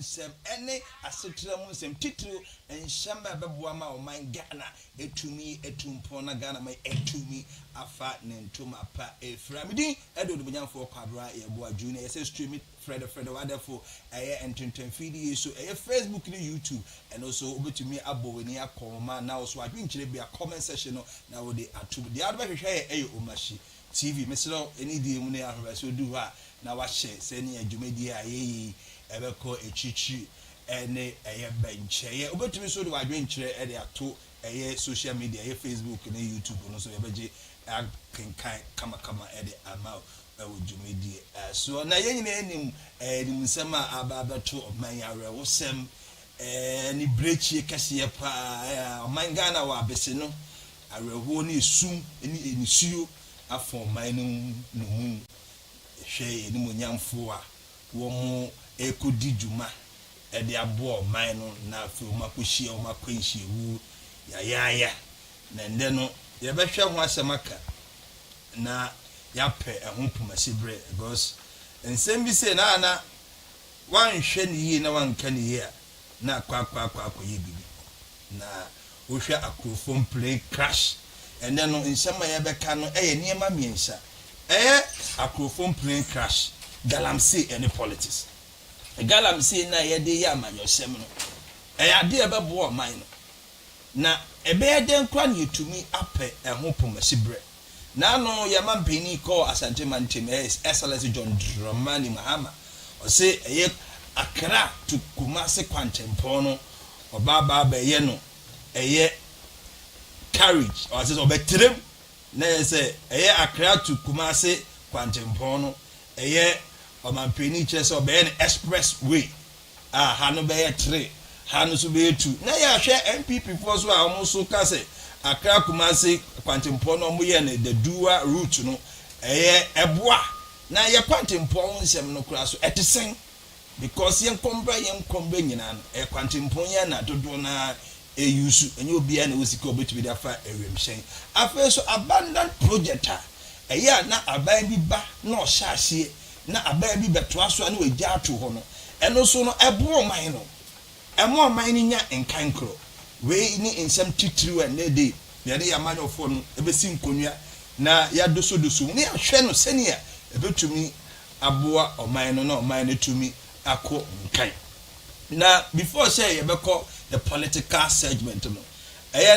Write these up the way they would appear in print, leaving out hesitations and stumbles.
nsem ene asetra mu nsem titru enhyamba beboa ma oman Ghana etumi etumpo na Ghana mai etumi afa ne ntoma pa efra midin edo do banyamfo kwabra yeboa junior yese stream it Fred wonderful entertainment video so Facebook ni YouTube and also obetumi abowani akoma na also adwinkyere bia comment section no na wo de atu de adba hwehwe omashi TV meselo eni di mu ne ahweba so du ha na wa share se ne adwumadi a yeyi ebeko echichi ene benche obetumi so de adwinkyere de ato social media Facebook na YouTube no so yebeje akenkan kama de amount ojumedi so na yenyina enim enim nsema ababeto oman yare wosem ni brechi kase pa oman Ghana wa bese no areho ni esum ni enisuo afọ oman no mu hwe ni monyamfo a wo mu ekodi djuma de abo oman no na afi o makohia o makwanhie wu ya na nde no ye behwe ho asemaka na yape ehunpuma sibre because ensem bi say na wan hwe ni yi na wan ka ni yi na kwa ye bibi na wo hwe akrofom play crash and then ensem ya beka no niema miensa akrofom play crash galamsey any politics galamsey na ye de ya amanyosem no ade ebebo o man no na ebe den kwa ni etumi ape ehunpuma sibre na no yaman peni ko asante mantem SLS John Dramani Mahama o se Accra to Kumasi Quantempo no obaba be ye no carriage o se obetrem na say Accra to Kumasi Quantempo no oman peni chese obe ne expressway ha no be 3 ha no so be 2 na ya hwe MPP force wa omo ka say Accra Kumasi Quantempo no mo ye ne the dual route no eboa na ye Quantempo nsem no kura so etesen because yen kombra nyina no Quantempo ye na dodo na eyusu enye obi na wosika obetubi da fa ewemhyen afa so abandoned project na aban bi ba na o hyahye na aban bi beto aso na wagya ato ho no eno so no ebo man no emo man ni nya enkankro we ni ensem titiriwa na de yade yamanyofo no ebesi nkonua na yadosodoso ni ahwe no senia ebetumi aboa oman no na oman no tumi akọ nkan na before say yebekọ the political segment no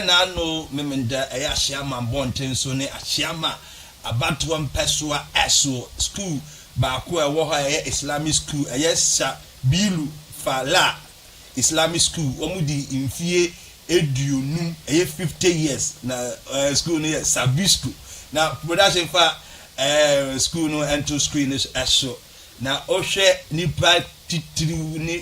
na no memenda ahyiama bonten so ne ahyiama abatwa mpeswa eso school ba ko ewo ha Islamic school sa bilu fala Islamic school omudi imfie eduonum 50 years na school no sabi school na production fa school no ento screen is eso na ohwe nipa titiri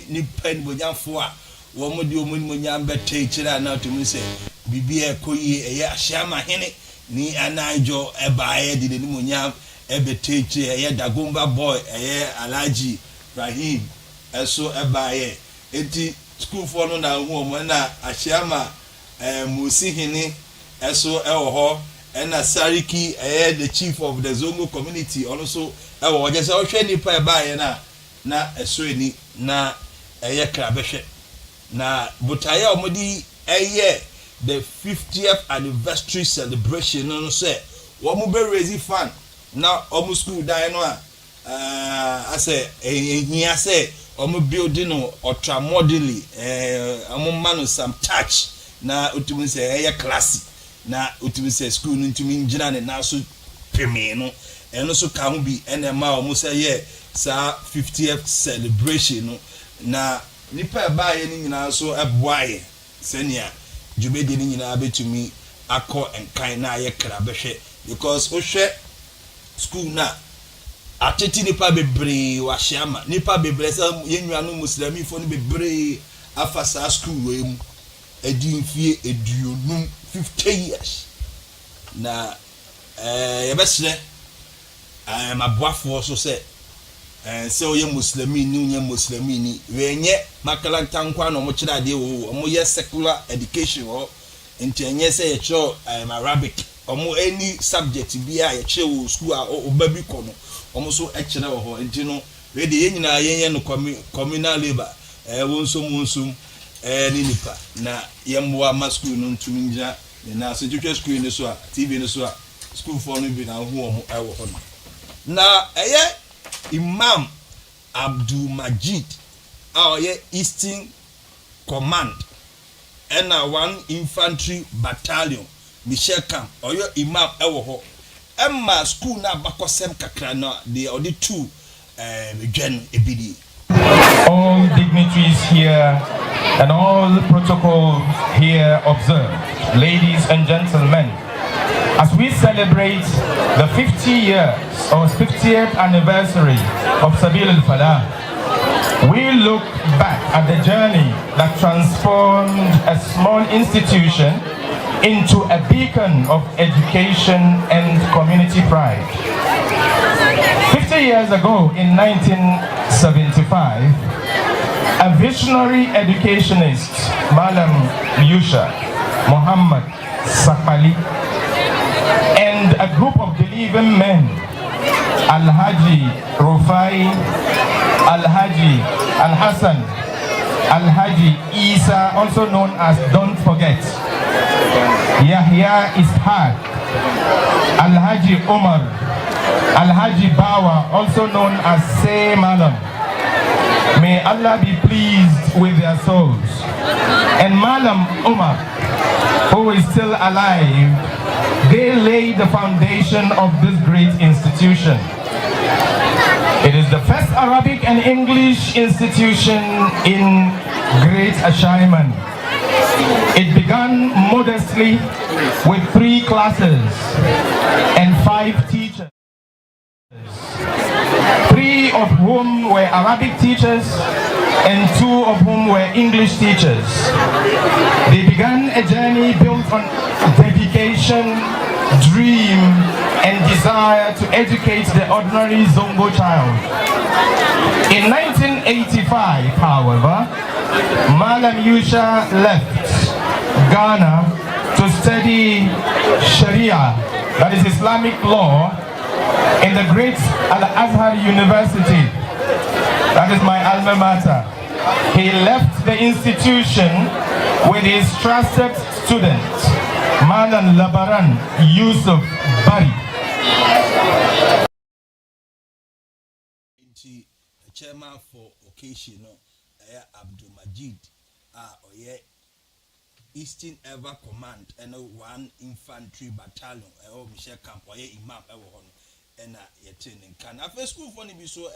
ni pen bonyafo a wo modi omonyam bete kira na to me say bibi ekoyi ahyiama hene ni anajo ebaaye de ni monyam ebete kire dagomba boy Alhaji Rahim eso ebaaye enti school for no na hu omo na ahyiama musihini eso ewo ho na Sariki the chief of the Zongo community also ewo je se ohwe nipa ebaaye na eso ni na krabehwe na butaya omodi the 50th anniversary celebration no say wo mo be raise fan na omo school dan no I say ehia say omo building no ultra modelly omo man some touch na utumi say classy na utumi say school no utumi ngina ne na so peme no eno so ka ho bi ene ma omo say sa 50th celebration no na nipa ba ye ni nyina so eboaye senia jubedi ni nyina betumi akọ enkan na ye kra behwe because o hwe school na ateti nipa bebre wa hyiama nipa bebre sa yenwa no muslimi fo ni bebre afasa school we mu edinfie eduonum 50 years na ye besle maboafo so say so ye muslimi ni muslimi ni wenye makalanta nkwa no mo kira de wo mo ye secular education wo ntenye say ye cho Arabic omo any subject bia ye che wo school a obabi ko no omo so e kira wo ho enti no we de ye nyina ye no communal labor wonsum ni nipa na yemwa ma school no ntumi nja na so twetwe school ni so a TV ni so a school for no bi na ho ho ewo ho na Imam Abdul Majid Eastern Command and 1 Infantry Battalion Michel Camp Imam ewo ho Emma school na bakosem kakra na the other 2 gen ebidi. All dignitaries here and all the protocols here observed, ladies and gentlemen, as we celebrate the 50 years or 50th anniversary of Sabil al-Falah, we look back at the journey that transformed a small institution into a beacon of education and community pride. 50 years ago, in 1975, a visionary educationist, Malam Yusha Muhammad Sakali, and a group of believing men, Al-Haji Rufai, Al-Haji Al-Hassan, Al-Haji Isa, also known as Don't Forget, Yahya Ishaq, Al-Haji Umar, Al-Haji Bawa, also known as Say Malam. May Allah be pleased with their souls. And Malam Umar, who is still alive, they laid the foundation of this great institution. It is the first Arabic and English institution in Great Ashaiman. It began modestly with 3 classes and 5 teachers, 3 of whom were Arabic teachers and 2 of whom were English teachers. They began a journey built on dedication, dream, and desire to educate the ordinary Zongo child. In 1985, however, Malam Yusha left Ghana to study Sharia, that is Islamic law, in the great Al-Azhar University, that is my alma mater. He left the institution with his trusted student, Malam Labaran Yusuf Bari. The chairman for occasion, Abdul Majid, Eastern Ever Command, and 1 Infantry Battalion, Michel Camp, Imam and training. Can after school for be so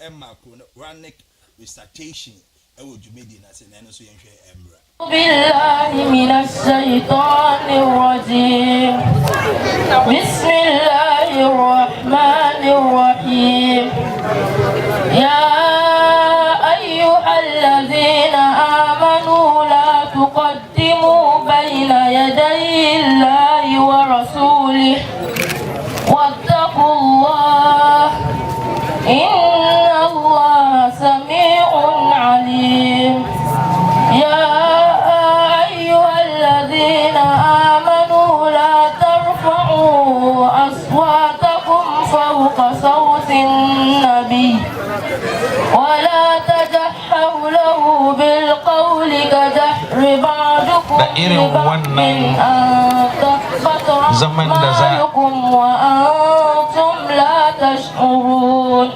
Ranic recitation, would you made in as an NSO Emra. بالله من الشيطان الرجيم بسم الله الرحمن الرحيم يا أيها الذين آمنوا لا تقدموا بين يدي الله ورسوله واتقوا الله إن الله سميع عليم يا أيها الذين آمنوا لا ترفعوا أصواتكم فوق صوت النبي ولا تجهروا له بالقول كجهر بعضكم لبعض أن تحبط أعمالكم وأنتم لا تشعرون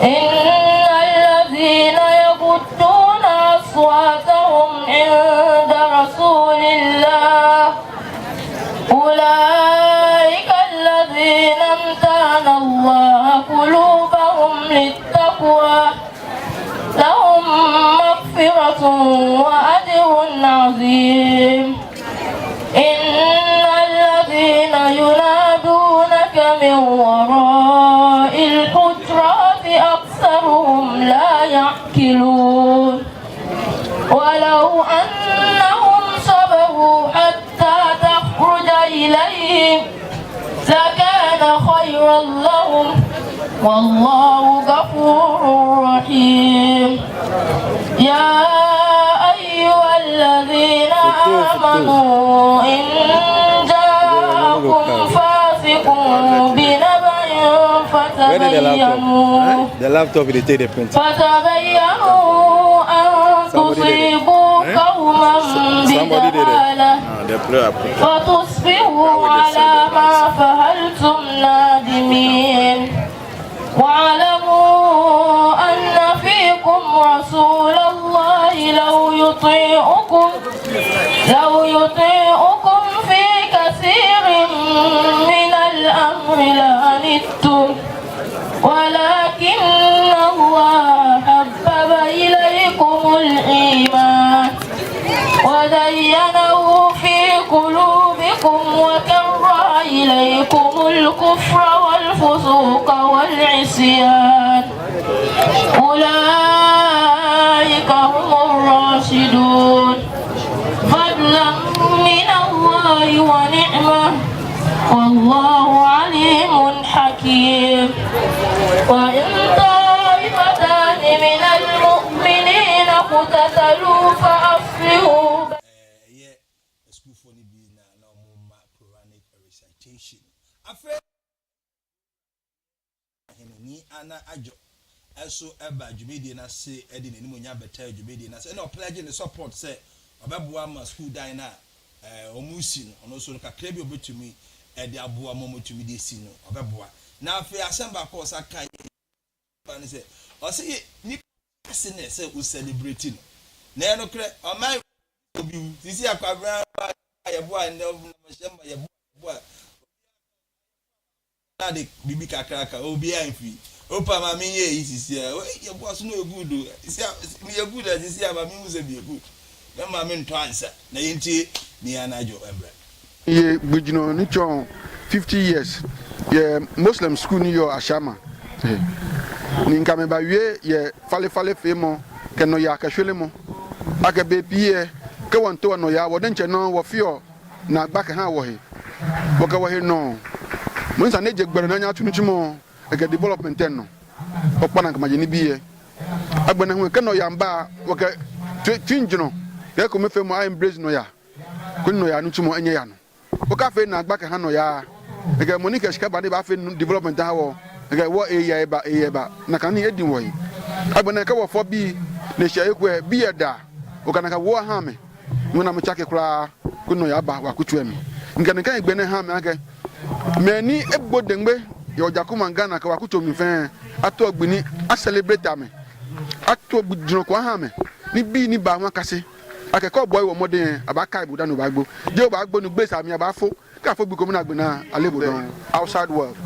إن الذين يغضون أصواتهم عند رسول الله أولئك الذين امتحن الله قلوبهم للتقوى لهم مغفرة وأجر عظيم إن الذين ينادونك من وراء الحجرات أكثرهم لا يعقلون ولو أنهم صبروا حتى تخرج إليهم لكان خيرا لهم والله غفور رحيم يا أيها الذين آمنوا إن جاءكم فاسق بنبأ فتبينوا The laptop, they take the print. فتبينوا أن فتصبحوا على ما فعلتم نادمين واعلموا أن فيكم رسول الله لو يطيعكم في كثير من الأمر لعنتم ولكن الله حبب إليكم الإيمان وزينه في قلوبكم وكره إليكم الكفر والفسوق والعصيان أولئك هم الراشدون فضلا من الله ونعمة والله عليم حكيم وإن طائفتان من المؤمنين اقتتلوا فأصلحوا ana ajo eso eba dwumedie na se edi nanimu nya beta dwumedie na se na pledge ne support se obeboa ma school dan na omusi no ono so kakra bi obetumi edi aboa momotumi de si no obeboa na afi asemba ko saka ba ne se o se ni se ne se u celebrate no na eno kre o mai obi sisi akwabra ya boa ne mashamba ya boa na de bibi kakra ka obi anfi opa ma me ye isisi a ye boa so no egudo isi me ye good as isi ama me uze bi good na ma me nto ansa na yenti ni anajo embre ye bujino ni chon 50 years ye muslim school ni yo ashama ni nkame ba wie ye fale femo ke no ya ka hwele mo aka be pie ke wonto no ya woden che no wo fio na gba ka ha wo he wo ka wo he no mo nsa ne je gbere na nya tunu chimo eke development no okpa na kama je ni biye agbana hu ke no ya mba wo ka twinjino ke ko me fe mo I embrace no ya kun no ya nu chimo enye ya no wo ka fe na agba ka ha no ya eke monica shika ba de ba fe development ha wo eke wo e ba na kan ni edin wo yi agbana ka wo fo bi na hia ekwe bi eda wo kana ka wo ha me no na me chake kura kun no ya ba wa kutu emi ngane kan egbe ne ha me ake meni egbodengbe yo jakuma ngana ka wakuto mi fen ato ogbini a celebrate ame ato ogbudino ko ha me ni bi ni ba won kase akeko boy wo modern abaka ibuda no bagbo je o bagbo nu gbe sami abafo ka fo gbi ko na gbe na alebo don outside world.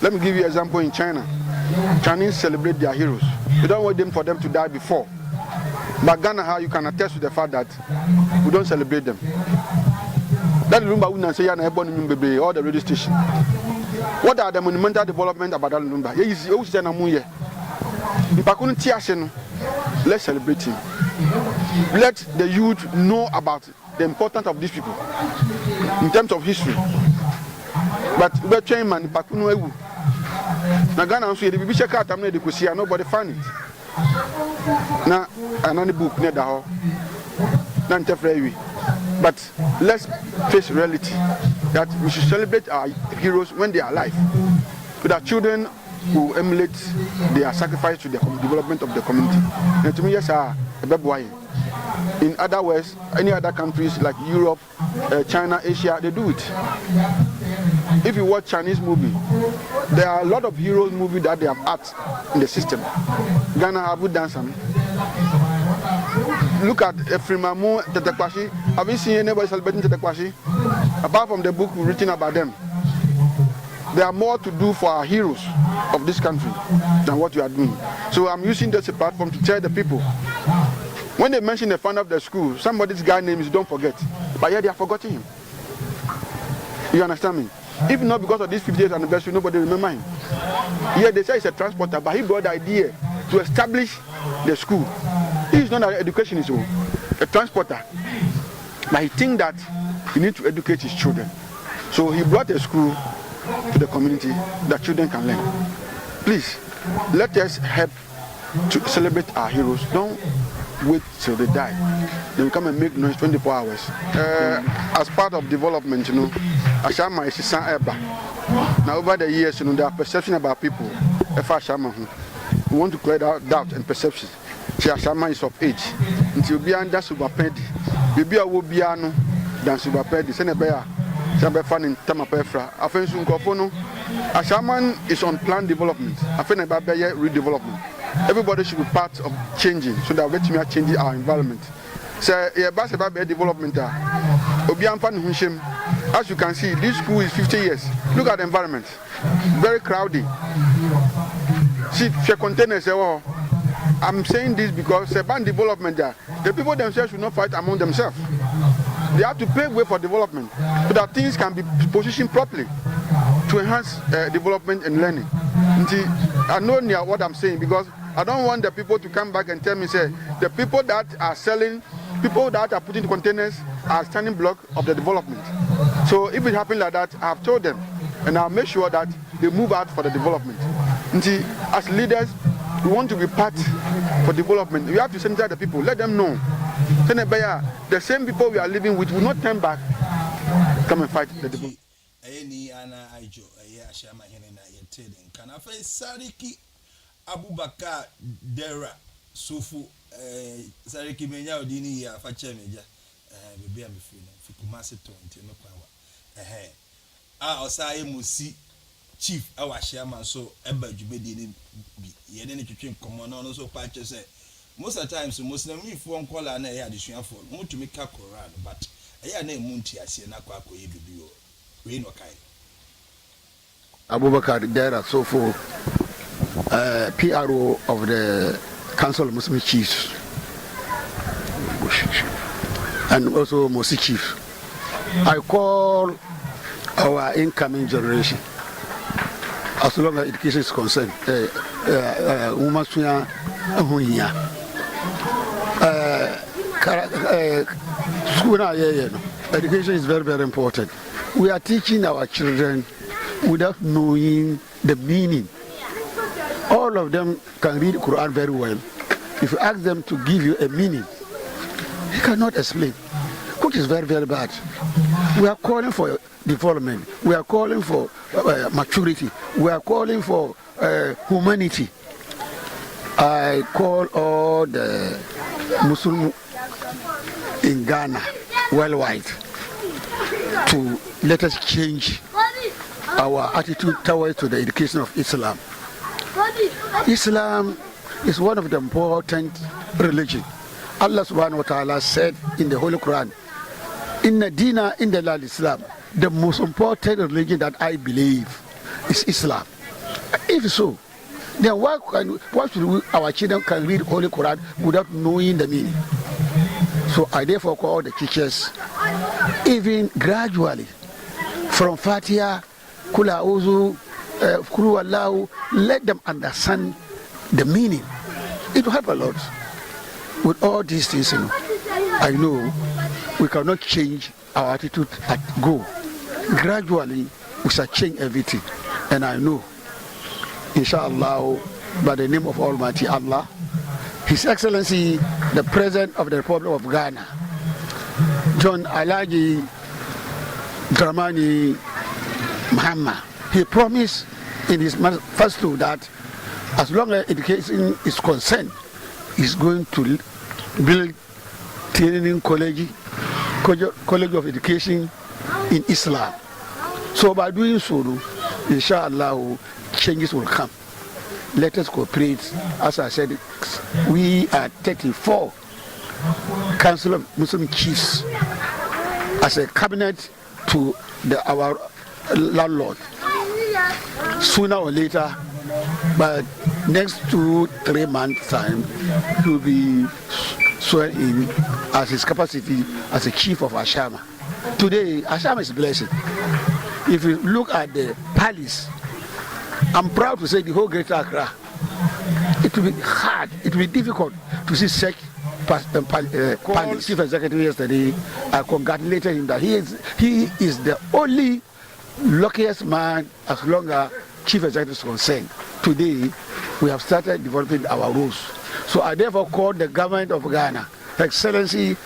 Let me give you an example in China. Chinese celebrate their heroes. We don't want them for them to die before. But Ghana, how you can attest to the fact that we don't celebrate them. That Lumba wouldn't say all the radio station. What are the monumental development about that Lumba? Let's celebrate him. Let the youth know about the importance of these people in terms of history. But we're trying man Pakunu Ewu. Now Ghana the baby check out nobody find it. Now another book near the hall. But let's face reality that we should celebrate our heroes when they are alive, so that children will emulate their sacrifice to the development of the community. And to me, yes, in other words, any other countries like Europe, China, Asia, they do it. If you watch Chinese movie, there are a lot of heroes movies that they have art in the system. Ghana have done some. Look at Efrimamu Tetekwashi. Have you seen anybody celebrating Tetekwashi? Apart from the book written about them, there are more to do for our heroes of this country than what you are doing. So I'm using this as a platform to tell the people. When they mention the founder of the school, somebody's guy name is don't forget. But yet they have forgotten him. You understand me? If not because of this 50th anniversary, nobody remember him. Yeah, they say he's a transporter, but he brought the idea to establish the school. He is not an educationist, a transporter. But he thinks that he needs to educate his children. So he brought a school to the community that children can learn. Please, let us help to celebrate our heroes. Don't wait till they die. They will come and make noise 24 hours. As part of development, Ashama is San Eba. Now over the years, there are perceptions about people. We want to clear out doubt and perception. Ashama is of age. Until be under super pendy. Baby will be dansuba pɛ de sɛnɛ bɛyɛ a sɛ bɛfa ne ntama pɛ fra afei nso nkɔfo no Ashaman is on plan development afei na ɛba bɛyɛ redevelopment. Everybody should be part of changing so that we can change our environment. So yɛba sɛ ɛba bɛyɛ development a obi amfa ne ho nhyɛm. As you can see, this school is 50 years. Look at the environment, very crowded. See share containers. I'm saying this because urban development the people themselves should not fight among themselves. They have to pave way for development so that things can be positioned properly to enhance development and learning. I know what I'm saying because I don't want the people to come back and tell me, say, the people that are selling, people that are putting containers are standing block of the development. So if it happens like that, I've told them and I'll make sure that they move out for the development. As leaders, we want to be part for development. We have to sensitize the people, let them know. The same people we are living with will not turn back, come and fight the development. Any ana aijo ashama henena yeteden kana fa sariki Abubakar Dera Sufu sariki menya odini ya fa chemeja bebe am fi no fi Kumasi 20 no kwa osaye musi chief awashama so eba djubedi ni bi ye ne twetwe nkomo no so pa che say most of the times Muslim ifo nkola na ya adesuafo no mutumi ka Quran but eya na emunti ase na kwa akoye bibi o we no kai Abubakar Dera Sofo, PRO of the Council of Muslim Chiefs, and also Mosi Chief. I call our incoming generation, as long as education is concerned, education is very, very important. We are teaching our children without knowing the meaning. All of them can read Quran very well. If you ask them to give you a meaning, they cannot explain, which is very, very bad. We are calling for development. We are calling for maturity. We are calling for humanity. I call all the Muslims in Ghana, worldwide, to let us change our attitude towards to the education of Islam. Islam is one of the important religions. Allah subhanahu wa ta'ala said in the Holy Quran, Inna Dina in the land Islam, the most important religion that I believe is Islam. If so, then why should our children can read Holy Quran without knowing the meaning? So I therefore call the teachers, even gradually, from Fatiha, Kula Uzu, Kulu Allahu, let them understand the meaning. It will help a lot. With all these things, I know we cannot change our attitude at go. Gradually, we shall change everything. And I know, inshallah, by the name of Almighty Allah, His Excellency, the President of the Republic of Ghana, John Alhaji Dramani Mahama, he promised in his manifesto that as long as education is concerned, he's going to build training college of education in Islam. So by doing so, inshallah, changes will come. Let us cooperate. As I said, we are 34 Council of Muslim Chiefs as a cabinet to our landlord. Sooner or later, but next 2-3 months time, he will be sworn in as his capacity as a chief of Ashama. Today, Ashama is a blessing. If you look at the palace, I'm proud to say the whole Greater Accra, it will be hard, it will be difficult to see such palace. Chief Executive yesterday, I congratulated him that he is the only luckiest man as long as Chief Executive is concerned. Today, we have started developing our rules. So I therefore call the government of Ghana, Her Excellency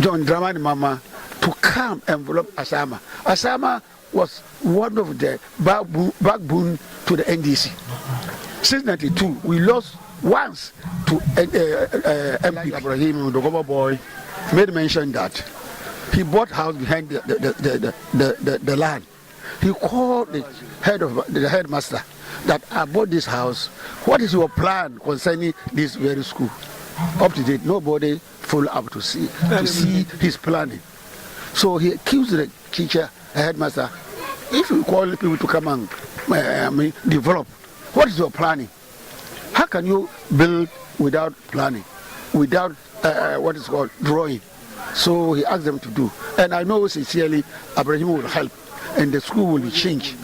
John Dramani Mahama, to come and envelop Asama. Asama was one of the backbone to the NDC. Since 1992, we lost once to MP Ibrahim, the governor boy, made mention that He bought house behind the land. He called the headmaster that I bought this house. What is your plan concerning this very school? Up to date, nobody follow up to see his planning. So he accused the teacher, the headmaster, if you call people to come and develop, what is your planning? How can you build without planning, without what is called drawing? So he asked them to do. And I know sincerely Abraham will help and the school will be changed.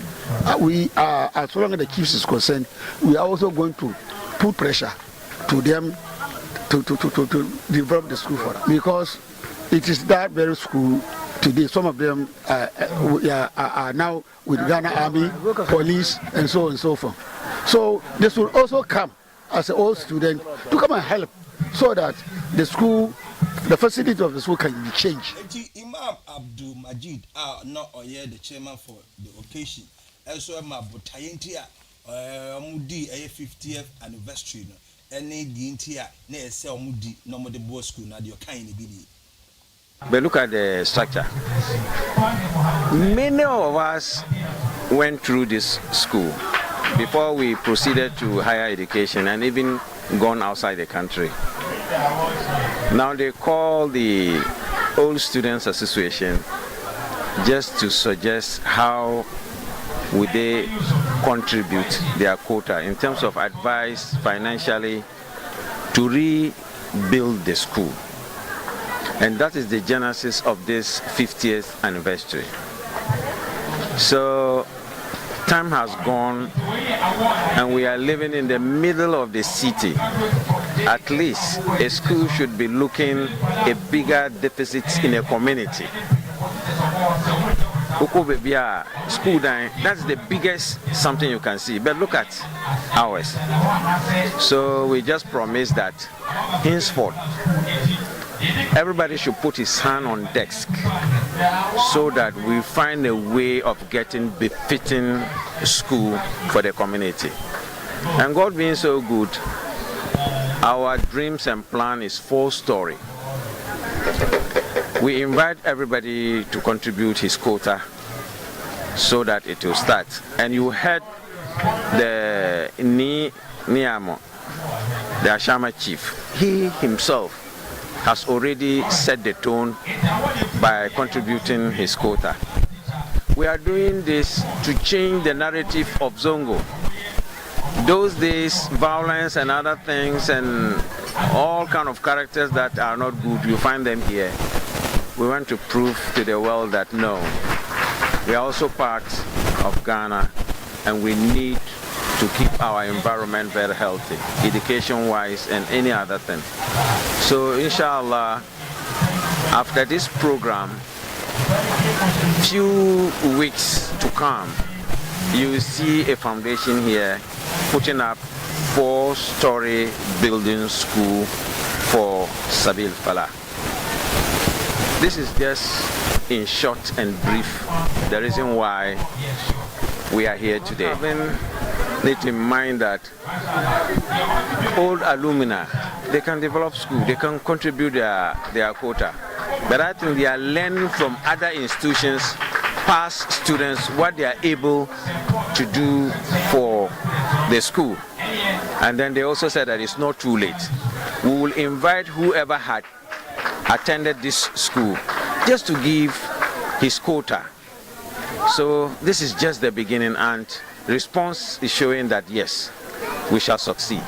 We are, as long as the chiefs is concerned, we are also going to put pressure to them to develop the school for them. Because it is that very school today, some of them are now with Ghana Army, police, and so on and so forth. So this will also come as an old student to come and help so that the school, the facility of the school can be changed. Imam Abdul Majid, not the chairman for the occasion, also my Botayentia, Mudi, 50th anniversary, and the Intia, near Sel Mudi, no more the boys school, not your kind of biddy. But look at the structure. Many of us went through this school before we proceeded to higher education and even gone outside the country. Now they call the Old Students Association just to suggest how would they contribute their quota in terms of advice financially to rebuild the school. And that is the genesis of this 50th anniversary. So time has gone and we are living in the middle of the city. At least a school should be looking a bigger deficit in a community. School dying, that's the biggest something you can see. But look at ours. So we just promise that henceforth everybody should put his hand on desk so that we find a way of getting befitting school for the community. And God being so good, our dreams and plan is 4-story. We invite everybody to contribute his quota so that it will start. And you heard the Niamo, the Ashama chief. He himself has already set the tone by contributing his quota. We are doing this to change the narrative of Zongo. Those days, violence and other things and all kind of characters that are not good, you find them here. We want to prove to the world that no, we are also part of Ghana and we need to keep our environment very healthy, education-wise and any other thing. So inshallah, after this program, few weeks to come, you will see a foundation here putting up 4-story building school for Sabil Falah. This is just in short and brief the reason why we are here today. Need to mind that old alumni, they can develop school, they can contribute their quota. But I think they are learning from other institutions, past students, what they are able to do for the school. And then they also said that it's not too late. We will invite whoever had attended this school just to give his quota. So this is just the beginning, and response is showing that yes, we shall succeed.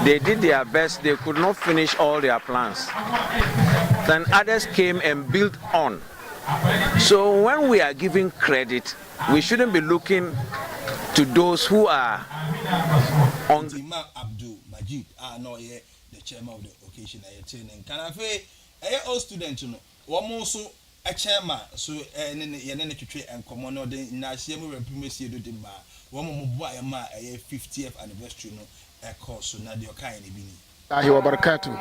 They did their best, they could not finish all their plans. Then others came and built on. So when we are giving credit, we shouldn't be looking to those who are on. Imam Abdul Majid, the chairman of the occasion. Can I say, all students, one also a chairman, so and and common order in Nasiamu Primacy do the ma, one more a 50th anniversary, a course, so not your kind of being. Ahi wa barakatu.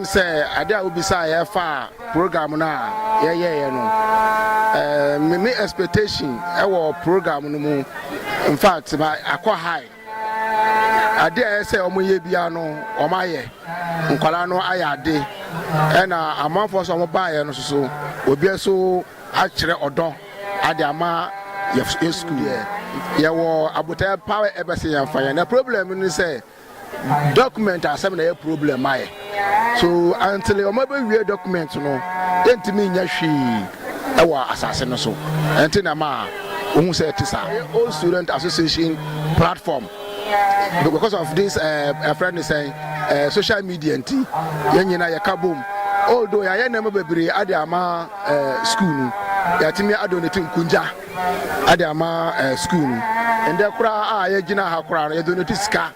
Say ada ubisa ya fa program na no. Me expectation e wo program no mu. In fact, akwa high. Ade say omo ye bia no, omo aye. Nkwala no aye ade. ɛna amanfoɔ so ɔmobaeɛ no so obi nso akyerɛ ɔdɔ ade ama yɛ school yɛwɔ abotaeɛ pa ɛbɛsɛ yɛmfa yɛn na problem no sɛ document asɛm na yɛ problem ayɛ so until ɔmo bɛwie document no yɛntumi nya hwee ɛwɔ asase no so ɛnti na ma ohun sɛ ɛte saa Old Student Association platform because of this friend is saying social media nti yɛn nyinaa yɛka bom although yɛayɛ nneɛma bebree ade ama school no yɛatumi adonate nkunja ade ama school no ɛndɛ koraa a yɛgyina ha koraa no yɛdonate sika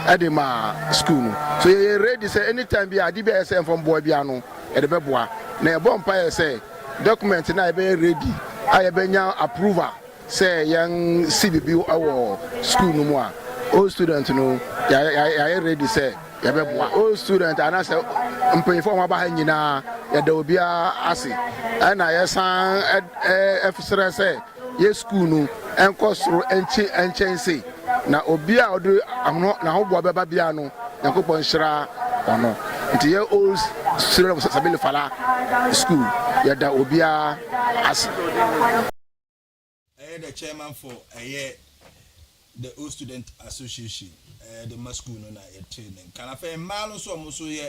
ade ma school no so yɛyɛ ready sɛ anytime bi ade bi a yɛsɛ mfam boa bia no yɛde bɛboa na yɛbɔ mpa yɛ sɛ document na yɛbɛyɛ ready a yɛbɛnya approval sɛ yɛn si bibi wɔ school no mu a Old Student no yɛayɛ ready sɛ yɛbɛboa Old Student anasɛ mpanyinfoɔ a wɔaba ha nyinaa yɛda obiara ase ɛna yɛsan ɛfisrɛ sɛ yɛ school no ɛnkɔ soro ɛnkyɛn se na obi a ɔde n'ahoboa bɛba bia no Nyankopɔn nhyira ɔno nti yɛ Old Student Sabili Fala school yɛda obiara ase. The chairman for the Old Student Association, the school no na training. Can I say man so muso ye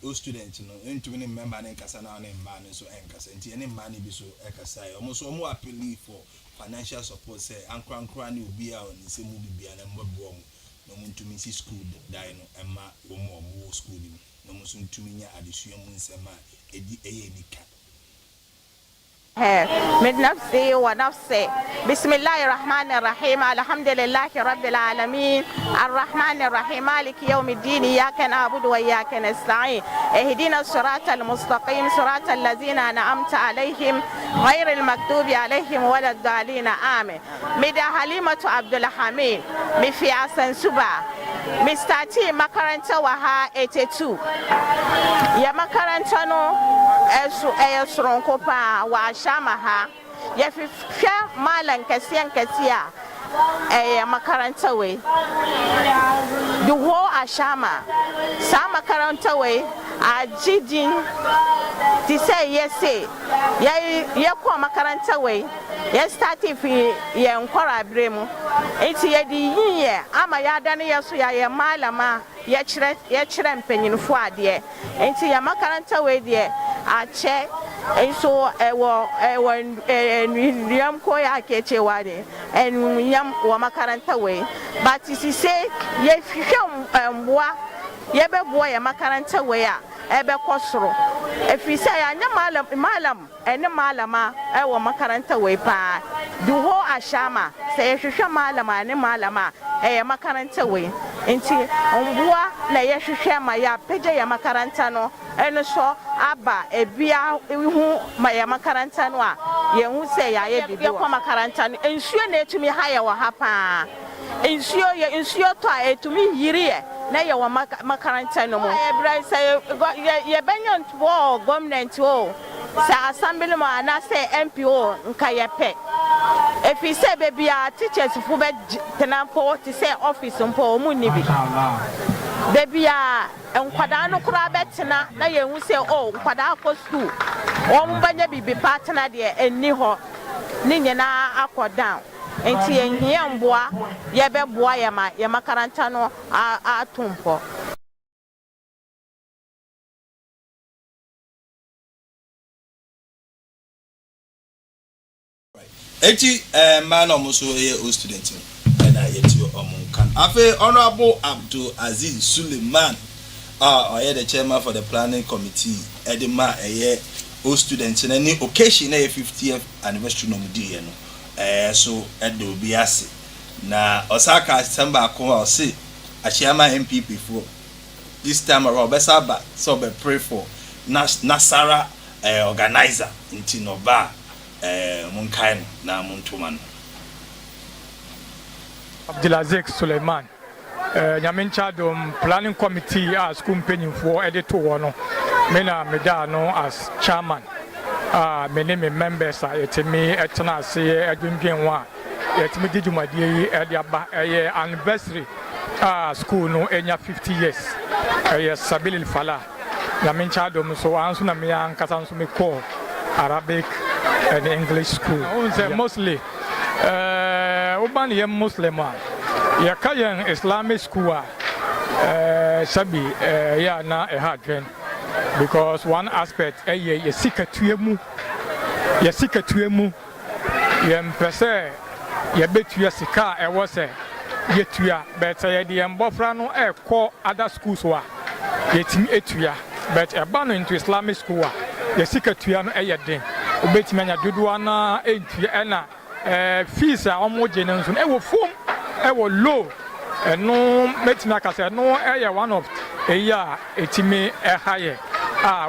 Old student no into any member and kasana and man so enkasa any money be so ekasai almost more appealing for financial support say ankran kran will be out in same movie be an mbom no mun to me see school die no emma wo school no mun to me nya addition mun sema edi nika من نفسي ونفسي بسم الله الرحمن الرحيم الحمد لله رب العالمين الرحمن الرحيم مالك يوم الدين إياك نعبد وإياك نستعين اهدنا الصراط المستقيم صراط الذين أنعمت عليهم غير المكتوب عليهم ولا الضالين آمين مدى حليمة عبد الحميد مفي عسن سبا مستاتي مكرنتا وها 82 يا مكرنتا نو اسرون كوبا واشاما ها يففيا مالن كسيان كسيا makaranta we the whole ashama sa makaranta we ajidin ti say yes ye ko makaranta we ye start fi ye nkora bremu enti ye di yiye ama ya dane ye so ya ye malama ye kire mpanyinfo ade enti ye makaranta we de ache so ewo niyam ko ya keche wade niyam wa makaranta we but si say ye hwehwe mboa ye beboa ye makaranta we a ebe kosoro efi say anya malam ene malama ewo makaranta we pa the whole ashama say hwehwe malama ne malama makaranta we enti mboa na ye hwehwe ma ya peje ye makaranta no eno so aba ebia hu ma ye makaranta no a ye hu say ya ye bibi kwa makaranta no ensuo na etumi ha ye wa ha pa ensuo to a etumi yiri na ye wa makaranta no mo ebra say ye benyon to government o sa assembly ma na say MPO nka ye pe efi say bebia teachers fu be tenampo ti say office mpo mu ni bi bebia nkwada no kura betena na ye hu say oh nkwada akọ school o mbanya bibi partner de eni ho ni nyina akodan enti enhia mboa ye beboa ye makaranta no atumpo eti man omuso ye Old student na yeti omunkan afi honorable Abdul Aziz Suleiman oye the chairman for the planning committee edema Old student na ni occasion na 50th anniversary no mudi no so edo bi ase na osaka December ko o se achiama MPP for this time around besaba so be pray for Nasara organizer inti no ba munkain na muntuman Abdulaziz Suleiman nyamincha dom planning committee as company for editor no me na meda no as chairman me ne me members etimi etna ase adwendwen wa etimi dijumadie e aba anniversary school no enya 50 years Sabili Fala Yamincha dom so answer na me ankasa so me call Arabic and English school. Mostly urban ye Muslim ya kayan Islamic school sabi ya na e hard because one aspect ye sikatuemu ye mpese ye betua sika e wo se ye tua but ye de mbofra no e call other schools wa ye tim etua but e ba no into Islamic school wa ye sikatua no e ye den obetimi anya dodo na entua e na fees a omo je no e wo fom e wo low no betimi aka say no e ye one of a year etimi e higher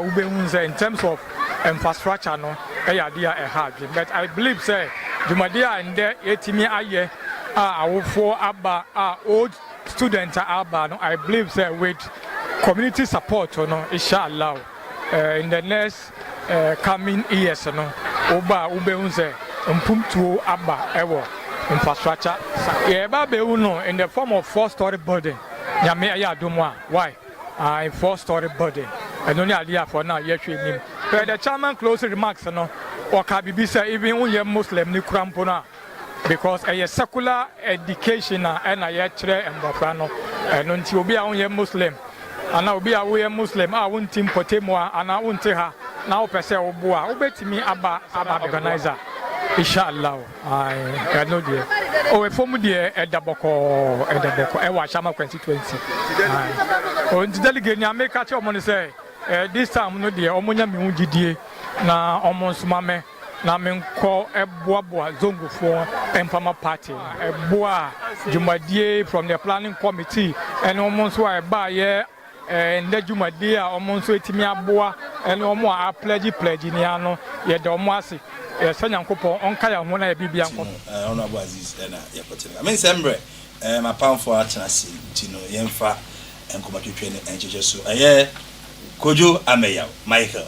ube hunze in terms of infrastructure no e ya dia e hard but I believe say jumadia ende etimi aye awofo aba old student aba no I believe say with community support no inshallah in the next coming years no oba ube hunze mpumtuo aba ewo infrastructure ye ba be uno in the form of 4-story building nyame ya domwa why in 4-story building and only idea for now yes him but the chairman closing remarks no or kabibi say even when you Muslim ni krampo na because a secular education and a yetre and bafano and until obi a onye Muslim and obi a we Muslim a won team potemo and a won te ha na o pese oboa obetimi aba organizer inshallah I know there o from there edaboko e wa chama constituency o delegate ni ameka che omo say this time no there omonya me hugidie na omo nsumame na me nko eboaboa zongofo empama party eboa jumadie from the planning committee and omo nso a ba ye nda jumadie a omo nso etimi aboa and omo a pledge ni ano ye de omo ase sanyankopon onka ya ho na bibia nko honorable Aziz na yakotela me sembre my pound for atnasi tino yemfa enkomatwetwe ne encheche so Kojo Ameya Michael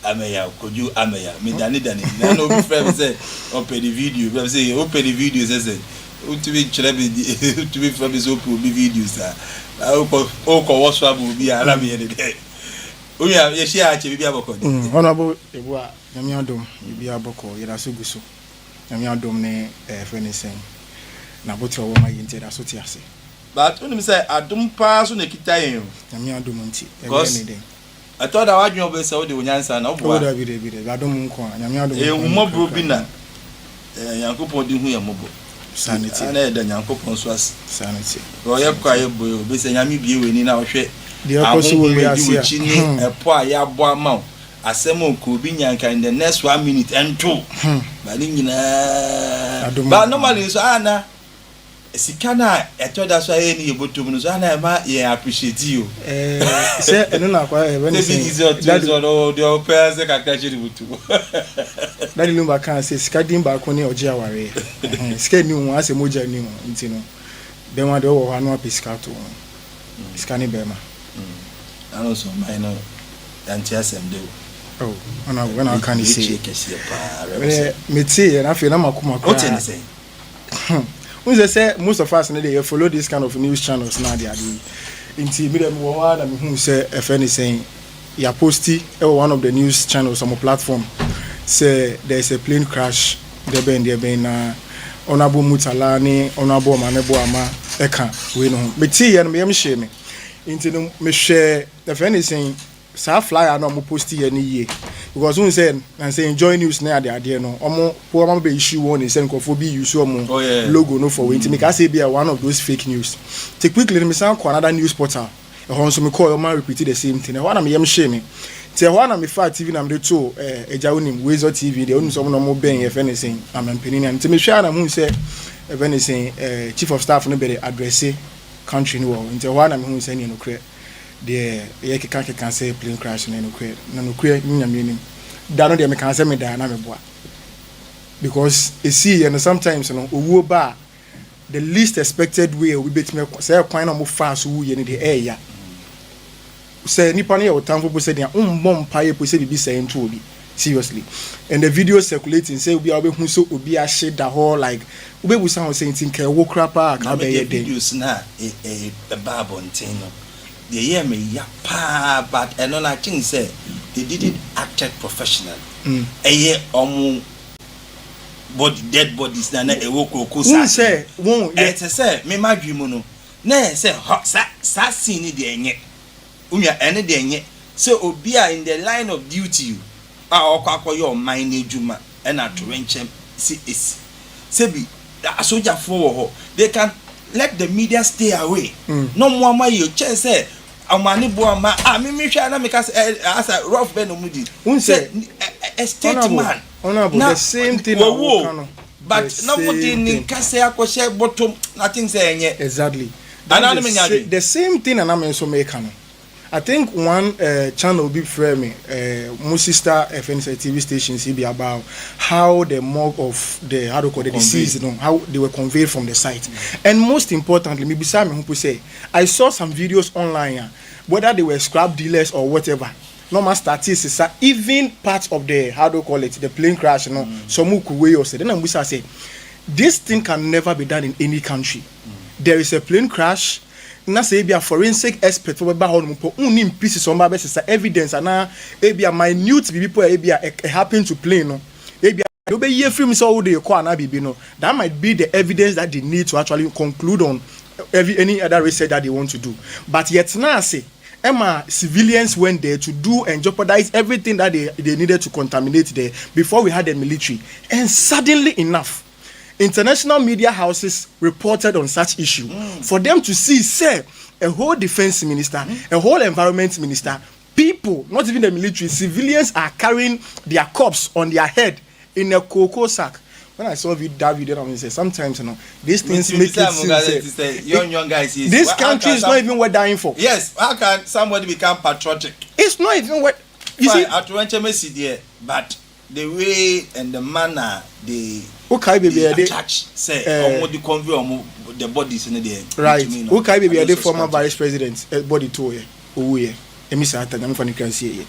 Ameya Kojo Ameya me dani na no be friend say open the video be say open the video say to be chrebi to be from so open videos o ko WhatsApp bi ala me ye dey o ye share ache bi aboko honorable ebua nyame adom bi aboko yera so guso nyame adom ne friend sen na botre wo ma yinte da so ti ase but when me say adom pa so na kita yen nyame adom nti e we ne dey I thought I was going to say, "Oh, nyansa na obo." Oda bi de. Adom nko a nyame adom. Mmobro bi na. Yankopon di hu ya mobo. Sanity. Ana e da Yankopon so as. Sanity. Ro ye kwa ye boyo, be se nyame bie weni na ohwe. De akoso wo wi ase a. Epo a ya bo ama. Asem onko bi nyanka in the next 1 minute and 2. Ba ni nyina. Ba normally so ana sikana etoda so aye ni yebotum no so ana ma ye appreciate you say eno na kwa when say that no the opera say kaka chiri butu that lumba kan say skadin ba ko ni oje aware sked ni won ase moja ni won nti no dem wa de wo hanu apiskato skani bema ano so my no anti asem de oh ana when I can say me tie na fe na makoma kwa what you say we say most of us they follow this kind of news channels now they are doing inti me dem wo wa na me hu say if anything ya posti one of the news channels on my platform say there is a plane crash there ben na honorable Mutala ni honorable Manebo ama eka we no me ti ye no me yam share me inti no me share if anything sa flyer no mo posti ye ni ye because we say and say enjoy news na ade no omo po am be issue one say nkofo bi use omo logo no for we inti make I say be one of those fake news take quickly me say another news portal e hon so me call man repeat the same thing e ho na me yam share me te ho na me fa TV na me to eja onim Wezo TV de onim so no mo ben if anything am penin and me hwa na hu say if anything chief of staff no be address country no inti ho na me hu say ni no kre de ye can say plane crash na no kre nyame nim da no de me can say me da na me boa because e see and sometimes no owo ba the least expected way we bet me say kwan na mo fa so wo ye ni de ya say nipa na ye otamfo bo say dia umbom paye po say bibi say nto obi seriously and the video circulating say obi hu so obi a shade the whole like obi bu say saying tin kai wo krapa ka be ye de videos na e babon tin no the year me ya pa but and on I think say they didn't act professional. Eye body dead bodies na e wo koko sa. Say won e te say me madwemu no na say sa scene de enye. Unya ene de enye. So obi a in the line of duty a okwa your mind ejuma e na to renchem see is. Sebi soldier for they can let the media stay away. No more my you say amani boama me hwa na make as rough ben omudi. Say a statesman. Honorable, the same thing. But nobody in kase akoshe bottom nothing say enye. Exactly. The same thing and I'm also making. I think one channel be framing my sister FNC TV stations be about how the morgue of the how to call the deceased, how they were conveyed from the site. And most importantly, me beside me who say I saw some videos online, whether they were scrap dealers or whatever. Normal statistics are even part of the how to call it the plane crash, some way or say. Then I'm say this thing can never be done in any country. There is a plane crash. Na say be a forensic expert for ba ho no po unim pieces on ba say evidence na e be a minute people e be a happen to play no e be you be hear from so wo dey call na bibi no that might be the evidence that they need to actually conclude on any other research that they want to do. But yet now say civilians went there to do and jeopardize everything that they needed to contaminate there before we had the military, and suddenly enough international media houses reported on such issue. For them to see, say, a whole defense minister, a whole environment minister, people, not even the military, civilians are carrying their corpse on their head in a cocoa sack. When I saw that video, I say sometimes these things make it seem young guys. This country is not even worth dying for. Yes, how can somebody become patriotic? It's not even worth. You see, at Wenchemesi there, but the way and the manner they. Okay, baby, they attach say the convey the bodies in there. Right. Okay, baby, the former vice president body too here. Owuye. Emisa Atan, I'm funny can see here.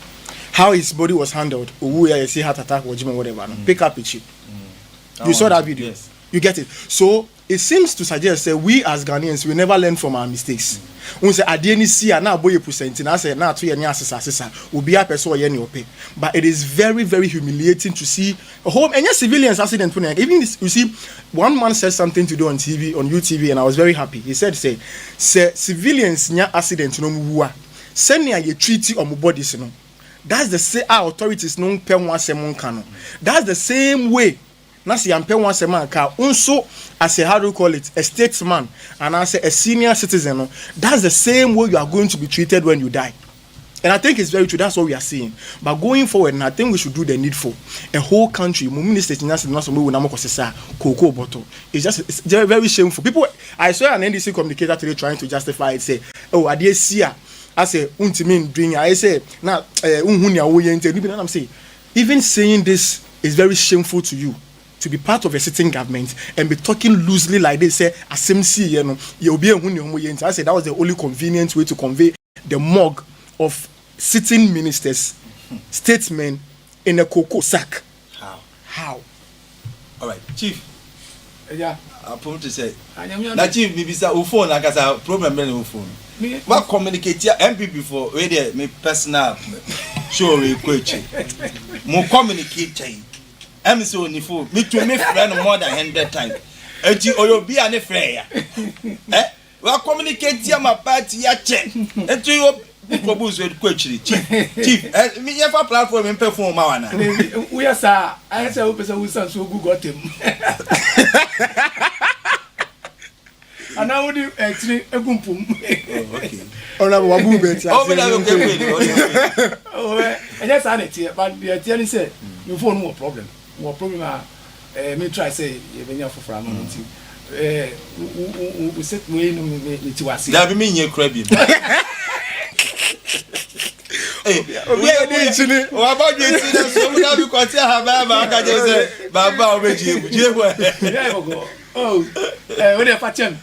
How his body was handled. Owuye, you see heart attack or whatever. Pick up it. You saw that video. Yes. You get it. So it seems to suggest that we as Ghanaians we never learn from our mistakes. We say adieni see na boy percent na say na to ye asesa obi a person ye ni ope. But it is very very humiliating to see a whole any civilians accident. Even this, you see, one man said something to do on TV on UTV and I was very happy. He said say civilians nya accident no mu send ya ye treaty on bodies no. That's the say our authorities no pe one semon kano. That's the same way. Nasi yampe one seman ka unso as a how do you call it a statesman and as a senior citizen. No, that's the same way you are going to be treated when you die. And I think it's very true. That's what we are seeing. But going forward, and I think we should do the needful. A whole country, it's just very, very shameful. People, I saw an NDC communicator today trying to justify it. Say, oh, I did see her. I say, untimin doing. I say, now, I'm saying, even saying this is very shameful to you. To be part of a sitting government and be talking loosely like they say, asemsi, you'll be a I said that was the only convenient way to convey the mug of sitting ministers, statesmen in a cocoa sack. How? All right, Chief. Yeah. I promise to say. That Chief, maybe say phone like a problem with phone. What communicate here MPP for radio me personal show we question. More communicate. I'm so on the phone. Me to me friend more than 100 times. Eti oyo bi ane friend ya. We communicate here my party ya check. Eti yo propose we question chief. Me here for platform me perform ma wana. We are sir. I say we person we so good got him. And now we actually egumpum. Okay. Ona wabu beti. Oh, me na okay. Oh, and yes I need but the telling say you phone no problem. More problem me try say you been for from until we set we no me to wasi that be me nye crabby obi e dey chini o about dey chini so we na be kwati ha ka je say baba obeji ebu yeah go oh we dey fachem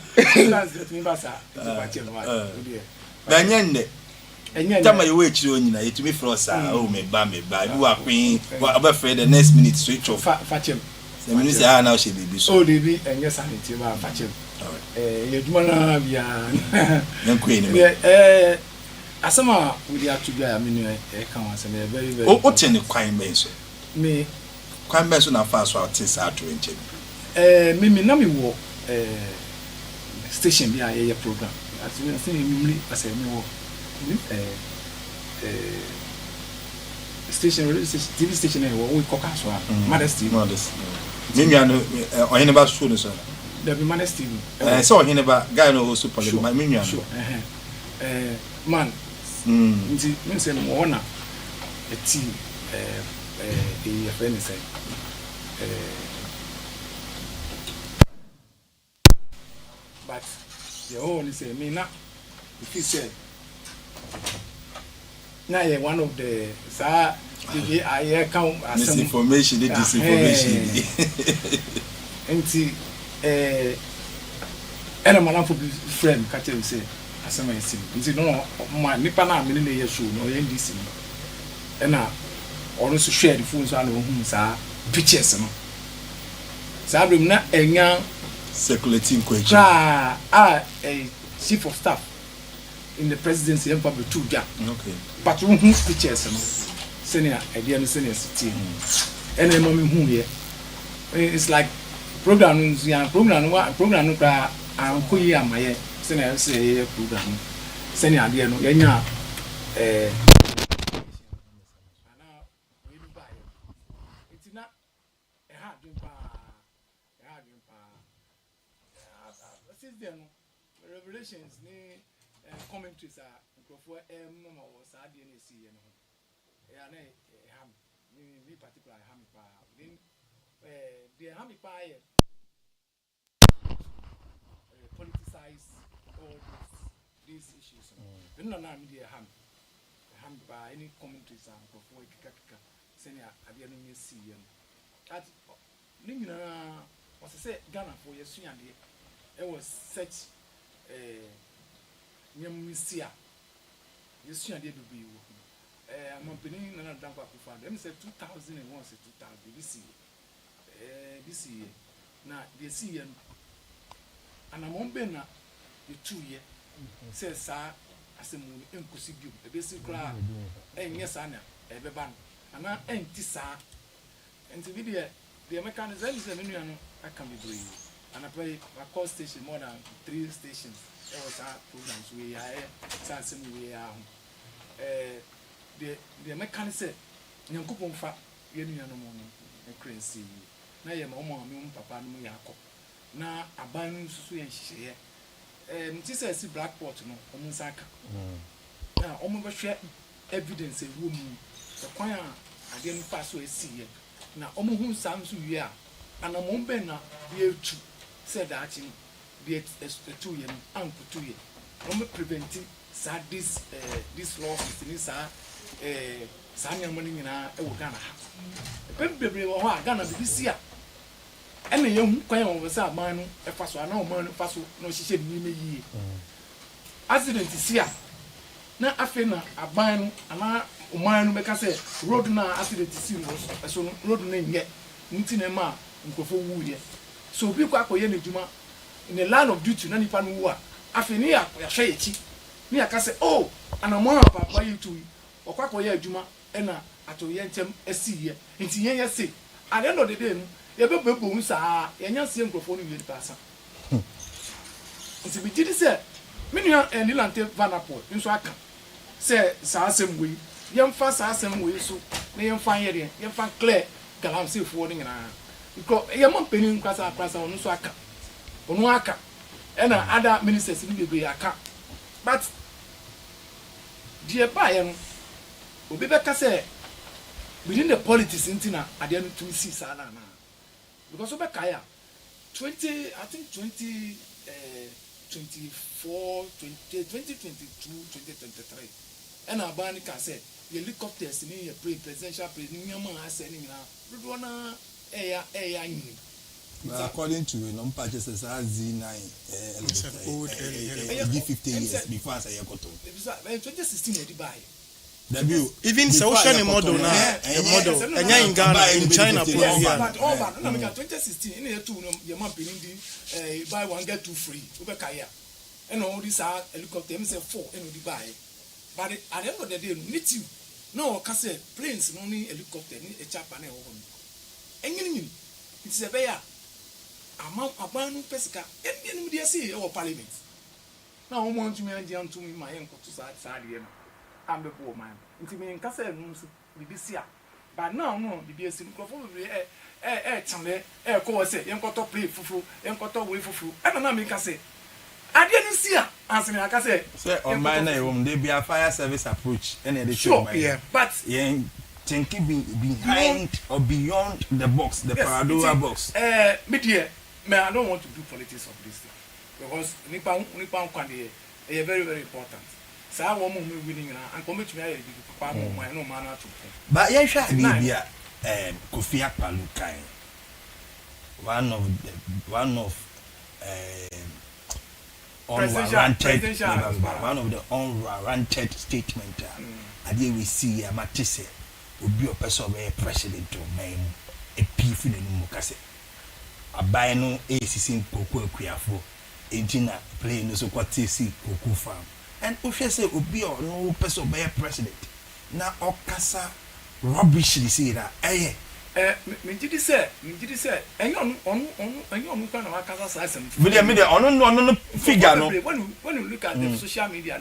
that's me basa fachem wa na nyenne tama you wait you nyina it me frost oh me ba you are queen about the next minute switch off fachem the minute say now she baby so oh baby and yes sanity ba fachem you do na bia na queen asama with the actual guy, I mean, I can't say very, very. What's in the crime base? Me, crime base on a fast route is out to engine. Me, Nami walk station behind a program. As you say, I say, no, station, TV station, we cook as well. Modesty, modest. Maybe I know, or any about students. There be modesty. I saw him about guy no super, my minion. Sure. Man, means an honor a tea, a friend say. But the only say, me not if he said, now one of the sir, I count as misinformation, disinformation. And see, and a man for friend, catch him say. Asama esim nti no ma nipa na amene na yesu no ye ndisi no na ono so share the phone so ana ohun sa pictures no sa brim na enya circulating question a chief of staff in the presidency and public two ja okay but ohun pictures no senior idea no senior city and e mo me hu ye it's like program no pra an koyi amaye senior say program senior idea no yenya ana we do buy it na e ha dun pa since then revelations ni commentaries are microphone mama was ade na see ye no ya na ham me particular ham pa then the ham pa politicize all these issues. No, no, media ham by any commentaries and before kaka senior Abiano see him. At Lingna was I say Ghana for your swing and it was such a Yamisia. You swing and to be I'm opening another dump of fund. Let me say 2001 to 2000 this year. Now, they see him. And I'm on Bena the 2 year says, sir, as a moon in Kusibu, a basic crowd, and yes, Anna, a beban, and I ain't this, sir. And to be the American is a million, I can be doing. And I play my call station more than 3 stations. There was our programs we are, some we are. The American said, Yankupon fat, getting no morning, and crazy. Now, your mamma, papa, no yako. Na aban susu yen hye nti say si blackpot no omo nsaka na omo be hwe evidence ewu mu e kwan a ade no fa so esi ye na omo hu sam so wie a anamon ben na be etu say that in be etu ye no ankutu ye omo preventing sa this losses ni sa nyamo ni nyina e wo Ghana ha bebre wo ho a Ghana be si a and the young quay over some man, a pass or no man, pass no she said, me. Accident is here. Now, I feel a ban, and I, mine, make us say, road now, accident is serious, so road name yet, Nintinema, and Kofu yet. So be quack or Yenny Juma in the land of duty, Nanny Panua. I feel near a shay, near can say, oh, and a more by you too, or quack or Juma, and a to yentem a sea here, into Yen say, at the end of the day. Yebe boom sa yenya sie microphone wi pasa nti bi didi se menua enilante vanapol nso aka se sa asem wi yemfa sa asem wi so na yemfa yere yemfa clear galamse fo ni ngina because yemma penin kwasa ono so aka ono aka ena other ministers ni bebe aka but die ba ye no obi be ka se within the politics intina ade no to see sa na because over Kaya 20 I think 2024 2022 2023 and Abanika said helicopters in your presidential president ascending now according to non-purchases Z9 give 15 years before I say 2016 they buy even social model now, a model, and in Ghana, in China, but all that, 2016, in the 2, your mom buy one get 2 free, over Kaya, and all these are helicopters, 4 in Dubai. But at the end of the day, meet you. No, cause planes, no need helicopter, need a chap and a woman. And it's a bear. A man pesca, and you see our parliament. Now, I want to me and to me, my uncle to side, I'm the poor man. Into me in Castle, with this year. But now, no, the BS probably Chambé, course, young got to play for young got to wait for food. I don't know, me can say. I didn't see her. Answer me, like I say. Sir, on my name, there be a fire service approach, and they sure, yeah, but thinking behind or beyond the box, the Paradora box. Me dear, man, I don't want to do politics of this thing because Nippon Kwandi is very, very important. So I want me winning and commit to me. No manner to. But yes, maybe Kofi Akpalukai, one of one of the unwarranted statement. I did we see a matisse will be a person of a president to man a piece in the Mukase. A bino aces in Coco Quiafo, Engina playing so what they see Coco farm. And if you say will be or no person of a president. Now, Okasa rubbish, they say that. Me did say, and you kind of Casa William, on figure. When you look at the social media,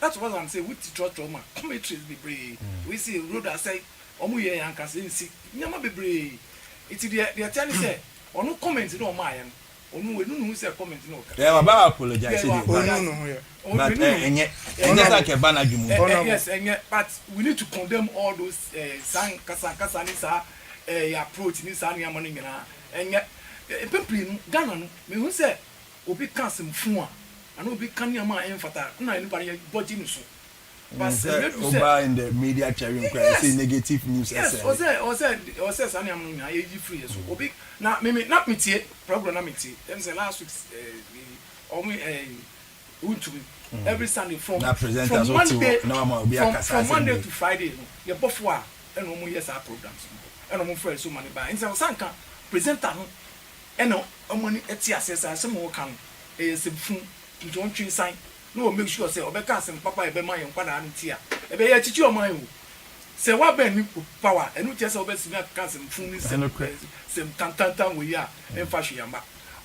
that's what I'm saying. With the trauma, commentaries be brave. We see road that say, Omuye and Casin, Yama be brave. It's the attorney say, or no comments no my or no, we don't say comment no. Yeah, about apologize. But yes, and yet, but we need to condemn all those sang Casanisa. Approach this area morning and yet people Ghana me who say obi can some fun and obi can your man enfata na anybody budget so but over in the media sharing say negative news yes o say sani am na ye free so obi na me not me tie program na me tie them say last week every Sunday from Monday to Friday your bofwa and no more yes our programs and I'm afraid so many by and so sanka presenter no and no money etiasesa some more can some fun you don't treat sign no make sure say obeka some papa e be man yen kwada antia e be ya chichi o man wo say wa ben ni power and no just obesi na can some fun ni some tantantan we ya en fa hweyamba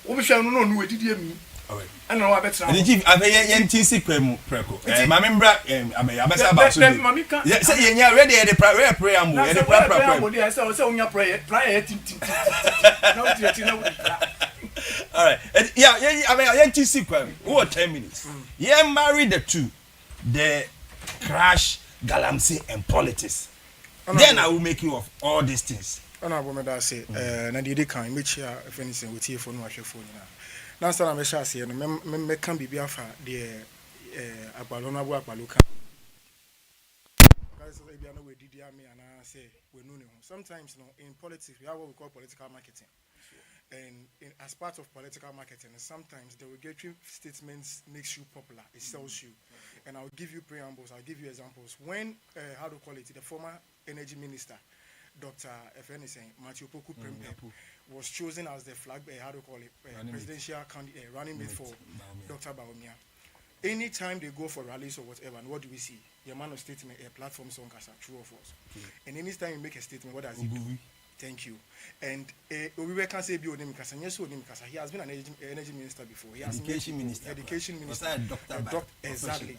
obi hwa no no wedidi emi alright and no wa betra the chief ave yen tisi kwemu preko ma membra abesa ba so say yen ready the prayer mo the prayer say onya prayer tin now you know all right yeah yen tisi kwemu who 10 minutes yeah marry the two the crash galamsey and politics then I will make you of all these things honorable me say na dey kan make sure if anything we tie phone wa hwe phone na na sana me sha say no me kan bibia afa de agbalo na bo agbalo kan guys say bia na we didi am na say we know no sometimes no in politics we have what we call political marketing and as part of political marketing sometimes the regulatory statements makes you popular, it sells you. And I'll give you preambles, I'll give you examples. When how to call it, the former energy minister Dr. Matthew Poku Prempe was chosen as the flag, how to call it, presidential candidate, running mate for Dr. Baumia. Anytime they go for rallies or whatever, and what do we see? The man of statement, a platform song as true or false. And anytime you make a statement, what does he do? Thank you. And we can say he has been an energy minister before. He has education minister. Education minister. Doctor, exactly.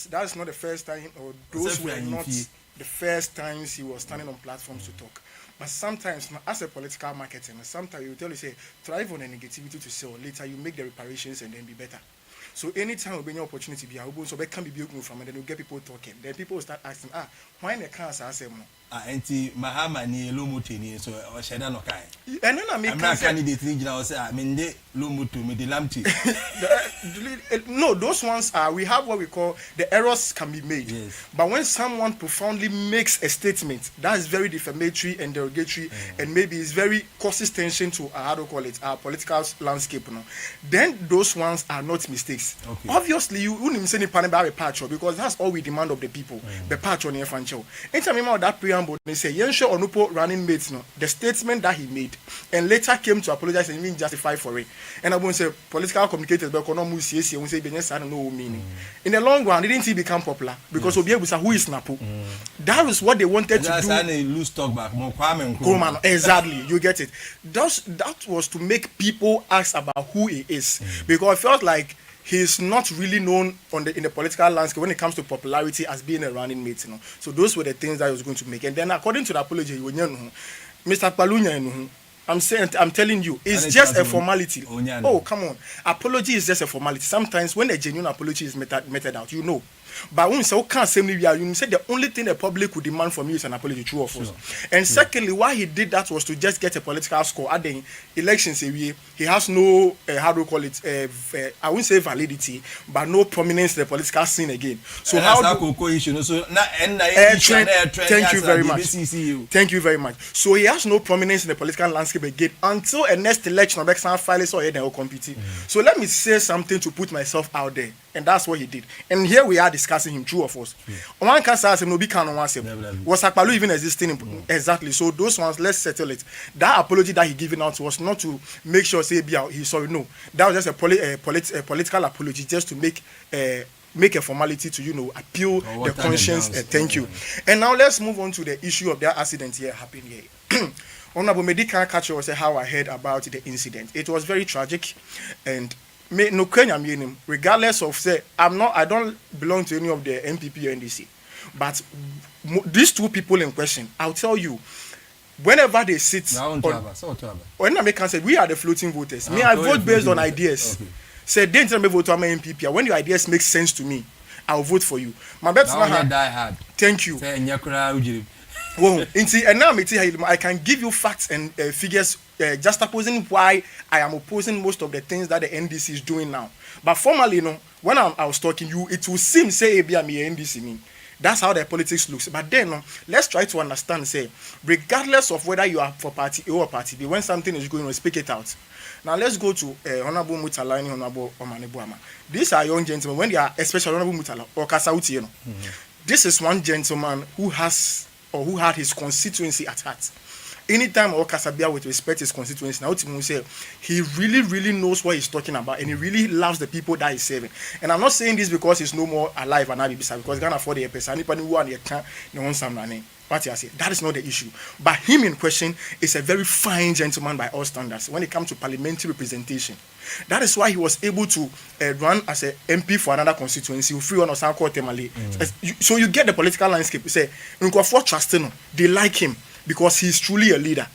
That's not the first time, or those were not the first times he was standing on platforms to talk. But sometimes, as a political marketer, sometimes you tell you say, thrive on a negativity to sell. Later, you make the reparations and then be better. So anytime we bring an opportunity, so they can be built from, and then you get people talking. Then people will start asking, why the cancer? I say, anti Mahama ni Lumutu ni so Sheda no kai. And then I make candidate regional say I mean the Lumutu me the lamti. No, those ones are we have what we call the errors can be made. Yes. But when someone profoundly makes a statement that is very defamatory and derogatory and maybe is very causes tension to how to call it our political landscape, then those ones are not mistakes. Okay. Obviously you wouldn't say any panel by a patch because that's all we demand of the people. The patch on the fancho. Anytime that prayer preamble, they say, Yensho Onupo running mates, no, the statement that he made, and later came to apologize and even justify for it. And I won't say political communicators, but economic CSC, I won't say, I don't know meaning. In the long run, didn't he become popular? Because Obi was who is Napo. That was what they wanted to do. And lose talk back, more Kuman, exactly, you get it. That was to make people ask about who he is. Because I felt like he's not really known in the political landscape when it comes to popularity as being a running mate. So those were the things that he was going to make. And then according to the apology, Mr. Palunya, I'm telling you, it's just a formality. Oh, come on. Apology is just a formality. Sometimes when a genuine apology is meted out, you know. But when you can't say you said the only thing the public would demand from you is an apology, true or false. And secondly, why he did that was to just get a political score. At the elections, he has no how do you call it? I won't say validity, but no prominence in the political scene again. So how thank you very much. Thank you very much. So he has no prominence in the political landscape again until a next election of exam files or they will compete. So let me say something to put myself out there. And that's what he did. And here we are discussing him, true or false. One can say, no, be canon one. Was Akpalu even existing? Exactly. So those ones, let's settle it. That apology that he given out was not to make sure say he's sorry. No, that was just a political apology, just to make a formality to appeal the conscience. Thank you. And now let's move on to the issue of that accident here happened here. Honorable Medical Catcher was how I heard about the incident. It was very tragic, and regardless of say I don't belong to any of the MPP or NDC, but these two people in question, I'll tell you, whenever they sit when I make answer, we are the floating voters. I vote based on ideas. Say they tell me vote on my MPP. When your ideas make sense to me, I'll vote for you. My bet now. Thank you. Well, and now I can give you facts and figures just opposing why I am opposing most of the things that the NDC is doing now. But formally, when I was talking you, it will seem say I'm NDC mean. That's how the politics looks. But then let's try to understand, say, regardless of whether you are for party A or party B, when something is going on, speak it out. Now let's go to Honorable Mutala and Honorable Omanebuama. These are young gentlemen, when they are, especially Honorable Mutala or Kasauti, this is one gentleman who had his constituency at heart. Anytime Okasabia with respect his constituency, now say he really knows what he's talking about, and he really loves the people that he's serving. And I'm not saying this because he's no more alive and because he can't afford the person. Anybody who wants some money. What I say, that is not the issue. But him in question is a very fine gentleman by all standards when it comes to parliamentary representation. That is why he was able to run as an MP for another constituency. So you get the political landscape. You say, they like him because he's truly a leader.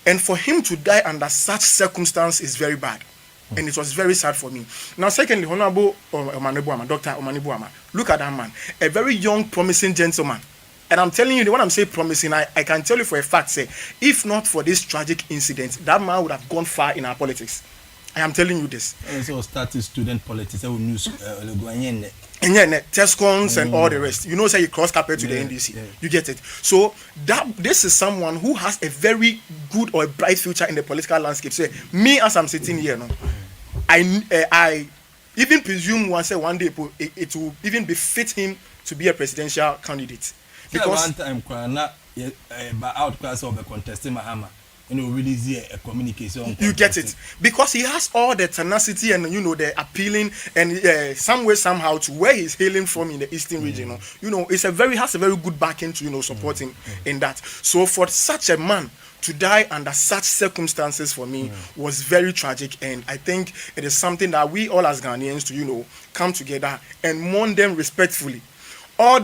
And for him to die under such circumstance is very bad. And it was very sad for me. Now, secondly, Honorable Omanebuama, Dr. Omanebuama, look at that man. A very young, promising gentleman. And I'm telling you, when I'm saying promising, I can tell you for a fact, say, if not for this tragic incident, that man would have gone far in our politics. I am telling you this. And so started student politics. And Tescons and all the rest. You know, say you cross carpet to the NDC. Yeah. You get it. So this is someone who has a very good or a bright future in the political landscape. Say, me as I'm sitting here, I even presume one day it will even befit him to be a presidential candidate. Because one time, out class of the contesting Mahama. Really a communication. You get it, because he has all the tenacity and the appealing and some way somehow to where he's hailing from in the eastern region. It's has a very good backing to supporting in that. So for such a man to die under such circumstances for me was very tragic, and I think it is something that we all as Ghanaians to come together and mourn them respectfully. All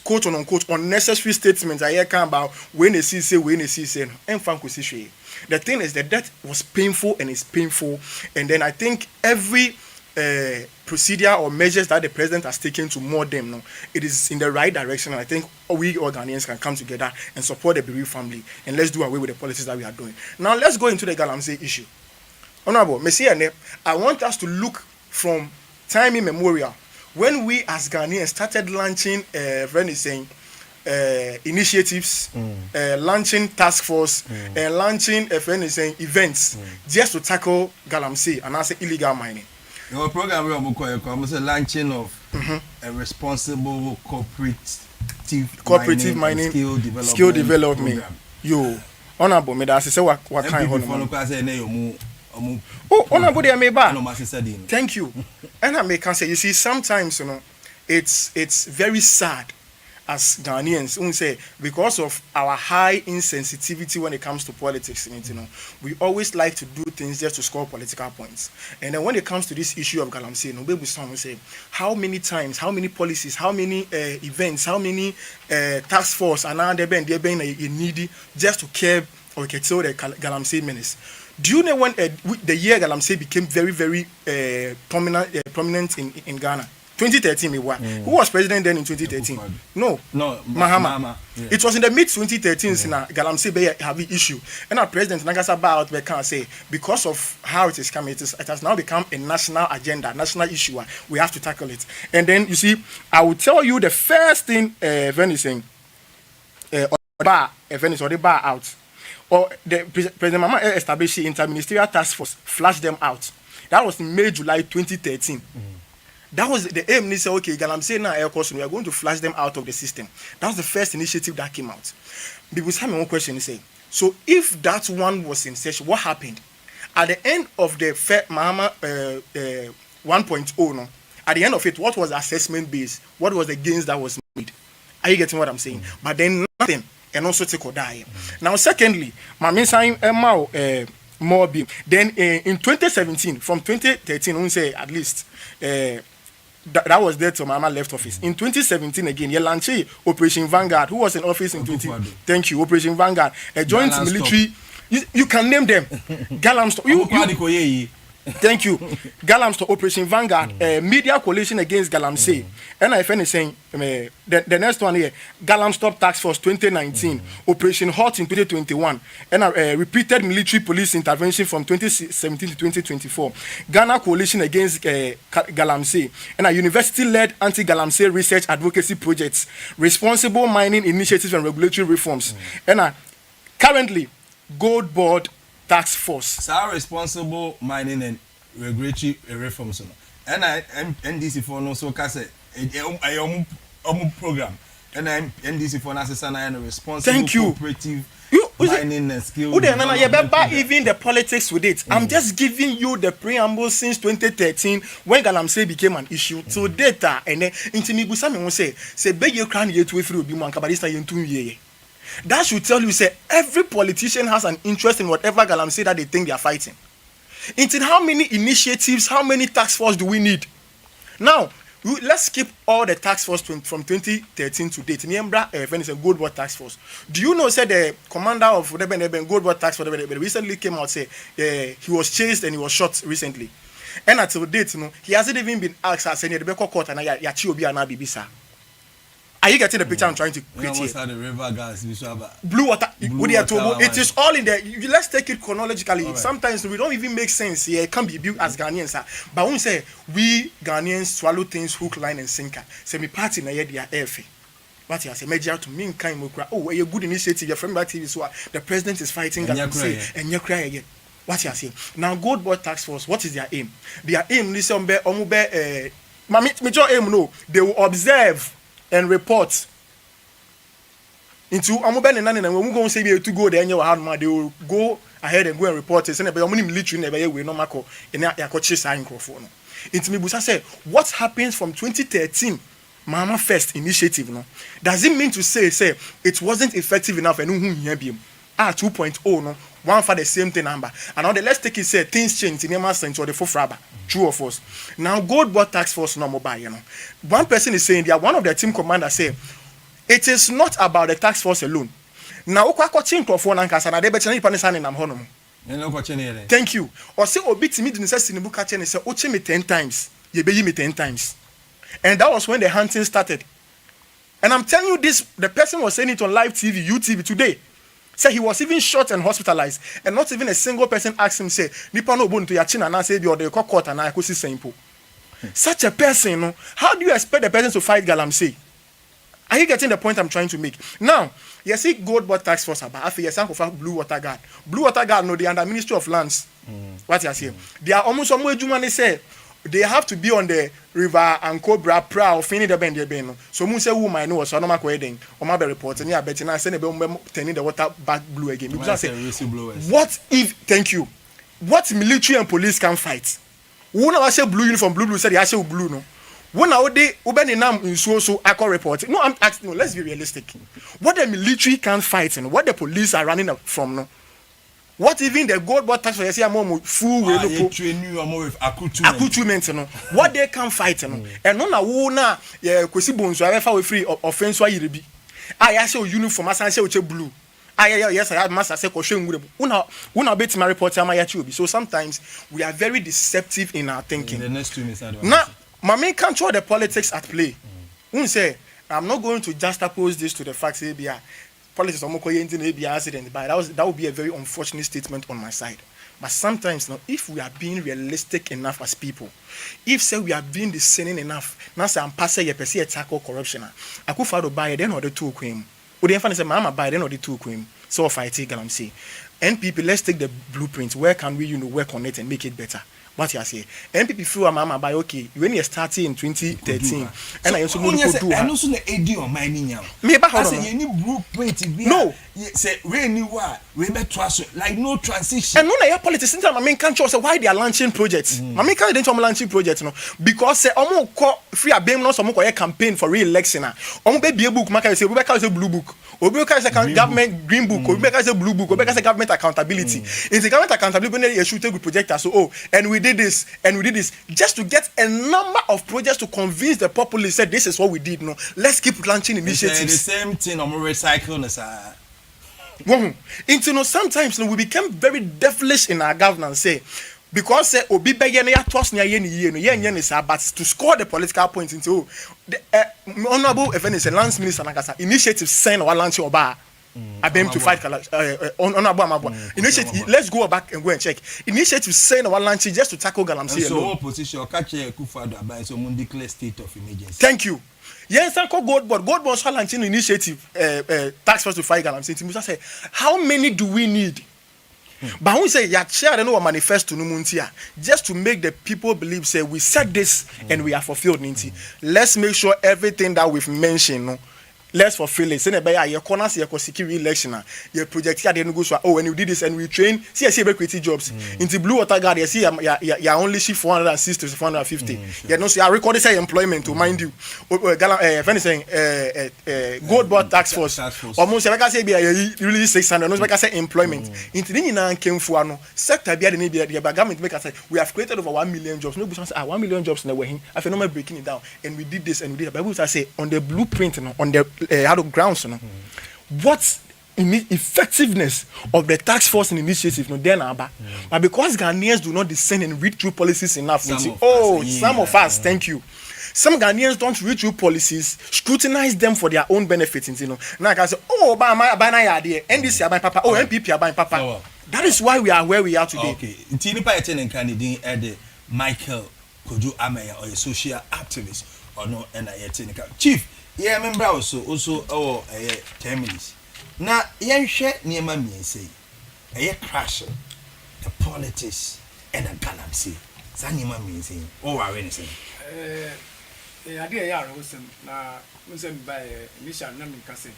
quote unquote unnecessary statements I hear about when they say and the thing is that death was painful and it's painful, and then I think every procedure or measures that the president has taken to mourn them it is in the right direction, and I think we all Ghanaians can come together and support the bereaved family, and let's do away with the policies that we are doing. Now let's go into the Galamsey issue. Honorable Messiah, I want us to look from time immemorial when we as Ghanaians started launching initiatives, launching task force, launching events just to tackle Galamsey and also illegal mining. Your program we are launching of a responsible cooperative mining skill development. Yo, honorable me that say what kind of oh, honorable they may ba. Thank you. And I can say, you see, sometimes it's very sad as Ghanaians, say, because of our high insensitivity when it comes to politics, we always like to do things just to score political points. And then when it comes to this issue of Galamsey, nobody will say, how many times, how many policies, how many events, how many task force, and now they're being needy just to curb or kill the Galamsey menace. Do you know when the year Galamsey became very, very prominent in Ghana? 2013, Who was president then in 2013? No, Mahama. Yeah. It was in the mid 2013s na Galamsey Bay have an issue, and our president Nagasa Baut can say because of how it is coming, it has now become a national agenda, national issue. We have to tackle it. And then you see, I will tell you the first thing when he's saying, or the bar out, or the President Mama established the interministerial task force, flashed them out. That was in May, July 2013. That was the aim. They said, okay, Galamsey now Air Course, we are going to flush them out of the system. That was the first initiative that came out. People have one question. They say, so if that one was in session, what happened? At the end of the Mahama 1.0, at the end of it, what was the assessment base? What was the gains that was made? Are you getting what I'm saying? But then nothing, and also take or die. Now, secondly, my main sign, more beam. Then in 2017, from 2013, we say at least, that was there till Mama left office. In 2017 again, Yelanchi, Operation Vanguard, who was in office in 20. Thank you, Operation Vanguard, a joint military. You can name them. Galamsey. Thank you. Galamsey, Operation Vanguard, media coalition against Galamsey. And if anything, the next one here, Galamsey Task Force 2019, Operation Hot in 2021, and repeated military police intervention from 2017 to 2024. Ghana coalition against Galamsey, and a university-led anti-Galamsey research advocacy projects, responsible mining initiatives and regulatory reforms, and currently Gold Board Task Force. So responsible mining and regulatory reforms. And I NDC for no so case a program. And I NDC for assistant and responsible cooperative mining and skill. Even the politics with it. I'm just giving you the preamble since 2013 when Galamsey became an issue to data and then into me Busami will say be you can yet way through be man kabarista yin. That should tell you, say, every politician has an interest in whatever Galamsey that they think they are fighting. Into how many initiatives, how many task force do we need? Now, let's skip all the task force from 2013 to date. Niembra, when it's a Gold Board task force. Do you know, say, the commander of the Gold Board task force recently came out, say, he was chased and he was shot recently. And until date, he hasn't even been asked, I said, the court and Bibisa. Are you getting the picture I'm trying to create here? The river gas, Blue water. It is all in there. Let's take it chronologically. Right. Sometimes we don't even make sense here. It can be built as Ghanaians. But when we say we Ghanaians swallow things hook, line, and sinker, say me party na ye dia airfare. What you say? Major to me kind of oh, a good initiative. Your friend back TV so the president is fighting Galamsey and you cry again. What you say? Now Gold Board Task Force. What is their aim? Their aim is major aim no. They will observe and report into Amoben and when we go say to go there, they will go ahead and go and report it. And military never will no mako in a coach sign microphone. It's me Busa said, what happens from 2013 Mama First initiative? No, does it mean to say it wasn't effective enough and 2.0 no one for the same thing number. And now let's take it say things change in the sense or the fourth rubber. True of us. Now Gold Board Task Force no mobile, One person is saying that one of their team commanders say it is not about the task force alone. Now thank you. Or say obit me didn't say and say oche me 10 times. You be me 10 times. And that was when the hunting started. And I'm telling you this, the person was saying it on live TV, UTV today. Say he was even shot and hospitalized, and not even a single person asked him, say, Nipa no bun to yachina na say or the court and I could see simple. Such a person, how do you expect the person to fight Galamsey? Are you getting the point I'm trying to make? Now, you see Gold Board Task Force about after you Blue Water Guard. Blue Water Guard no, they under Ministry of Lands. What you saying? They are almost somewhere Jumani say they have to be on the river and cobra prow fini the bend no so mun say woman no so no ma wedding o ma be report ni abeti na say na be turning the water back blue again because say what if thank you what military and police can fight who na say blue uniform blue say they say blue no when I would be nam in so I call report no I'm asking no let's be realistic what the military can fight and what the police are running from no. What even the gold bot tax for say am full way no with accoutrement no what they can fight no and no na wo na kwesi bonso abefa we free offense wa yire bi ya say uniform asan say o blue yes I master say ko hwe ngure una bet my report am ya chi obi so sometimes we are very deceptive in our thinking. The next 2 minutes now mama control the politics at play. Say I'm not going to juxtapose this to the facts ABI politics accident, but that would be a very unfortunate statement on my side. But sometimes now, if we are being realistic enough as people, if say we are being discerning enough, now say I'm passing a person tackle corruption, I could follow by then or the two cream. Would the infant say mama by then or the two cream? So if I take and I'm saying, NPP, let's take the blueprint. Where can we work on it and make it better? What you say? NPP through a mama by okay when you started in 2013 and I also want to do and also the AD on my ninya me ba hold on any blueprint no say we ni wa we be trust like no transition and no na your politicians my main country say why they are launching projects my main country don't launching projects no because say omo ko free abem no so mo ko campaign for re-election na omo be bie book maka say we be say blue book obi ka say government green book obi ka say blue book obi ka say government accountability in the government accountability you should take projector so and we did this just to get a number of projects to convince the populace said this is what we did no let's keep launching initiatives the same thing on recycle sometimes we become very devilish in our governance say because say obi be ye na toss na ye ni but to score the political points into the honorable event Lance Minister Nakasa initiative sign or launch oba abem to fight initiative let's go back and go and check initiative saying our launch just to tackle galamsey so opposition catch Akufo-Addo about so mun declare state of emergency thank you yes and gold board launching initiative task force to fight galamsey Musa say how many do we need but we say ya share no manifesto no muntia just to make the people believe say we said this and we are fulfilled ninti let's make sure everything that we've mentioned no let's fulfill it. Say na your corners your security election your project here they no go so when you did this and we train see create jobs into blue water guard you see you only shift 460 to 450 you know so you record say employment to mind you saying gold board tax force almost like I say be really 600 no like I say employment into ni na came for no sector be the government make us say we have created over 1 million jobs no be say 1 million jobs na we hin I no breaking it down and we did this and we did that but we say on the blueprint on the how to grounds what effectiveness of the tax force initiative no then but because Ghanaians do not discern and read through policies enough some of us thank you some Ghanaians don't read through policies scrutinize them for their own benefits now I can say by my idea NDC by papa MPP by papa that is why we are where we are today okay ntini pa yeten candidate Michael Kojo Ameya or a social activist or no and yeten chief yeah, member also 10 minutes. Now, yen share near my me say, crash the politics and the galamsey. Sanima means saying, oh, I anything. Idea yard was na by initial naming cassette.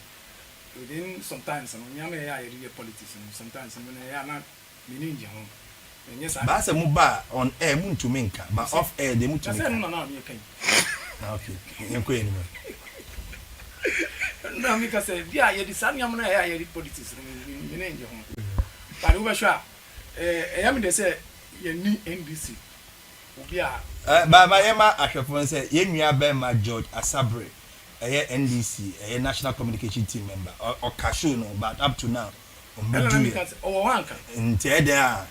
Within sometimes, and Yamaya politics, and sometimes when I am not meaning your home. And yes, I a muba on air moon to minka, but off air the moon to okay, you're going no, because yeah, you design your politics in your home. But over sure, I am they say you need NDC. Yeah, by my Emma Ashafon said, Yenya Bema George Asabre, a NDC, a national communication team member, or Cashew, but up to now. In Ted, yes,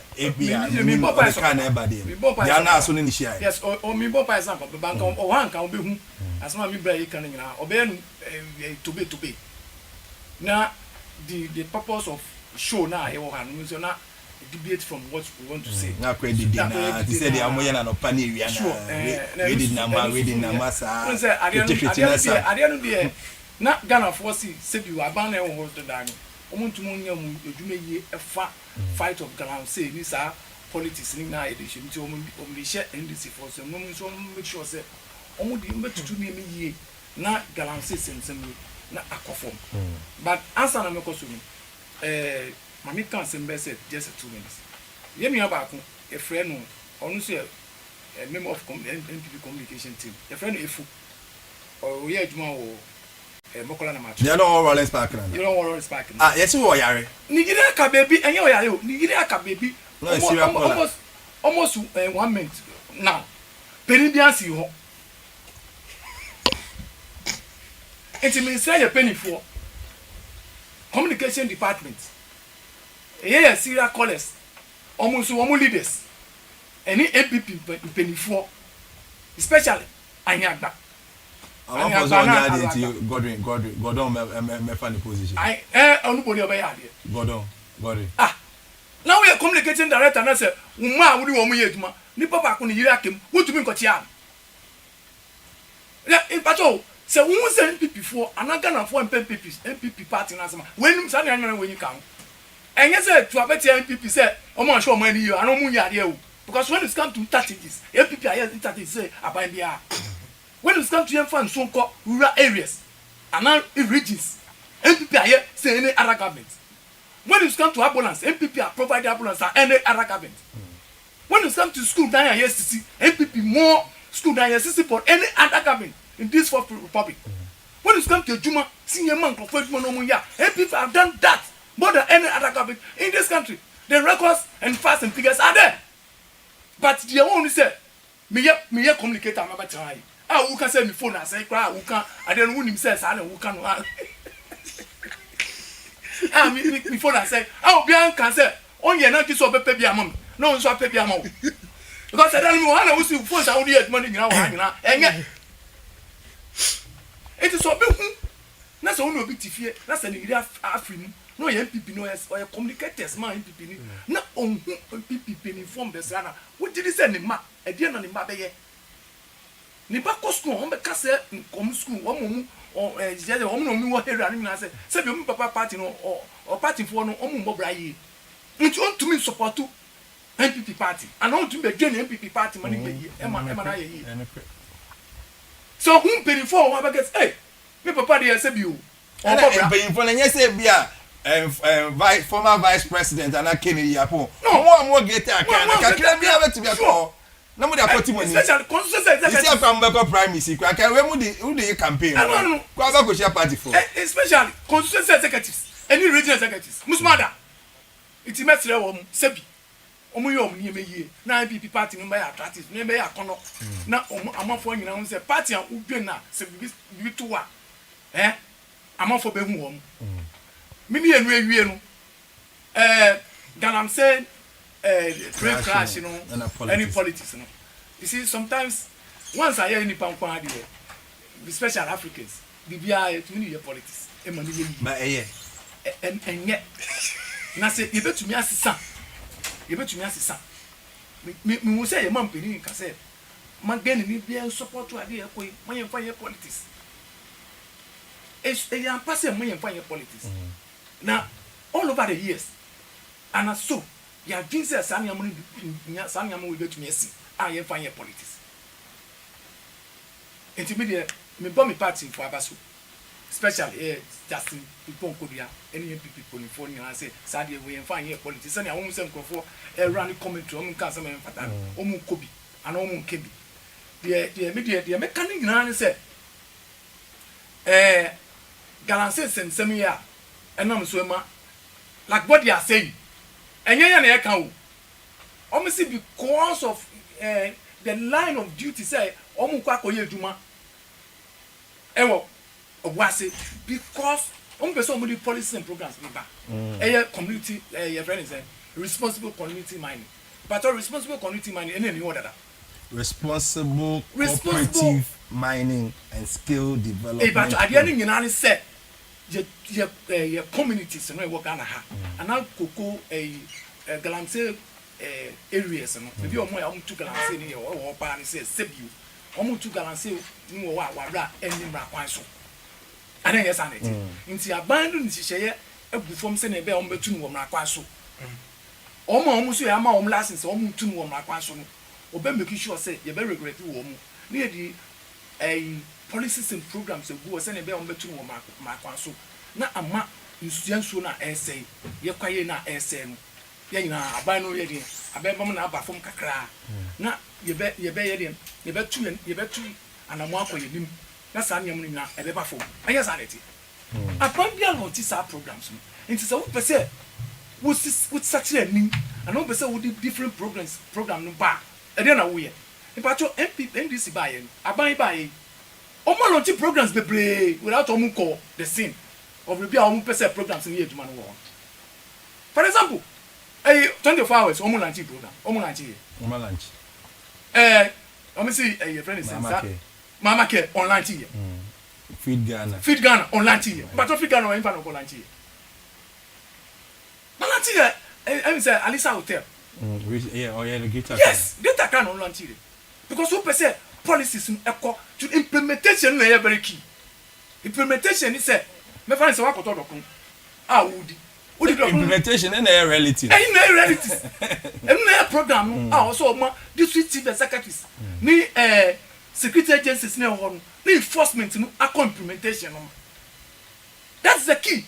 or me, for example, the bank or one can be whom as one be coming now, or Ben to be. Now, the purpose of show now, you will not debate from what we want to say. Now, credit dinner, he said, I'm going to Paniriana, reading Namasa, I didn't be not Ghana for say you are banner or the diamond. To fight of Galam say this politics ni na edition nti omo share NDC for so no so make sure say omo di mbetutu ni yie na galamsey sensem na akofom but answer na me koso ni mami kan say be say just 2 minutes ye nua ba ko e friend no onu so member of NPP communication team e friend no efu o ye adwuma wo mokola na match you don't roll spark na you don't roll spark yes wo yare Nigeria ka baby enye wo yare o Nigeria ka baby almost 1 minute now Peruvian si ho enti me say your penny for communication department yeah serial callers almost leaders any MPP penny for especially anyagba Gordon me fan position anybody obey ade Gordon now we are communicating director na say umma wudi wo mu yeduma ni papa ko ni yiri akem wotumi nkochi am ya in pato say won say MPP for anaga na for MPP party na sama wenum sa na nwan wenyi kan enye say to abeti MPP say omo show omo ani yo anu mu yade o because when it come to strategies MPP are strategies say aban bia when it come to fan so called rural areas and regions MPP are say any other government. When it comes to ambulance, MPP are providing ambulance and any other government. When it comes to school down here, SCC, MPP more school down here, SCC for any other government in this fourth republic. When it comes to Juma, senior man, MPP have done that more than any other government in this country. The records and facts and figures are there. But they only say, me communicate am about time. Who can say me phone and say, who can, I don't know him says, I don't who can. Me phone and say, can say, on your not so baby among no so baby among. Because I don't know how to phone out here money now. And it is so big. That's only a bit fear. That's an idea of African. No MPP no as or communicators man MPP. No on MPP inform the sana. What did he say in ma? A dear on the mabe. Nipa school, on the castle, come school, one or the woman who here and I say, your papa party or party for no Mobray. It's on to me support to MPP party and on to be MPP party money. So whom penny for one gets hey, me papa dear said you. Paying for an yes, former vice president and I came in Yapo. No more get I can't be able to be a call. Nobody are putting money. Especially constituency from Beko Primacy. I can who do you campaign? No. Go share party for. Especially constituency executives, any regional executives. Musmada. It's mestre wo sebi. Omo yo omo yeme yie. Na MPP party no be attractive, no be akono. Na amafo nyina ho say party an udwe na se bi to wa. Amafo be hu wo. Mimi enu ewie no. Ganam say trade crash, any politics, You see, sometimes once I hear any pampa, especially Africans, the BI to me politics, and yet, and I say, you bet to me as a son. You bet to me as a son. Me will say a mum penny, I said, man, getting me support to idea, when you find your politics. It's a young person when you find your politics. Now, all over the years, and so. Ya jinsi sani amu we get me see I find your politics intermediate me bomb party for abaso especially Justin people kodia any MPP people and say sadie we find your politics sani amu say nkofo run commentary omu kan say me fata omu kobi and omu kebi the media the mechanic na say galanse sensem ya enam so ma like what they are saying. And you know, almost because of the line of duty, say, Juma. Because so many policies and programs, community, your friend is responsible community mining. But responsible community mining, any order. Responsible cooperative mining and skill development. But at the end, you say, your communities and work on and now cocoa galamsey areas and maybe to galamsey or pan says sebu to galamsey no wara any rakwanso and yes and it into abandon share a from send a bear on between rakwanso omo so ya ma license omo tun wo ma kwan so no obe make sure say ye be regret wo mu na ye di policies and programs go say na be omo tun wo ma kwan so na ama nsuanso na essay ye kwaye na essay no ye nyina aban no ye di abebam na aba fom kakra na ye be ye be tu anamo akoye nim na sa nyam ni na ebe ba fom anya sa neti apan bia no ti sa programs no nti se wo pese wo such a nim and wo pese wo different program no ba e dey na wo ye ipacho NDC ba ye aban ba ye o mo launch programs bebre without omo call the scene of the bia omo pese programs ni eduma no wo for example 24 hours omo launch program omo launch omo see your friend is Mama Care online here. Feed Ghana online here. But Feed Ghana in fan of online here. Online here, I say Alisa Hotel. The guitar. Yes, data can online here. Because who say policies to implementation is very key. Implementation is a me find say what to dokun. Would implementation in a reality. In a reality. In a program also district chief executives. Ni security agencies na ho no enforcement no implementation no. That's the key.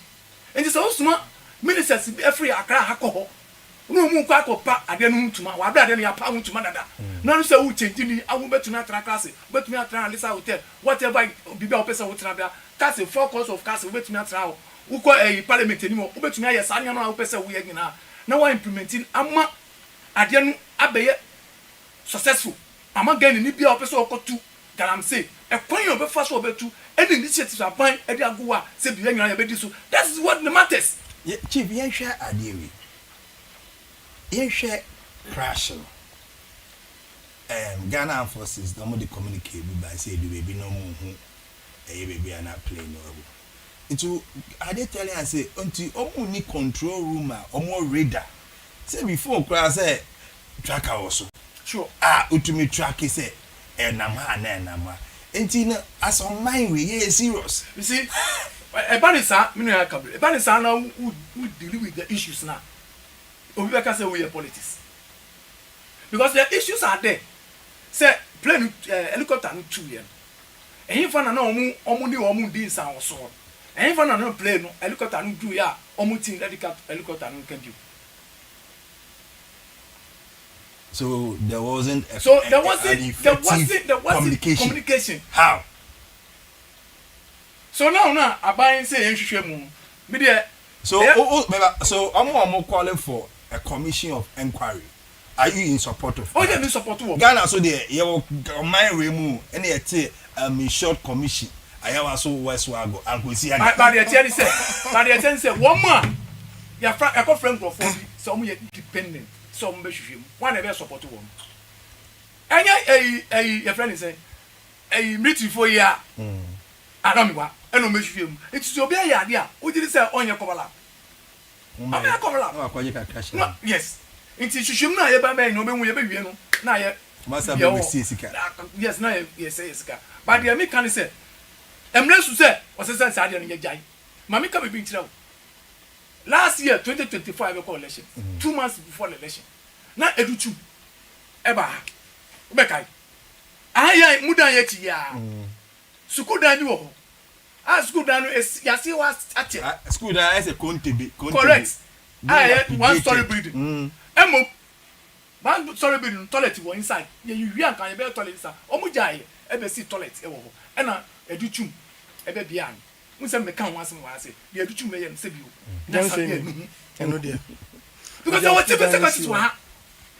And this also ministers every akra hakoho no mu kwa kopa ade no ntuma wa bra ade no ya pa ntuma dada na no say wo change ni awu betuna tra class betuna tra Alisa Hotel whatever bibia opesa wo tra bia class 4 course of class betuna tra wo ko parliament ni mo betuna ya sa nya no opesa wo ya nyina na wa implementing ama ade no abeye successful ama gani ni bia opesa okotu galam say e kwan yo be fa so obetu any initiative aban e dey agowa say bia nyina ya be di so that's what the matters. Chief yen hwe ade wi yen hwe crash Ghana forces no dey communicate by say the baby no mu hu baby ana play no abo itu ade tell am say until omu ni control room omo radar say before crash say tracker also sure utumi track say enam ha na enam ha enti na as on mind we is serious you see Ebanisa me no akabre Ebanisa na who deal with the issues now obi be ka say we politics because the issues are there say plane helicopter no 2 year ehin fa na omu ni omu din san wo so ehin fa na plane no helicopter no 2 year omu tin helicopter no can do. So there wasn't communication. How? So now abayin say enhwehwe mu me dey so omo calling for a commission of inquiry. Are you in support of? Oh yeah, me support wo. Ghana so there you mind remu and yet short commission. Ayawa so Westwago and go see but the tell say one man ya friend go for so omo dependent so omo be hwehwe mu one e be support wo. Anya your friend say military for ya anamiwa eno me hwehwe mu it obi aya ade a o diri say onye kobala onye kobala no akwaje ka crash yes nti hwehwe mu na ye ba be no be hu ye be wie no na ye masa be we see sika yes na ye say sika but the me can say emresu say o say say ade no ye jai mama ka be bi ntira last year 2025 election 2 months before the election na educhu eba obekai aya mudan ye ti ya school dan ni wo school dan no ya see was ate school dan is a contebe correct one story building emo one story building toilet wo inside you wi ankan ye be toilet inside omu jai e be see toilet e wo ho e na educhu e be bia no nse me kan wasem wa say the educhu me ye nse bi o that's it eno there because what the secretary wa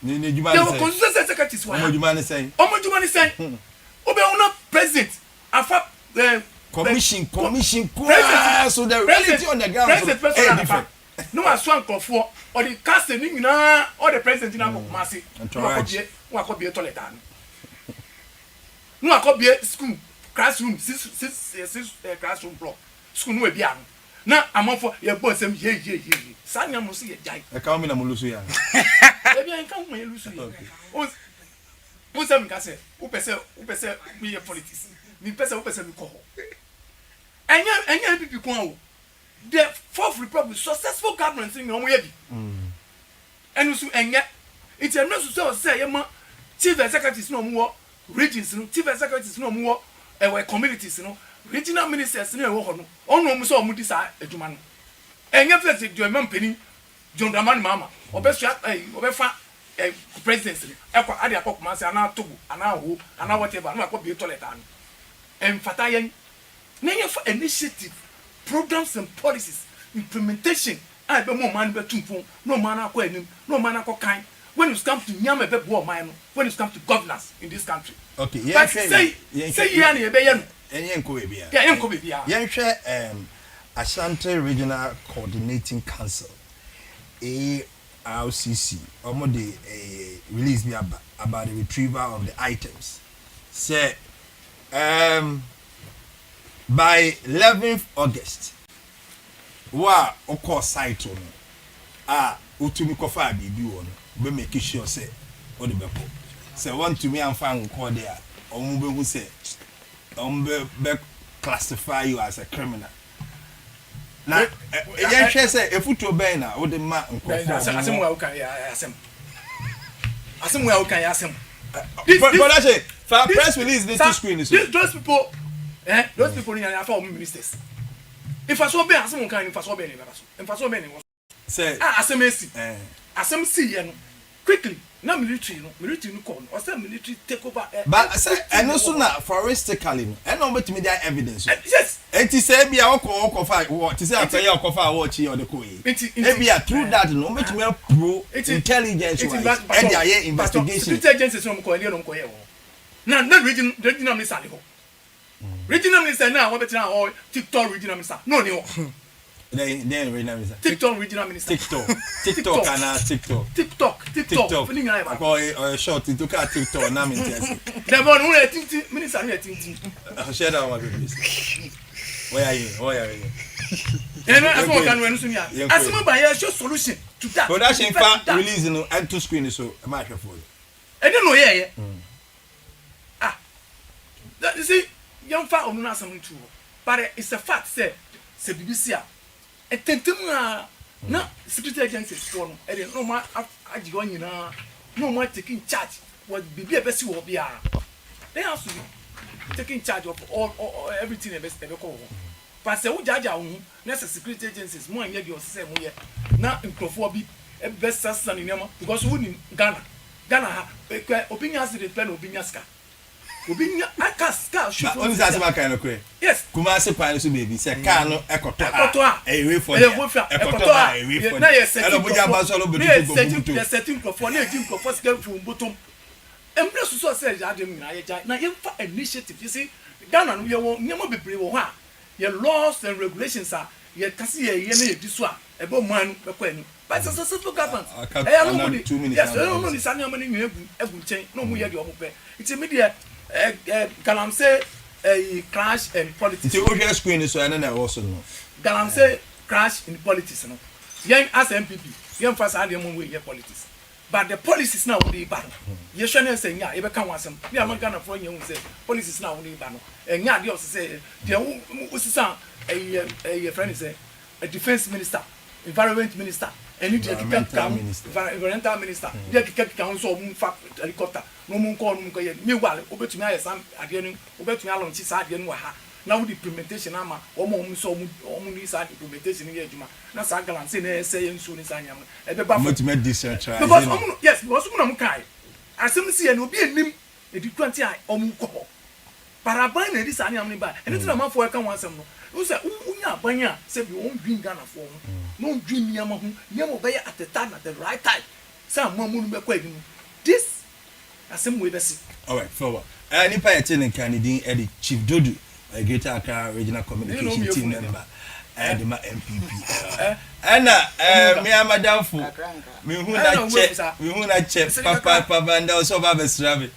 ni juma they were constituency secretaries wa omo juma ni say obe una president afa commission so the reality on the ground is different no aswan crofo or the cast ni nyina or the president na ko masi wa ko bie toilet an no akobie school classroom six classroom block school no e bia na amafo ye bo sem ye sanya mo se ye jai e ka o mi na mo lusu ya e bia nka mo ye lusu ya o se mi ka se o pese mi ye politics mi pese mi ko enya pipi ko awo the fourth republic successful government in omo ye bi ɛno so ɛnyɛ nti ɛno so sɛ yɛma chief executives no ɔmo wɔ regions no chief executives no ɔmo wɔ ɛwɔ communities no regional ministers no ɛwɔ hɔ no ɔno ɔmo sɛ ɔmo di saa adwuma no ɛnyɛ fɛ sɛ dwuma mpanin John Dramani Mahama ɔbɛfa presidency ɛkɔ ade akɔ Kumasi ana Togo ana Ho ana whatever no akɔ bi toilet ano ɛmfata yɛn na yɛn fa initiative programs and policies implementation a ɛbɛ mo ɔman bɛ tumfo na ɔman akɔ anim na ɔman akɔ kan when it comes to nyama ɛbɛ bu ɔman no when it comes to governance in this country. Okay, but say yɛn ni yɛbɛ yɛ no. Yɛn nkɔ beebi a. Yɛn nkɔ beebi a. Yɛn hwɛ Ashanti Regional Coordinating Council ARCC almost the release me about the retrieval of the items. Say by 11th August wa oko site on utumi kofa bibi won be make sure say o de bepo say want to me amfa nko there omu be hu say be classify you as a criminal. Na yen hwe say efuto ben na wo de ma nkofo asem wa ukan ya asem wa ukan ya asem but I say for press release this to screen is those people in your form ministers if I saw be asem ukan if I saw be ni baba so if I saw be ni say asem esi asem si ye no quickly na military no call or say military take over but say eno so na forensically no eno betimi dey evidence yes enti say bia okofa what say afeye okofa watch here or the koyi e bia through that no betimi pro intelligence wise e dey aye investigation security agencies no ko ele no ko ye wo na regional minister le ho regional minister na wo betina o TikTok regional minister no ni ho then regional minister TikTok regional minister TikTok kana TikTok fini ngai ba ko short to ka TikTok na me tiasi the one who tinti minister na tinti share that one please where are you eno aso kan wenu so nya asema ba ya show solution to that production fa release no and to screen so ma hwe for e dey no ye that you see young fa onu na asem ntu but it's a fact say BBC etentem na security agencies for no e dey no ma agi go nyina no ma taking charge what bibi e be si wo bia they have to be taking charge of all everything e be call but say wo jaja wo na security agencies mo anya di o se mo ye na nkrofo bi e be sasa ni nema because we in Ghana ha opinion as the plan opinion ska obinya akaska shoot on say asema kan no kwe yes Kumasi pan so baby say car no ekoto away for ekoto away for na yes elo buja ba so lo bedu go the setting for na ejim for first game from bottom embre so say ya dem na ye ja na ye fa initiative you see Ghana no ye won nyemo bebre wo ho a ye laws and regulations are ye kasi ye na ye di so a ebo man be kwa ni but so so government no 2 minutes yes no ni sani amani nyu egu chen no mu ye de omo pe it's media Galam say crash in politics. The OJ screen so and I also know. Galam say crash in politics no. Yen as MPP, yen fast and yen way politics. But the policies now we ban. Ye shane say nya e be kan wasem. Me am Ghana for yen say policies now we ban no. Nya dey say dey usisa a friend say a defense minister, environment minister, and environmental minister. Dey kika so mun fa helicopter. No mun ko ye meanwhile obetumi aye sam ade no obetumi alonchi sa ade no wa ha na wo implementation ama omo so omo ni sa implementation ni adwuma na sa galan say na say enso ni sa nyam e be ba obetumi decentralize because omo kai asem si ye no obi enim edi 20 a omo ko paraban na edi sa nyam ni ba eni tina mafo e kan wansem no wo say unya abanya say bi won dwin Ghana for no dwin nyama ho nyama be at the time at the right time sa mamu no be kwa edim this asem we be see all right forward nipa ye tin kan din e the Chief Dodu Greater Accra Regional Communication Team member the MPP me amadam fo me hu na che papa banda so ba besrabe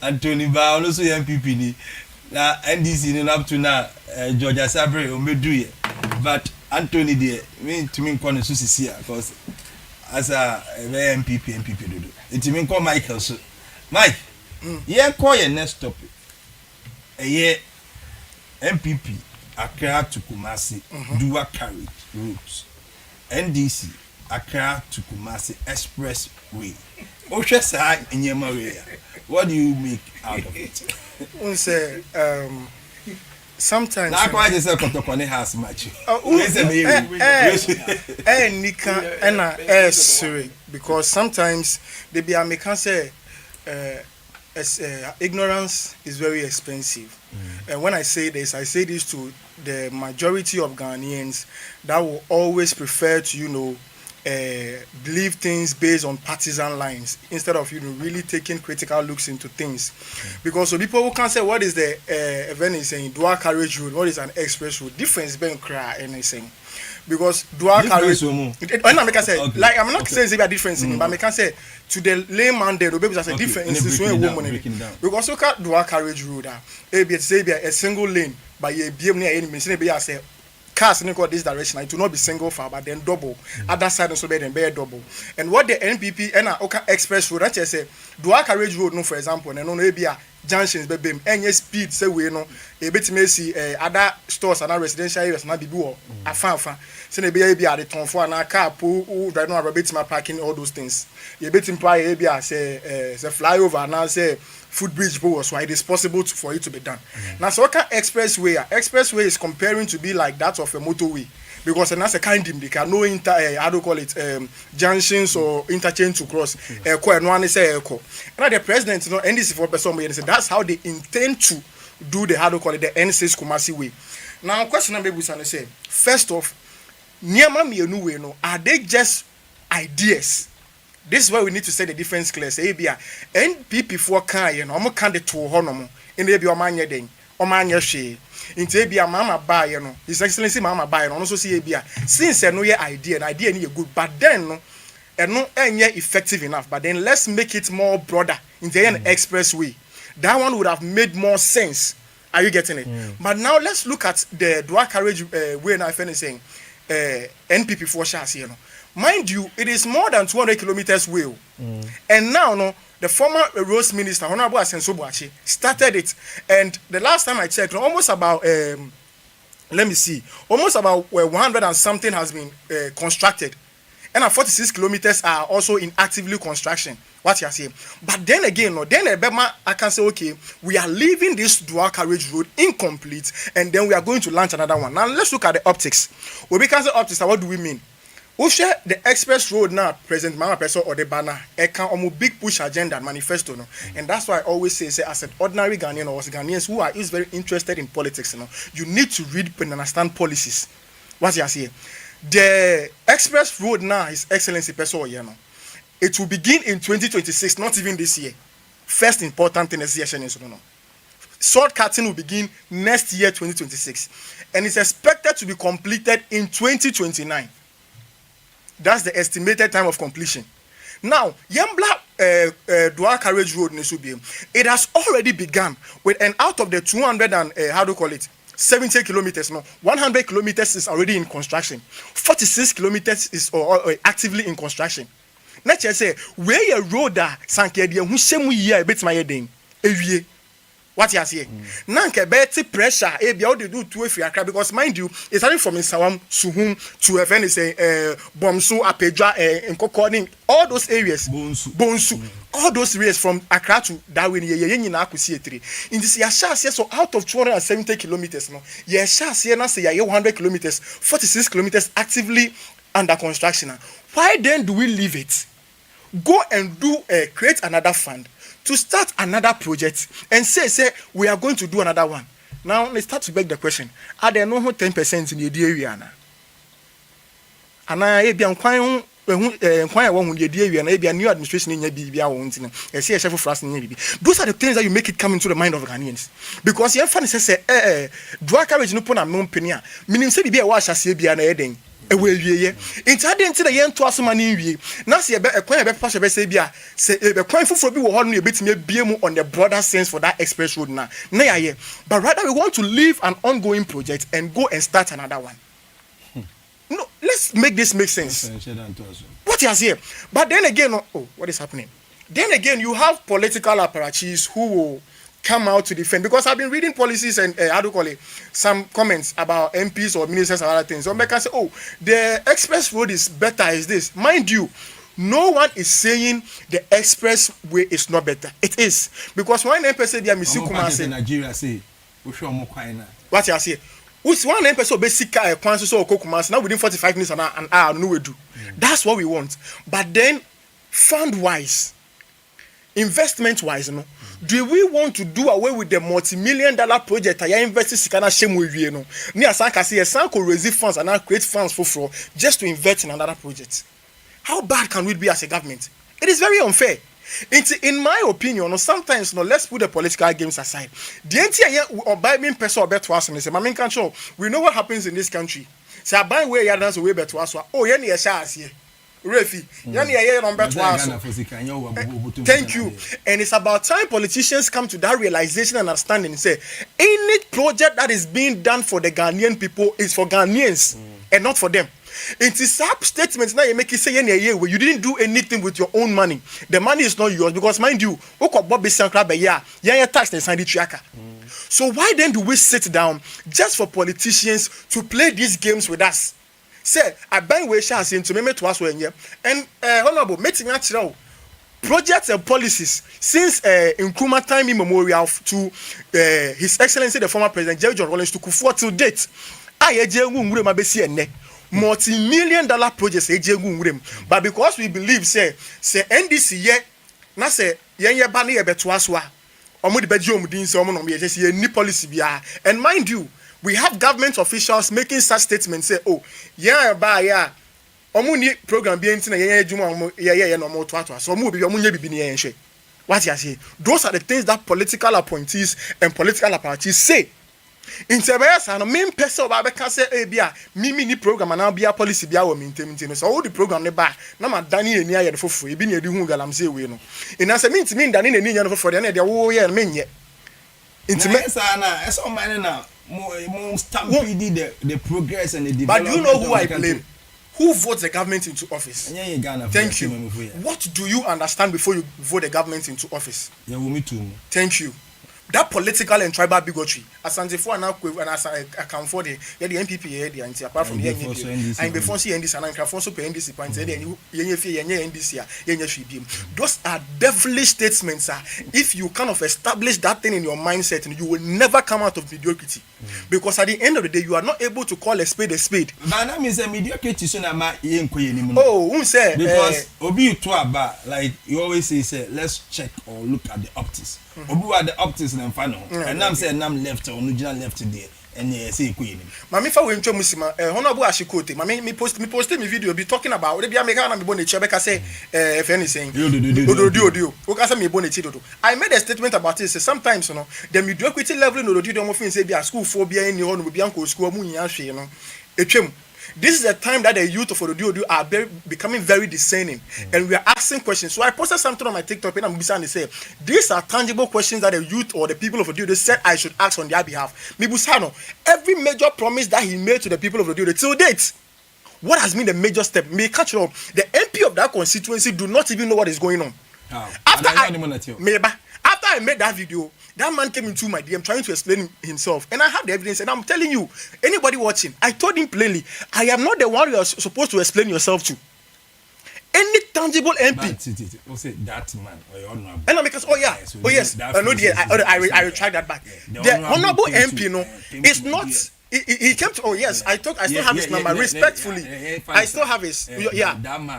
Anthony Ba no so MPP ni na NDC ni up to now George Sabre o medu ye but Anthony there me to me nko no so sisi because as a MPP dodo it mean call Michael so Mike ye call your next topic MPP Accra to Kumasi dual carriage routes NDC Accra to Kumasi Expressway. Osha sa nyema we. What do you make out of it? We say sometimes na kwa just kotokone house match. Nika sorry, because sometimes they be American say ignorance is very expensive. And when I say this to the majority of Ghanaians that will always prefer to, believe things based on partisan lines instead of really taking critical looks into things. Because so people who can say what is the event is saying dual carriage road, what is an express road, difference being cry anything. Because dual carriage when I say okay. Like I'm not saying it's a difference in but I can say to the layman there the baby say different is when a woman because so called dual carriage road a single lane by a BM near enemy say cars in this direction, it will not be single far, but then double. Other side also be then be double. And what the NPP and Oka Express road, that's say dual carriage road, no, for example, and no be junctions, be any speed, say we know a bit may see other stores and residential areas, not be bo a fan. So they be at the ton for an car, pool, right now, a bit my parking, all those things. You bit imply a say flyover and now say footbridge bow, so it is possible for it to be done. Now, so expressway is comparing to be like that of a motorway because that's a kind of can no how do you call it junctions or interchange to cross. And one is echo. Now the president, and this is for person that's how they intend to do the how do you call it the N6 Kumasi way. Now, question number one say first off, no are they just ideas? This is why we need to say the difference clear. Say NPP for can omo kan de to ho no mo ene bi o manye den o manye hwe nti bia mama buy no his excellency mama buy no so see bia since no ye idea ni good but then no enye effective enough but then let's make it more broader in the expressway. That one would have made more sense. Are you getting it? But now let's look at the dual carriage way now saying NPP for shares here. Mind you, it is more than 200 kilometers way. And now, the former Rose Minister, Honorable Asenso Boachi, started it. And the last time I checked, almost about, almost about 100 and something has been constructed. And 46 kilometers are also in actively construction. What you are saying. But then again, I can say, okay, we are leaving this dual carriage road incomplete, and then we are going to launch another one. Now, let's look at the optics. When we can say optics, what do we mean? We share the express road now, President Mama Peso or the banner, a big push agenda and manifesto, and that's why I always say as an ordinary Ghanaian or as Ghanaians who are very interested in politics, you need to read and understand policies. What you say? The express road now, His Excellency Peso, it will begin in 2026, not even this year. First important thing is shortcutting will begin next year, 2026, and it's expected to be completed in 2029. That's the estimated time of completion. Now, Yambla dual carriage road in Subi, it has already begun with, and out of the 200 and 70 kilometers, 100 kilometers is already in construction. 46 kilometers is actively in construction. Let's just say where a road that Sankedia who same year bit my heading. What you say? Nanke beti pressure be how they do to if you because mind you, it's starting from Sawam Suhum to say Bomsu Apedra and Kokoni, all those areas, Bonsu, all those areas from Accra to Darwin, in this Yashas, so out of 270 kilometers, Yashas, say 100 kilometers, 46 kilometers actively under construction. Why then do we leave it? Go and create another fund to start another project and say we are going to do another one. Now let's start to beg the question: are there no 10% in the area now? And I be inquiring the new administration in those are the things that you make it come into the mind of Ghanaians. Because your fan says dual carriage no pon am penia meaning say be a wash as be an eden ewe into the yen to asomani wie na se be kwan be pass be say bia say be kwan fufuro bi wo ho no e betime biemu on the broader sense for that express road na ye but rather we want to leave an ongoing project and go and start another one. No, let's make this make sense. What you here? But then again, what is happening? Then again, you have political apparatchiks who will come out to defend, because I've been reading policies and how do you call it, some comments about MPs or ministers and other things. So I can say, oh, the express road is better as this. Mind you, no one is saying the expressway is not better. It is, because one MP said they are missing Kumasi. Nigeria say, what you say? Who's one MP basic kwanso so Kumasi now within 45 minutes an hour no we do. That's what we want. But then, fund wise, investment wise, no. Do we want to do away with the multi-million-dollar project I invest in Sikana Shemwe no? Ni asanka say asanko raise funds and now create funds for just to invest in another project. How bad can we be as a government? It is very unfair. In my opinion, sometimes let's put the political games aside. The entire or by being person or better us and say, "Mami control." We know what happens in this country. Say, "I buy way dance way better us." Oh, yeah, ni esha here. Refi, thank you. And it's about time politicians come to that realization and understanding and say, any project that is being done for the Ghanaian people is for Ghanaians and not for them. It is sub statements now you make it say in a year where you didn't do anything with your own money. The money is not yours, because mind you, tax and sign the tracker. So why then do we sit down just for politicians to play these games with us? Say, I bang we shall see to me to us when and honorable meeting actually projects and policies since Nkrumah time immemorial to His Excellency the former President Jerry John Rawlings to Kufuor till date. Multi-million-dollar projects but because we believe say NDC ye na say ye ban ye beto aswa omo de beji omo din say omo no me say ni policy bia. And mind you, we have government officials making such statements say, oh, yeah, ba ya omo ni program bi enti na ye adwuma omo ye no omo to ato so omo bi omo nya bibi ni ye nhwe. What you say? Those are the things that political appointees and political apparatus say. In Sebes, and a main person of Abeka say, eh, bia, mini program and I'll be a policy bia or maintain. So all the program the bar, no matter Danny and near for free, being a dungal, I'm saying, we know. And as a means to mean that in a year for the end, oh, yeah, mean yet. Intimate, as all man now, more stampede the progress and the development. But you know who I blame? Who votes the government into office? Thank you. What do you understand before you vote the government into office? Thank you. That political and tribal bigotry, as Sanjifo and as I account for the MPP, and apart from the NDC, and before see NDC and I can also pay NDC points, those are devilish statements, sir. If you kind of establish that thing in your mindset, you will never come out of mediocrity. Because at the end of the day, you are not able to call a spade a spade. But that means a mediocrity soon am I oh, who say? Because Obi Tuaba, like you always say, let's check or look at the optics. Obi at the optics and final. And I'm saying I'm left or original left there. And say queen. Mami fa wencho musima honorable ashikote. Mami me post me video be talking about the America na me bone chebeka say if anything. Odio. Okasa me bone chidodo. I made a statement about it. Say sometimes the mediocrity level no odio mo fin say be a school phobia any ho no be anko school mu nya hwe no. Etwem. This is a time that the youth of Odio are becoming very discerning, and we are asking questions. So I posted something on my TikTok and I'm saying, these are tangible questions that the youth or the people of Odio said I should ask on their behalf. Mibusano, every major promise that he made to the people of Odio till date, what has been the major step? May catch up. The MP of that constituency do not even know what is going on. After I made that video, that man came into my DM trying to explain himself, and I have the evidence, and I'm telling you, anybody watching, I told him plainly, I am not the one you are supposed to explain yourself to. Any tangible MP. That man, and because yes, I retract that back. The honorable MP, it's not. He came to. Oh yes, I still have his number respectfully. I still have his.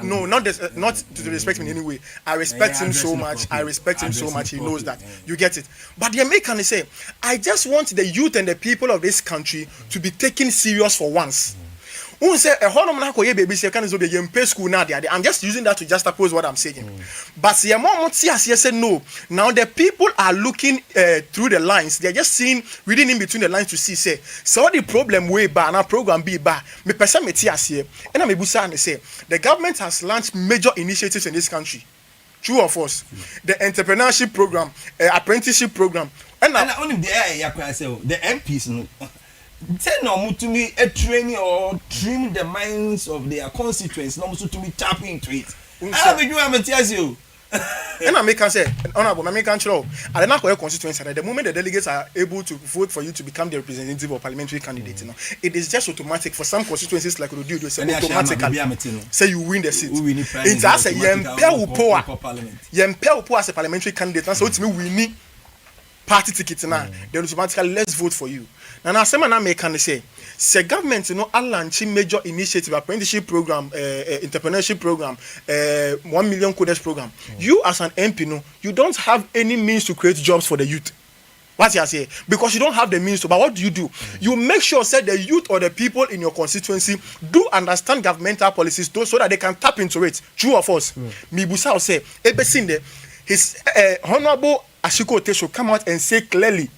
No, not to respect me in any way. I respect him so much. I respect him so much. He knows that. You get it. But the American say, I just want the youth and the people of this country to be taken serious for once. Who say a whole baby say school now? I'm just using that to juxtapose what I'm saying. But say no. Now the people are looking through the lines. They're just reading in between the lines to see so the problem way bad now program be bad. Me person me here and I'm busa say the government has launched major initiatives in this country. True or false? The entrepreneurship program, apprenticeship program, and only the MPs. Tell no to me a training or trim the minds of their constituents, not to me tap into it. I will do you. And I make say, honorable, I make control. I don't know constituency. At the moment the delegates are able to vote for you to become the representative or parliamentary candidate, you know, it is just automatic for some constituencies like Odu. They say automatically. Say you win the seat. It's as a yempel as a parliamentary candidate. And so it's me winning party ticket now. Then automatically let's vote for you. And I say, man, I make say. The government, you know, launching major initiative, apprenticeship program, entrepreneurship program, 1 million coders program. You as an MP, no, you don't have any means to create jobs for the youth. What you say? Because you don't have the means to. But what do? You make sure that the youth or the people in your constituency do understand governmental policies, so that they can tap into it. True or false? Mibusa will say, Ebesinde, his Honorable Ashiko Ote should come out and say clearly.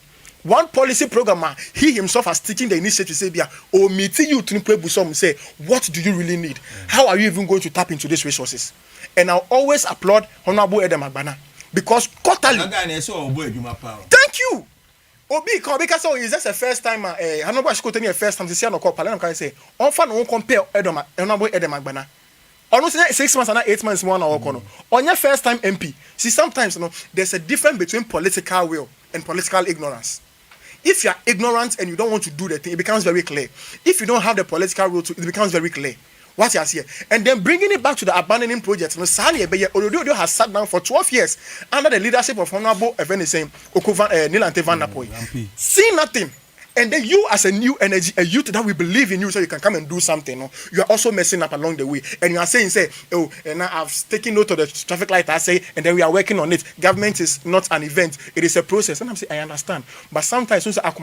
One policy programmer, he himself has taken the initiative to say, "Oh, meeting you to Busom say, what do you really need? How are you even going to tap into these resources?" And I'll always applaud Honorable Edem Agbana because quarterly. Thank you. Obi, because it's just the first time. Honorable Ashiko the first time to see an call. Palan can say, "Often won't compare Honorable Edem Agbana." Almost 6 months and 8 months one hour corner. On your first time MP, see sometimes you know there's a difference between political will and political ignorance. If you are ignorant and you don't want to do the thing, it becomes very clear. If you don't have the political will to, it becomes very clear. What you are here. And then bringing it back to the abandoning project. Sani Ododo has sat down for 12 years under the leadership of Honorable Nilante Van Napoy. See nothing. And then you as a new energy, a youth that we believe in you, so you can come and do something. No? You are also messing up along the way. And you are saying, oh, and now I've taken note of the traffic light, I say, and then we are working on it. Government is not an event. It is a process. And I'm saying, I understand. But sometimes, but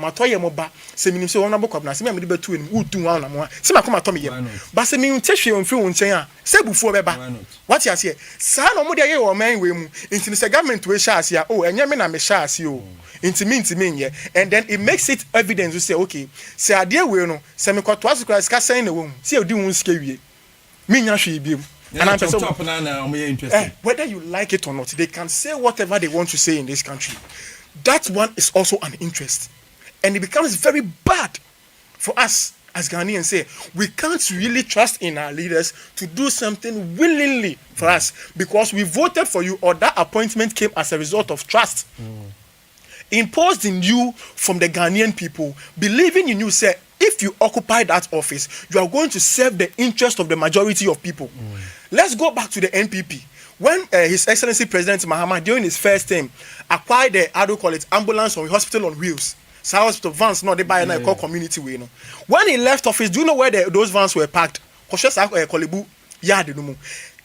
what you say? Son, no more your man will into the government to share. Oh, and Yamina me share you. Intimate, and then it makes it evident to say, okay, say I dear we no, say me quite twice because saying the womb, see you do scary. Me she be. And I'm interested. Whether you like it or not, they can say whatever they want to say in this country. That one is also an interest, and it becomes very bad for us as Ghanaians. Say we can't really trust in our leaders to do something willingly for us because we voted for you, or that appointment came as a result of trust. Imposed in you from the Ghanaian people, believing in you, say, if you occupy that office, you are going to serve the interest of the majority of people. Let's go back to the NPP. When His Excellency President Mahama, during his first term, acquired the, how do you call it, ambulance or hospital on wheels. So hospital vans, no, they buy and call community way. No. When he left office, do you know where those vans were parked? Kolibu, yard no more.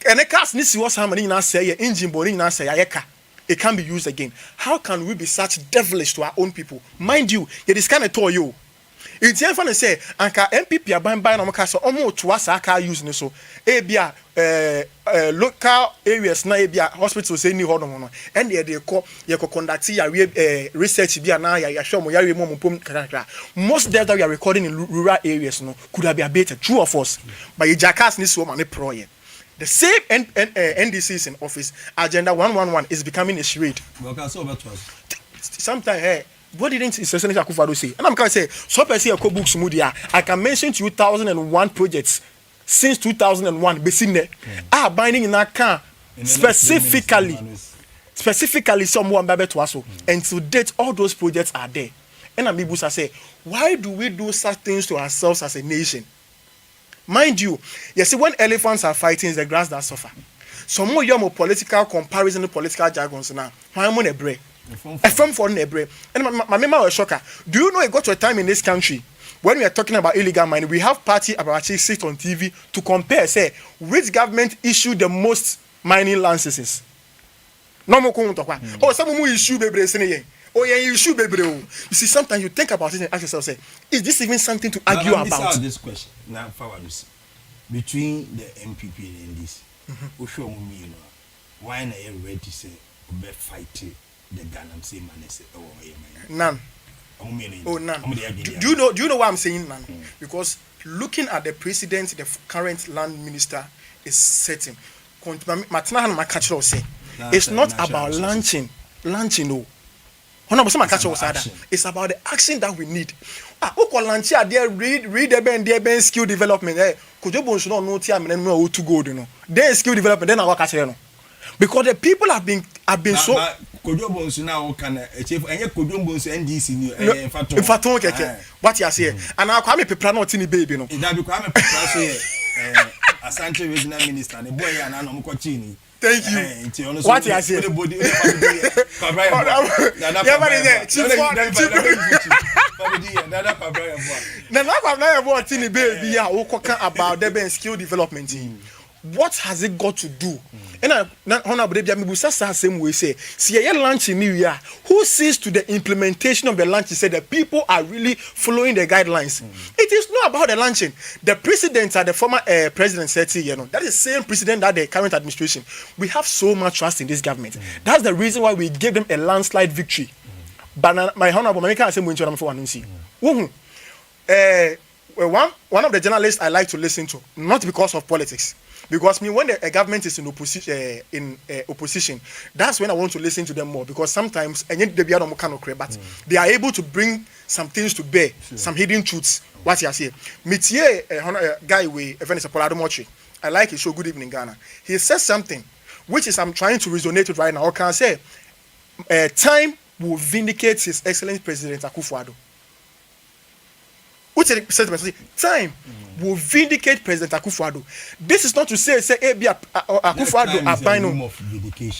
And the cars nisi was how many say engine boarding now say ayeka. It can be used again. How can we be such devilish to our own people? Mind you, it is kind of to you. It's even to say, Anka MPP are buying no more almost to us car using so. Ebia local areas na ebia hospitals any hold on. And they call you conduct research be na ya show mo yare mo pom kakra. Most deaths that we are recording in rural areas no could have been abated, true or false. But you jackass this woman a project. The same NDCs in office, Agenda 111 is becoming a charade. Sometimes, what didn't Senator Akufo-Addo say? And I'm going to say, so per se, books Mudia. I can mention 2001 projects since 2001. Are binding in that car specifically, someone baby to us. And to date, all those projects are there. And Amibusa say, why do we do such things to ourselves as a nation? Mind you, you see, when elephants are fighting, it's the grass that suffer. Some more young political comparison, political jargons now. Why am I a break? A firm for a break. And my memory was shocker. Do you know it got to a time in this country when we are talking about illegal mining, we have party about sit on TV to compare, say, which government issued the most mining licenses? No more. Oh, some more issue baby. Oh yeah, you should be able. You see, sometimes you think about it and ask yourself, say, is this even something to argue about? This question now, between the MPP and this, why not you ready to say, be fighting the Ghana same man say, oh none. Oh none. Do you know why I'm saying none? Because looking at the president, the current land minister is certain. It's not about launching, no. It's about the action that we need. Read the skill development. Could you know to go, then skill development, then I work at because the people have been so. Kodobonsu now can achieve any Kodobonsu NDC new Infaton keke. What you say? And now Kwame Pepra not in the baby no. That be Kwame Pepra so Asante regional minister and boy and Anam Kochini. Thank you. What you say? About the skill development team. What has it got to do? And honorable same way say, see a lunch in New Year. Who sees to the implementation of the lunch? He said the people are really following the guidelines. It is not about the luncheon. The president and the former president said, that is the same president that the current administration. We have so much trust in this government. That's the reason why we gave them a landslide victory. But my honorable, I can't say one of the journalists I like to listen to, not because of politics. Because when a government is in opposition, that's when I want to listen to them more. Because sometimes but they are able to bring some things to bear, some hidden truths. What you say? Mitier, guy we I like his show Good Evening Ghana. He says something which is I'm trying to resonate with right now. Or can I say, time will vindicate His Excellency President Akufo-Addo. Which time will vindicate President Akufo-Addo. This is not to say Akufo-Addo abino.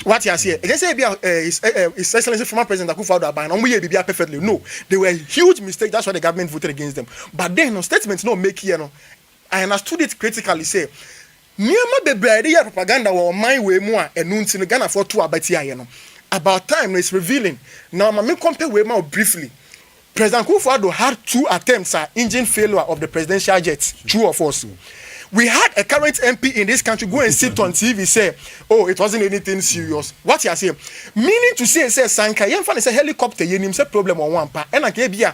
What you say? Against His Excellency former President Akufo-Addo abino. Perfectly. No, they were a huge mistake. That's why the government voted against them. But then, no statements no make here. No, I understood it critically. Say, Niama bebrede propaganda wa my way more enunti no Ghana for two abati no. About time is revealing. Now, me compare way more briefly. President Akufo-Addo had 2 attempts at engine failure of the presidential jet. True or false? We had a current MP in this country go and sit on TV say, "Oh, it wasn't anything serious." What you say? Meaning to say, Sanka, you say helicopter, you name say problem on one part. And I gave you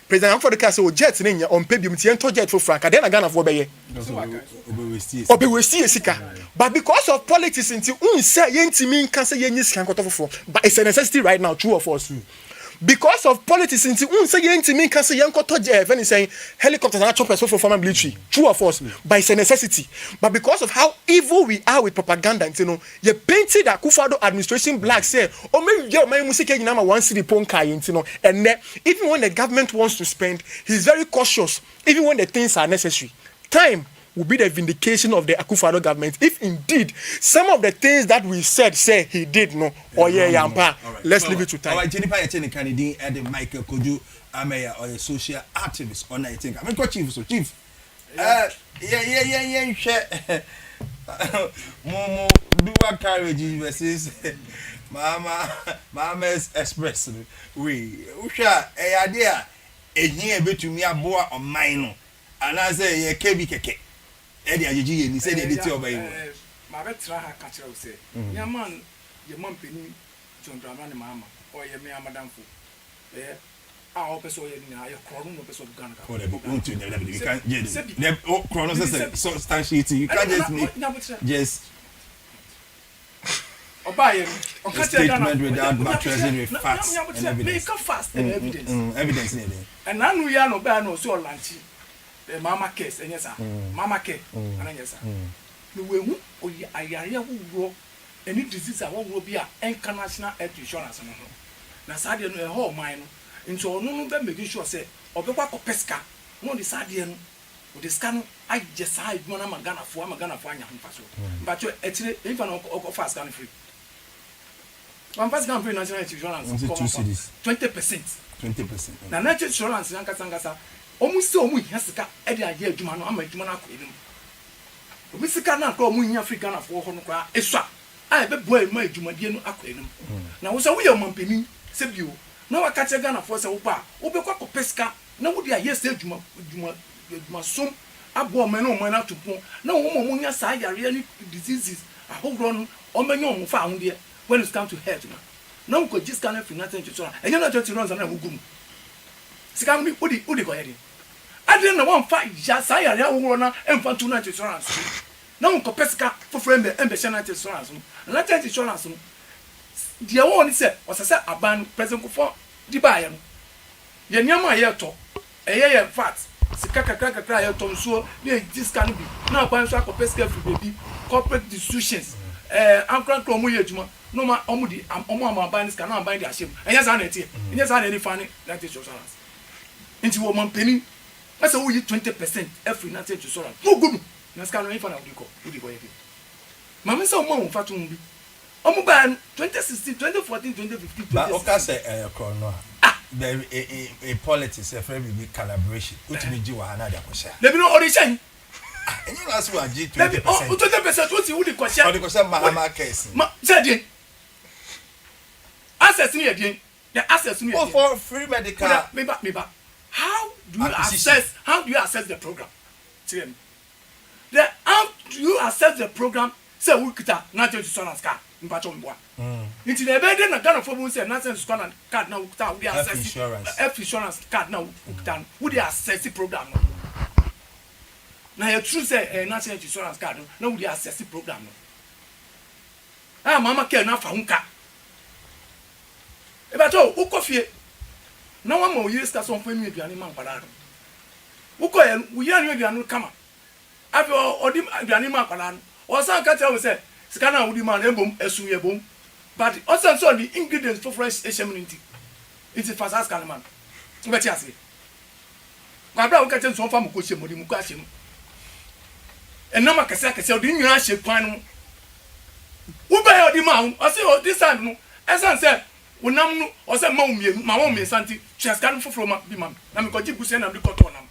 President Akufo-Addo say, "Oh, jet in on pay you jet for Frank." Then I gonna for be but because of politics, until say yentimi can say yenis can cut off. But it's a necessity right now. True or false? Because of politics, say saying helicopters are choppers for former military. True or false? But it's a necessity. But because of how evil we are with propaganda, you painted that Akufo-Addo administration black say, "Oh, maybe my music number 1 city ponka, and even when the government wants to spend, he's very cautious, even when the things are necessary. Time will be the vindication of the Akufo-Addo government if indeed some of the things that we said say he did no or let's leave it to time. All right, Jennifer Kennedy and Michael Koju Ameya or a social activist on I think. I'm going chief so chief. Yeah. Momo do what carriage versus Mama's Express. We usha idea a year between me a boy on mine. And I say, Kebi Keke. Eddie Aji, he said, "Editor by my betra catcher say, your man, your mum penny, John Draman, Mamma, or your mere Madame Fu. Our officer in your crown of Ghana. Or the book to you can't get chronos substantiate. You can't just make just or buy him or statement without buttressing with facts and evidence. Fast and evidence. And now we are no bad no so lunch. The mama case, and yes, mama case, and yes, the way I who any disease I won't be an international health insurance. Now, Sadian, a whole mine, and so no one making sure, say, or the work of pesca, no, the Sadian with the scan. I just side one I'm gonna find your but you're actually even of fast gun free. One fast gun free national insurance 20%. 20%. Now, national insurance, Yankasangasa. Almost so much has to get a Jumano, I'm a Jumana. We see Ghana, African for Honora, Esra. I bet boy, my Jumadian aquarium. Now, so we are Mompini, Sebu. No, I catch a Ghana for Saupa, Obequaco Pesca. No, would I yes, Juma soon. I bore men on man to point. No woman, side are really diseases. I hope run or men found here when it's come to health. No, could just kind of nothing to try. And you're not just runs on a Hugum. Scam, would go ahead. I didn't know one fight, just I am and found 2 nights insurance. No Copesca for friend and the Shannon insurance. And I tell insurance. The one said, was I said, a ban present for the buyer. Yama here talk, a year fat, Sikaka cry out on so, this can be now. Bansa Copesca for baby, corporate institutions, ankran kro mu ye adwuma no ma omudi omo ban ska na ban de ahyem enya sa na etie enya sa na eni fa ne na te insurance nti wo man peni asa wo yi 20% every na te insurance no good na ska no ifa na udi ko yeke mama sa omo won fatu mbi omo ban 2016 2014 2015 but oka say kro no there a politics a friend be collaboration utimi ji wa na da ko sha le bi no audition enyi last one ji 20%. 20% what you ko sha odi ko sha mahama case ma say dey access ni edien the access ni edien for free medical me ba how do you assess the program tell me how do you assess the program say we kita national insurance card mpacho mboa nti na ebe dey na Ghana for we say national insurance card na we kita we assess F insurance card na we kita we dey assess the program na you true say national insurance card na we dey assess the program mama ke na fa hunka ebato ukofie na wa ma oyi sta so fami aduane man kwala uko ye uya ni aduane kama afi odi aduane man kwala no o san ka tell we say sika na udi man embom esu ye bom but o san so the ingredients for fresh eshemnity it is fast can man ubeti ase kwa bra wo ka tell so fam ko shemodi mu ko ashem enama kase odi nyina ahye kwan no wo ba odi man o say o this time no esan say unam no o say ma wo me santi cheskan foforo ma bi mam na me ko ji gusen na bi ko to nam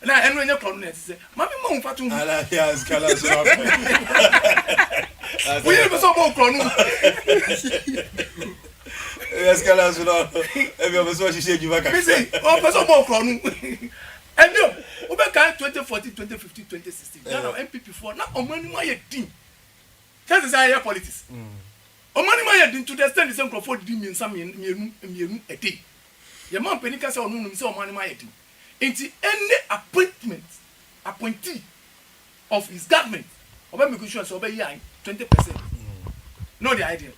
na enu enye kro no say ma bi ma wo fatu ala ya skala so we be so bo kro no skala so no e bi o so sise ju baka say o be so bo kro no enyo o be kan 2014 2015 2016 na MPP for na o mani ma ye din just say here politics omani ma ye din to the extent the same Crawford di miensa mienu a day ye man penika say onu num say omani ma ye din enti any appointee of his government oba make sure say oba yi 20%. No the idea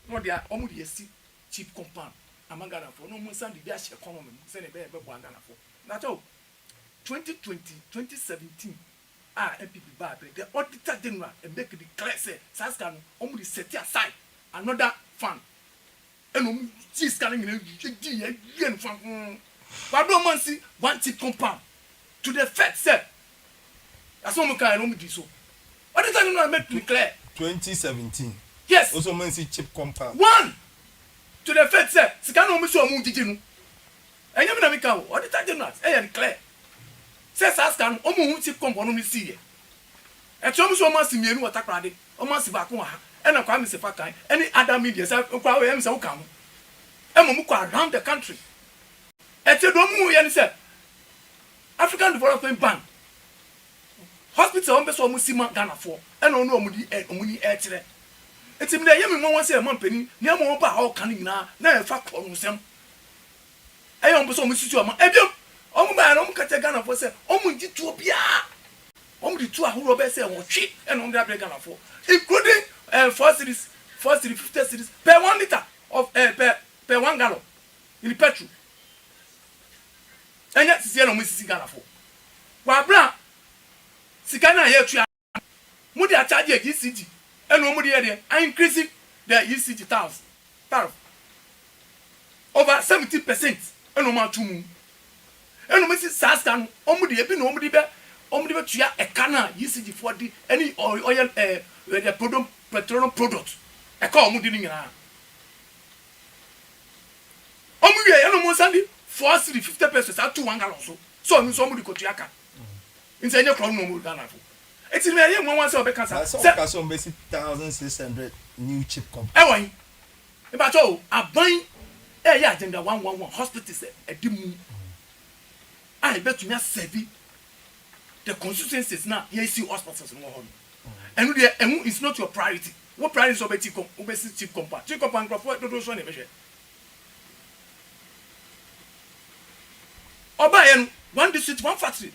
no the omu the cheap compound amanga na for no mo san di a share economy say ne be anga na for na to 2020 2017 MPP ba the auditor general and make declare say Saska no omu dey set aside another fund and see scanning in yen fund but no man see one cheap compound to the fact say that's what we can no do so auditor general make declare 2017 yes also man see cheap compound one to the fact say scan no me so omu didi no enyam na me ka auditor general declare say Saska no omu cheap compound no me see e etom so ma si mienu watakrade o ma si ba ko ha e na kwa me se fa kan any other media say kwa we em say wo kan mu kwa around the country ete do mu ye ni say African Development Bank hospital on be so mu si ma Ghana for e na onu omudi omuni e kire eti me ye me won say man pani ne mo ba ha kan nyina na e fa ko no sem e yo on be so mu si tu ma e bi o mu ba na o mu kate Ghana for say o mu ji tu obia om di two ahuro be say won twi and on that Ghana for including 4 series 50 series per 1 liter of per 1 gallon in petrol enya sisi na mo sisi Ghana for wa bra sika na ye twa mo di a charge ECG and mo di here increasing the ECG tariff over 70% and no to mu and mo sisi Saska no om di ebi no om di be omudi betua ekana ECG for the any oil the product petroleum product eka omudi ni nyina omudi e no mo sandi 450 pesos at 1 gallon so mi so omudi kotua ka nse enye kro no mo Ghana fo eti me ye mo wan se obeka sa so ka so mbesi 1600 new chip company e wan e ba to aban e ya agenda 111 hospitals edimu ai betumi serve the constituencies now here see hospitals no home and it's not your priority what priority is obeti cheap compound for do so na be hwe oba yen one district one factory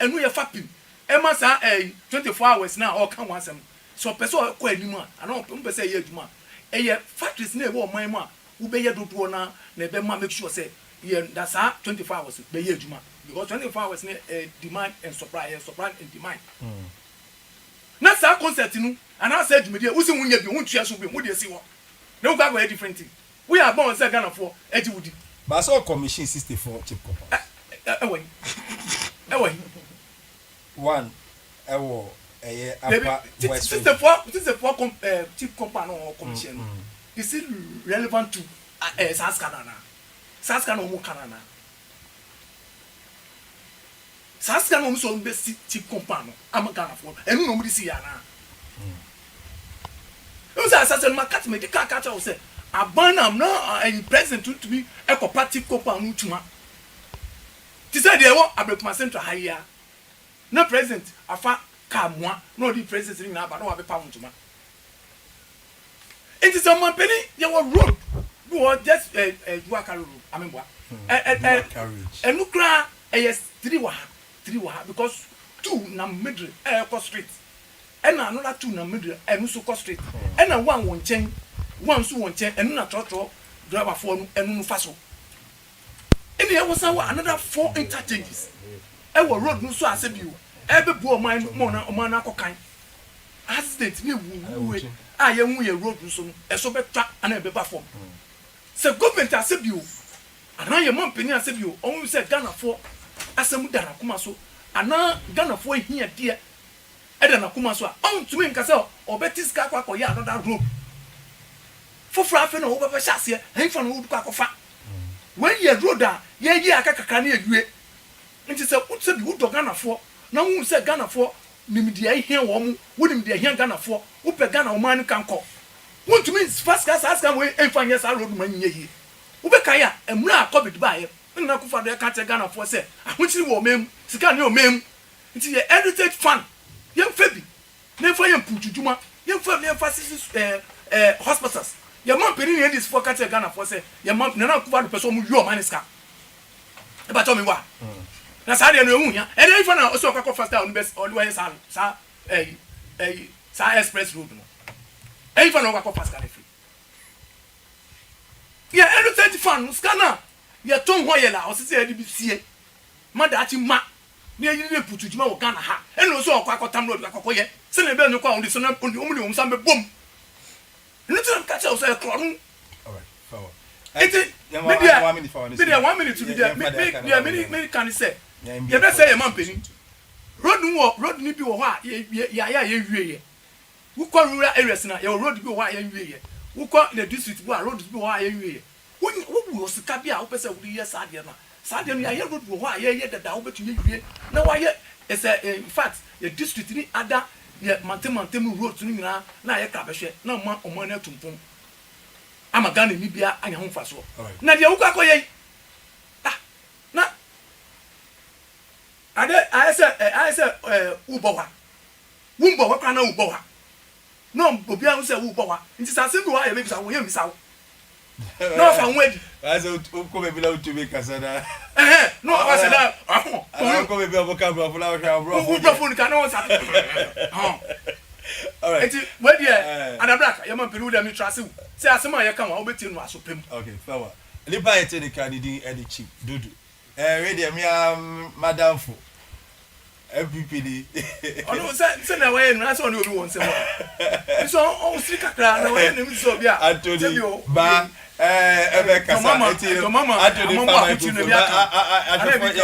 enu ye fapim e ma sa 24 hours now all kan wansem so person ko animu a na o person ye adwuma e ye factories na e wo man mu a wo be ye dodo na e be ma make sure say that's 24 hours be ye adwuma because 24 hours demand and supply and demand. Now sa concert no and I said media we say wunya bi wuntua so bi mu de si wo na wo go a different thing we are born say Ghana for eti wudi but so commission 64 chip copper one ewo apa west 64 chip copper no commission is it relevant to Saskana no Canada Saskana no so be chip copper no am Ghana for enu no mu si ya na you say assassin market me the car catch say abana am na present to be a cooperative copper no tuma ti say dey wo abrekuma central higher na present afa kamwa no the present ni na ba no wa be pa tuma it is a man penny you road you just work road amemboa enu kra yes 3 wa because 2 na middle cross street and another 2 na middle enu so cross street and one won chen one so won chen enu na trotro driver for enu no faso and there was another 4 interchanges e wo road no so asebi o e be bu o man na kokan accident ni wu ye hu ye road no so no e so betwa ana e be ba form se government asebi o ana ye man peni asebi o on say Ghana for asemu dara kuma so ana Ghana for hia de eda na kuma so on tumi nka se obetis ka kwa ya another road foforo afi na wo be hase hen fa no wo kwa kofa when ye road a ye yi akakaka na edue nti se utse bi wo do Ghana for na wo se Ghana for nimdia hia wo mu wo nimdia hia Ghana for wo pe Ghana wo man kan ko wo tumi fast gas ask am we enfa nya sa road man nya yi wo be kan ya emra covid ba ye na ku fa do ka te Ghana for se ahochiri wo mem sika ne o mem nti ye heritage fund ye mfa bi ne fa ye mputujuma ye mfa ne emphasis hospitals ye man peni ne this for ka te Ghana for se ye man na ku fa do person mu yo man ska e ba to mi wa na sa de no ehu ya e dey fa na o so ka fast down best o we sa sa express road no e fa na o ka fast ka free ya heritage fund scanner ya ton ho ye la o se se di bi sie ma da chi ma ne yi ne putu juma wo Ghana ha e no so kwa tam road akoko ye se ne be no kwa on di so na on di o sam be bom no tell ka cha o se kro no all right forward media 1 minute to be there me can say ye be say ye man peni road ni bi wo ho a ye wie ye wo kwa rural areas na ye road bi wo ho a ye wie ye wo kwa the district wo road bi wo ho a ye wie ye wo sika bi a wo pese wo ye sa de na sa de no ye road wo ho a ye dada wo betu ye wie na wa ye is in fact the district ni ada ye mantem road ni nyina na ye ka behwe na ma o man na tumpum ama Ghana ni bia anya ho faso na de wo kwa koye na I say ubowa wumbo kwa na ubowa no obi an say ubowa nti sa se bi wa ye be bisa wo ye bisa wo no fa nwedi as ko be bila utume kasana no wa say da ko be bi aboka bro fula bro phone kan no sa all right enti we dia adabraka ye man pelu da mi trase say asema ye kan wa obeti no asopem okay fawa liba yete de kanidi edi chief dudu we dia me madam fo FPPD ono se na we no so no obi won se mo so on siri kakra na we nem so bia Anthony ba ebe kasa eti Anthony fa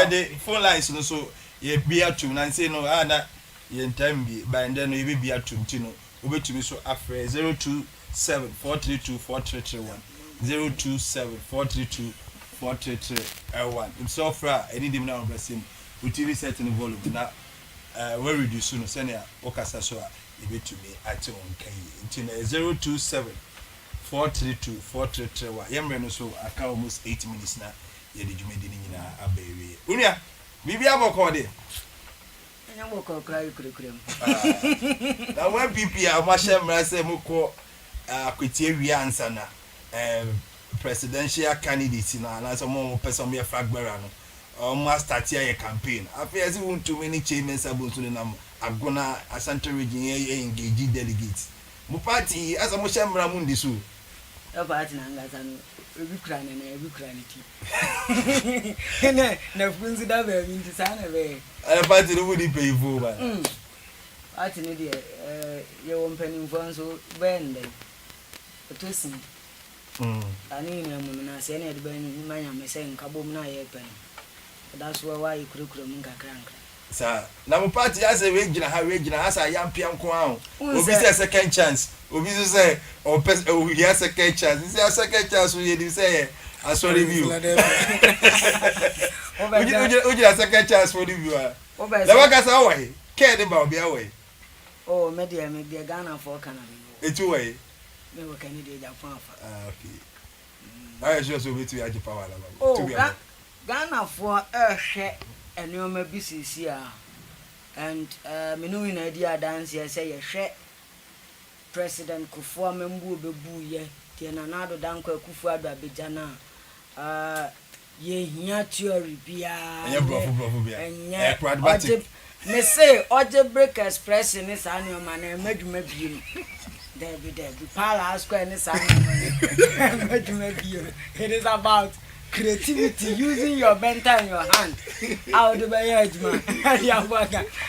the phone lines no so ye bia tum na say no na ye time bi by then no ye bia tum ti no obetumi so afre 0274324331 0274324331 so fra any dim na obesim we TV set in volume na we reduce no senior okasa so a ebetumi ate on kan nti na 0274324331 yemre no so aka almost 8 minutes na ye de dwumedi ni nyina abaewe unia bibi aboko de nyamo ko krai kurekurem na when PP amashemra say mko akwetie wi ansa na presidential candidate na so mo person me fagbara no must start your campaign. After as you too many chairmen sabon so na agona Asante region engage delegates. Mu party as a mo shemra mu ndi so. E party na ngasa no ebi kra ni ti. Na funzi da be mi nti sa na be. E party no wudi pay for ba. ati ne de ye wo mpanimfo nso bend to sin ani na mu na se na de ban manya me se nkabom na ye pen that's why you kurukuru mun kakra sa na mo party as we gina ha sa yampia nko ahụ obi say second chance obi so say o here second chance say second chance we dey say asori view oji a second chance for the viewer the workers are away care dey ba obi away oh media Ghana for Canada etu way me wo kan dey Japan fa okay I just so betu ya Japan wala ba oh Ghana for ehwe enioma BCC and me no win idea dance here say yehwe president Kufuor membu obebu ye tie na nado danko Kufuor ado abejana ye hia theory bia enya brofo bia enya me say oje break express ni sa ni o ma na meduma biem there be palace square ni sa ni meduma biem it is about creativity, using your mental in your hand. Out the edge, man.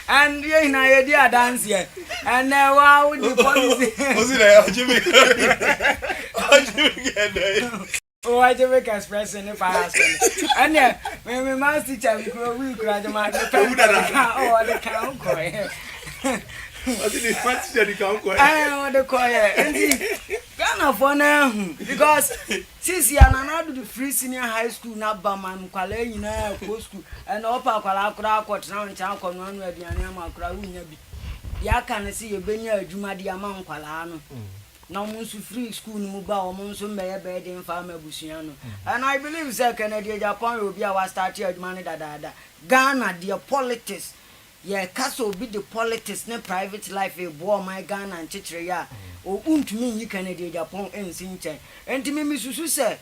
And you know, you dance here. And now, wow, the policy. Oh, I just make express in the past. And yeah, when my master teacher, we graduate. Oh, the count. What did the count? I want the choir. Ghana for now because since you are now do the free senior high school na Bama kwale nyina ko school and opa kwala akura akwotena ncha akono anu aduane ama akura wunya bi ya kan se ye benya adwuma de ama nkwala no na mo nso free school no mu ba o mo nso mbeye den fa mabusua no and I believe say Canada Japan obi a wa start adwuma ne dada Ghana their politics yeah kaso be the politics ne private life e bo my Ghana nchechire ya o untumi yi Canada Japan ensinche entimi misusu se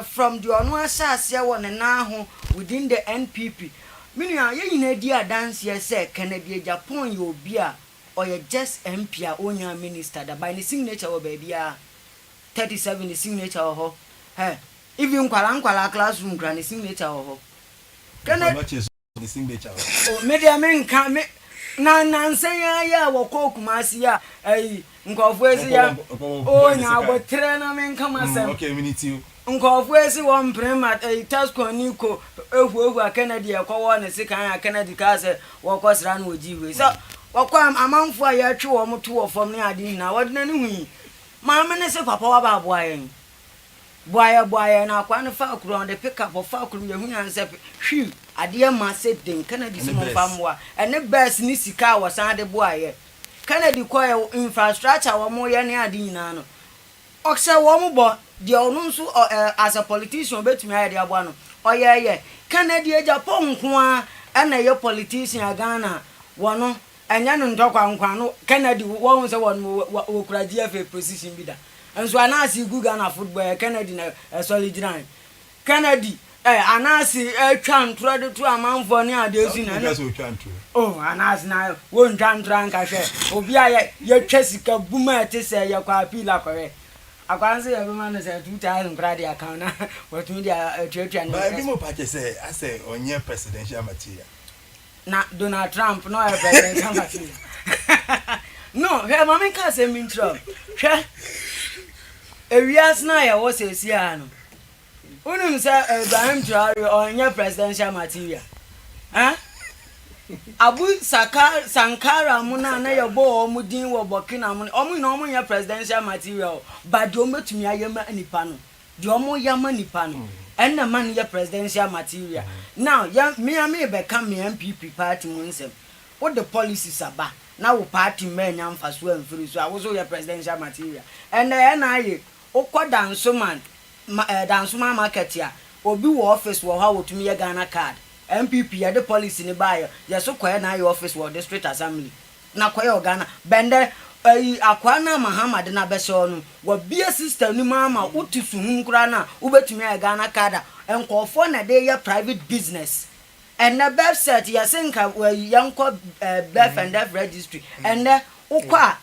from the onu asase wo ne na ho within the NPP minua ye nyina di adance ye se Canada Japan ye obi a or ye just MP a onya minister da by the signature wo ba bia 37 the signature ho even kwala classroom gran the signature ho Canada the signature oh media men kan me na nansan ya wo kokumasi ya nkofo esi ya o nya abotre na men kama sem okay minute nkofo esi won prima tasko niko ehu Kennedy e kowo ne sikan Kennedy ka se wo kosra na ojiwe so wakwa amanfo ya twe wo moto wo fom ne ade na wode na ne hu ma me ne se papa wa ba boayen boya na kwa ne fa akuru on the pick up of fa akuru ye hu yan se hwi ade ma se den Kennedy se mo famwa ene best ni sika wo san de boaye Kennedy koye infrastructure wo mo ye ne ade nyina no okse wo mo bo de onu nso as a politician betumi aye de abo no oye Kennedy Japan nko a na ye politician Ghana wono enya no ndokwa nkwa no Kennedy wo hu se wono wo kura GFA position bi da enso anasi guga na football Kennedy na solid line Kennedy anasi twa ntro de to amanfo ne adesu na oh anasi na wo ntwa ntro nka hwe obi a ye twa sika buma ate se ye kwa apila kore akwanse ye bema no se 2000 grade account na what me dia twetwa no ba bi mo pa che se ase onye presidential material na Donald Trump no e presidential material no he mama ka se mi ntro hwe ewias na ya wo se si ano unum se Ibrahim Traore onye presidential material Abu Sankara muna na ya bo omudin wo Burkina mu omu na omu ya presidential material but do metumi ayema nipa no de omu yama nipa no enna man ya presidential material now ya me be ka me MPP party mu nsem what the policies aba na wo party men nyam faso amfiri so awo so ya presidential material and na aye okwa dansoma market ya obi wo office wo ha wotumi ye Ghana card MPP ya the policy ni bayo ya so kwa na your office wo district assembly na kwa yo Ghana bende akwa na Muhammad na beso no wo bia system ni mama utisu hunkura na ubetumi ye Ghana card enkofo na dey ya private business and the website ya senka yanko birth and death registry and ukwa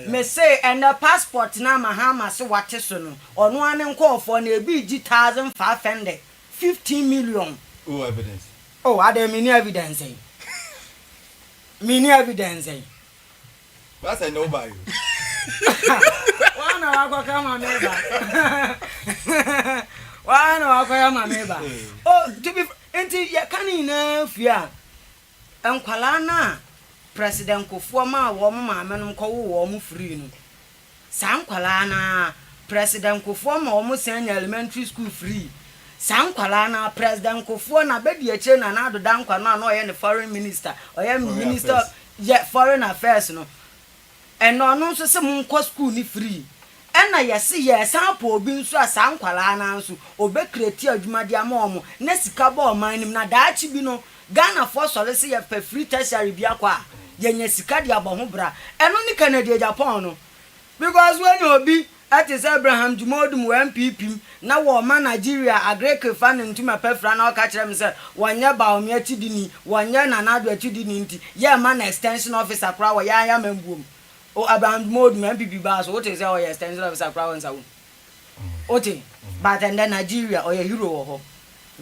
me say and the passport na Mahama se wate so no ono ane nkofo na ebi gi 1500 15 million oh evidence oh ade mini evidence That's a nobody. One of our neighbor. One of our neighbor. Oh, to be into your canning fear. Unqualana, President Kofoma, woman, man, call warm free. Sam Qualana, President Kofoma, almost send elementary school free. Sam Qualana, President Kofona, baby a chain and other down Quana, no, any foreign minister, or any minister, yet foreign affairs, no. And no, so some school ni free. And I see ye sample being so a Sam Qualana, so obey creative Jumadia Momo, Nesicabo, mine, Nadachi Bino, Ghana for Solisi a free tertiary biaqua, Yenesikadia Bahubra, and only Canada Japan. Because when you be at is Abraham Jumodum MPP, now woman Nigeria, a great fan into my pefran or catch them say, 1 year by me tidini, 1 year and another tidinity, yeah, man, extension officer, crow, ya am and boom. Oh, Abraham Jumodum MPP bars, what is our extension officer, crow and so. Ote, but and then Nigeria or a hero.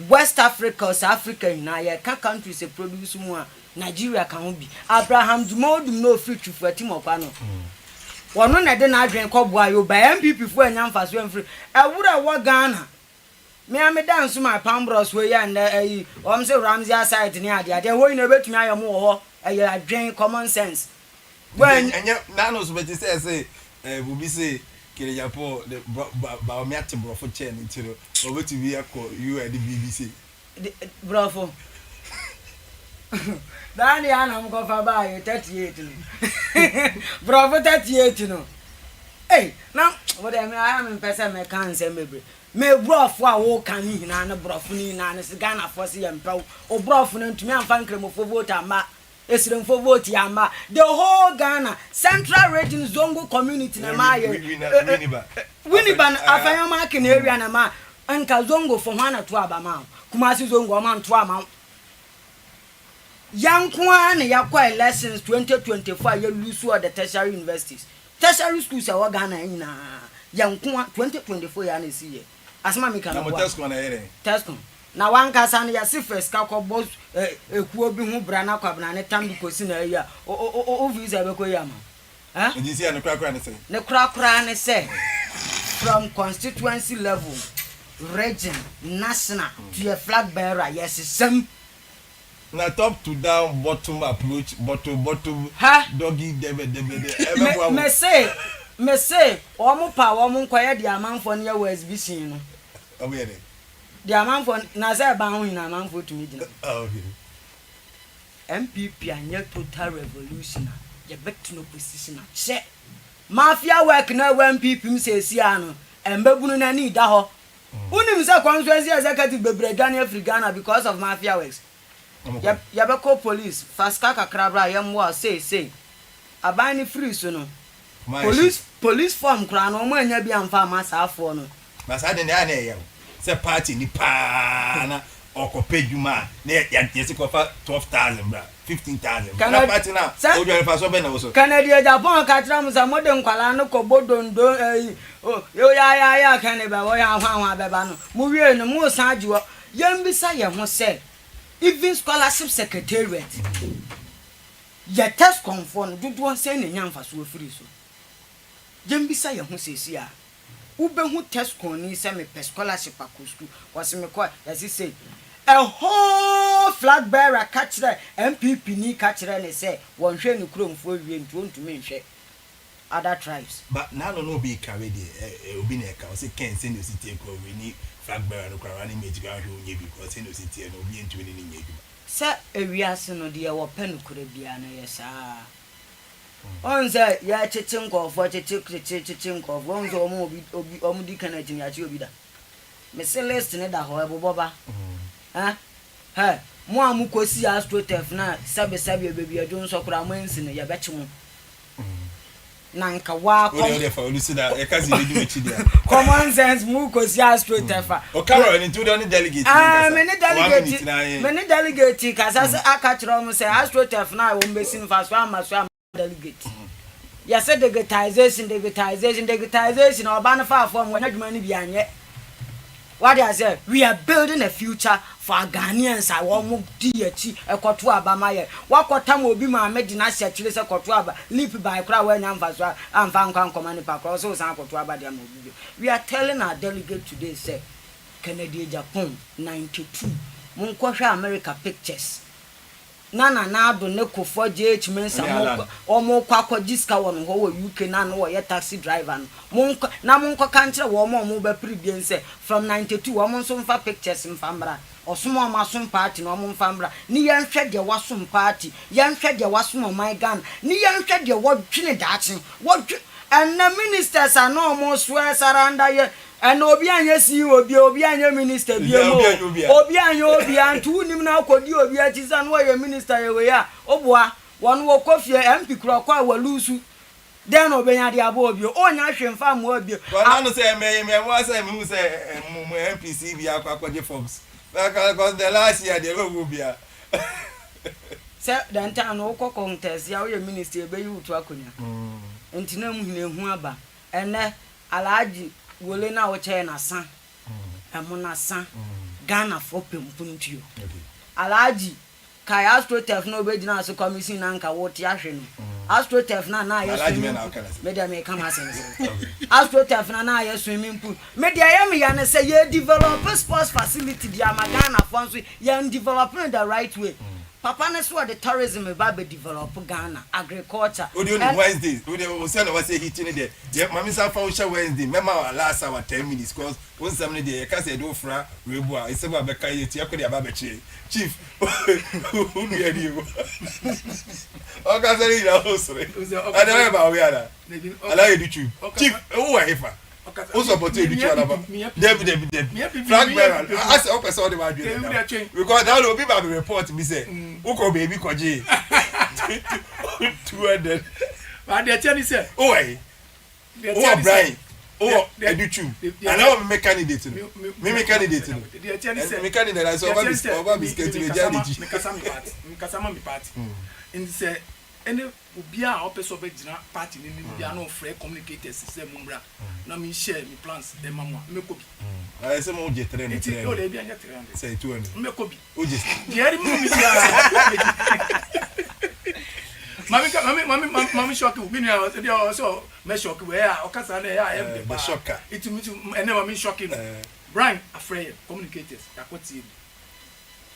West Africa or South Africa, now your countries a produce more. Nigeria can be. Abraham Jumodum no future for a team of panel. One na de na adwen kobua yo ba MPP fu anyam faso emfri ewura wo Ghana me am dance my pambros we ya na ayi om se Ramsey side ni ade ade ho ina betumi ayom wo ho ayi adwen common sense when enya na no so beti say bubi say kire japo ba o mi ate brofo chair ni tiro o beti bi akọ you and the BBC brofo Dani ana mko fa ba yo 38 no. Bravo 38 no. Hey, now what I am in person me kan se mebre. Me brofo a wo kan ni na na brofo ni na na se Ghana force yam pa. O brofo no ntumi amfa nkremofo vote ama. Esremfo vote ama. The whole Ghana Central Region Zongo community na ma ye. Winiba afanyama ke na area na ma. Anka Zongo for hwana to abama. Kumasi Zongo ma nto ama. Yankwa na yakwa elections 2024 ya lusu of the tertiary universities. Tertiary schools are Ghana ina. Yankwa 2024 ya na si ye. Asma mi kana. Na mo Tesco na yere. Tesco. Na wanka san ya si first ka ko boss ekuo bi hu bra na kwabna ne tambi kosi na ya. O visa be ko ya ma. Eh? Ndi si ya ne krakra ne say. Ne krakra ne say from constituency level, region, national to a flag bearer. Yes, some na top to down bottom approach bottom doggy debe me say omo pa omo nkoye di amanfo ne ya exhibition no omo ye di amanfo na say ba hu na amanfo tumi gina okay MPP anya total revolution ye back to no position che mafia work na MPP m say si ano embebunu na ni da ho unim say constituency executive bebre Daniel Frigana because of mafia works. Yabako police fast kaka krabra yamwa say abani free so no police form kra no mo anya bi amfa masa afo no masa de na ye say party ni pa na okopeduma na yesi ko fa 12,000 bra 15,000 na party na o jo fa so be na wo so Canada Japan ka tra musa modern kwala no ko bodondo yo ya kan be wo ya hwa beba no mu wie no mu san ajiwo yambisa ye ho say even scholarship secretariat ya test conform do one say na nyamfa so free so jembisa ya hu sesi a ube hu test con ni say me scholarship akosku was me kwa as he say a whole flag bearer catch there MPP ni catch there ne say won hwe ni kromfo wie ntu me hwe other tribes but na no be carry the obi na ka o say ken say no city ko we ni flag bearer no kwa ni meji ga hwe onye bi because no city no obi ntu ni nya bi sa ewiase no de wo pen kure bia no yesa on say ya chichin ko fo chichin ko won zo mo obi di kana jin ya chi obi da me say list ne da ho eboboba ha mo amu kosi astrotef na sabe bebi adun so kura mo ensi ne ya bechi mo na nka wa ko o de fa olusi da e kazi be di mechi dia common sense mu kosi astrotef o karo ni tu don delegate me ne delegate kasa aka kiro mo say astrotef na wo mbesi nfa so ama delegate ya said digitization oba na fa form when adwuma ni bi anye what I say we are building a future for Ghanaians I want deity a kotuaba my wakotam will be my medina chile a kotuaba leap by crowd when I'm found command across so kotuaba. We are telling our delegate today say Kennedy Japan 92 Munkosha America pictures Nana na do ne kofo JH Mensa omo kwakọ jiska won ho UK na no ye taxi driver no na monko kanchire wo mo be predience from 92 omo so mfa pictures mfambra osomo masom party no omo mfambra ni ye nhwe de wasom party ye nhwe de wasom my gun ni ye nhwe de wodwene daachen wodwe and the ministers are no more swear surrender ye and obi anya si obi anya minister bi obi anya obi antu nim na akodi obi achiza no ye minister ye we ya oboa won wo kofie MP kura kwa walusu den obenya de abo obi onya hwemfa mo obi wana no say me wa say me say mo MPC bi akwaje forms because the last year they go bia say den time no ko contest ya we minister be you to akonya entina mu hinu aba ene alaji wole na wo che na san amuna san Ghana for pempuntuo alaji kai astrotef no be gina so commission na nka wo ti ahwe no astrotef na ye media me come sense astrotef na ye swimming pool media ye ya na say ye develop sports facility dia Ghana for so ye developing the right way. Papa na so the tourism be develop Ghana agriculture. Wednesday. We say no say hitting there. Yeah, mama say for Wednesday. Remember our last hour 10 minutes cause one somebody there you can say do fra rebu. E say ba be kai ti akodi aba be chief. Who be you? O ka say you hosre. I don't know about we are. Allow you do chief. Who are here? O support you do alaba. David. Flag bearer. I say o person dey ma do. Because that will be by report me say Uko baby koje 200 but they tell you say oh Brian educhu and now me candidate me candidate they tell you say me candidate I so over biscuit we just me kasama me party in say any obi a opeso be gina party ni bia no free communicators say mumra na me share me plans e mama me ko bi I say mo je train it o le bia nya 300 say 200 me ko bi o je diary mu mi bia mami shock we ni o so me shock we ya o kasa na ya e be shocker it me ene mami shocking Brian afraid communicators yakoti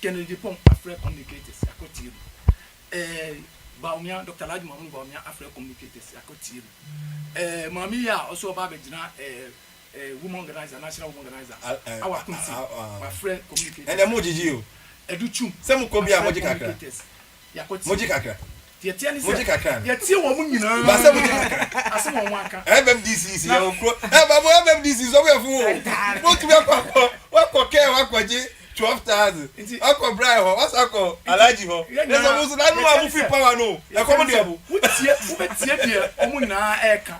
Kennedy Pom afraid communicators yakoti Baumia Dr. Ladi Mamu Baumia African communicators yakoti mami ya also ba be gina woman organizer national woman organizer our committee my friend communicators and mo jiji o educhum se mo ko bia mo jikakra yakoti mo jikakra tie ni se ya tie wo mu nyina ba se mo jikakra ase mo aka MMDC ya okro ba mo MMDC so we fu o tu wa ko ke wa ko je 12,000 akọ Brian ho what's akọ Alaji ho there's a musu na no abu free power no e come dey abu tie dia omu na eka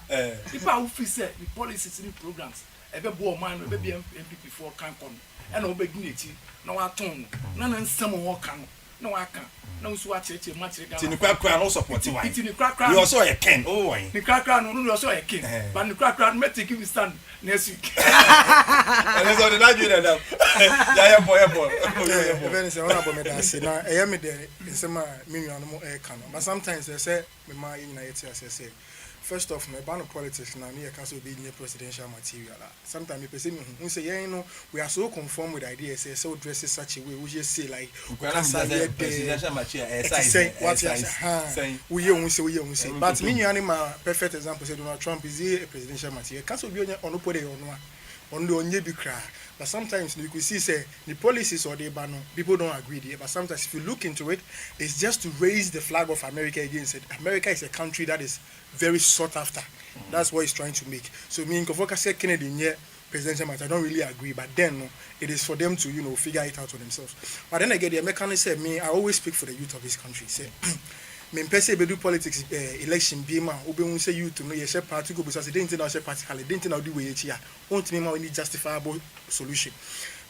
ipa abu free say the policies the programs e be bo man e be be MPP for kan kon e na obegin echi na wa ton na nsem ho kan na wa kan na usu wa cheche ma chere Ghana ti ni kwa no support wa ti ni kwa you also a ken oh why ni kwa no you also a ken but ni kwa me take you stand next week and so the last year now ya boy even say ona bo me da say na e me de nsema me nua no mo e kan but sometimes they say me ma yin na yeti say first off no ban politics na me can so be in presidential material sometimes me person me say you know we are so conform with ideas say so dress such a way we just say like presidential material say what you say we say but me nua ma perfect example say Donald Trump is a presidential material can so be on opode on the onye bi kra but sometimes you could see say the policies or the ban people don't agree there but sometimes if you look into it it's just to raise the flag of America against it. America is a country that is very sought after. That's what he's trying to make. So me in Kofoka say Kennedy near presidential matter, I don't really agree, but then it is for them to figure it out for themselves. But then again the American said me I always speak for the youth of this country. Say me pese be do politics election be ma obe hu say youth no ye share party go because they didn't know share party they didn't know the way here won't me ma we need justifiable solution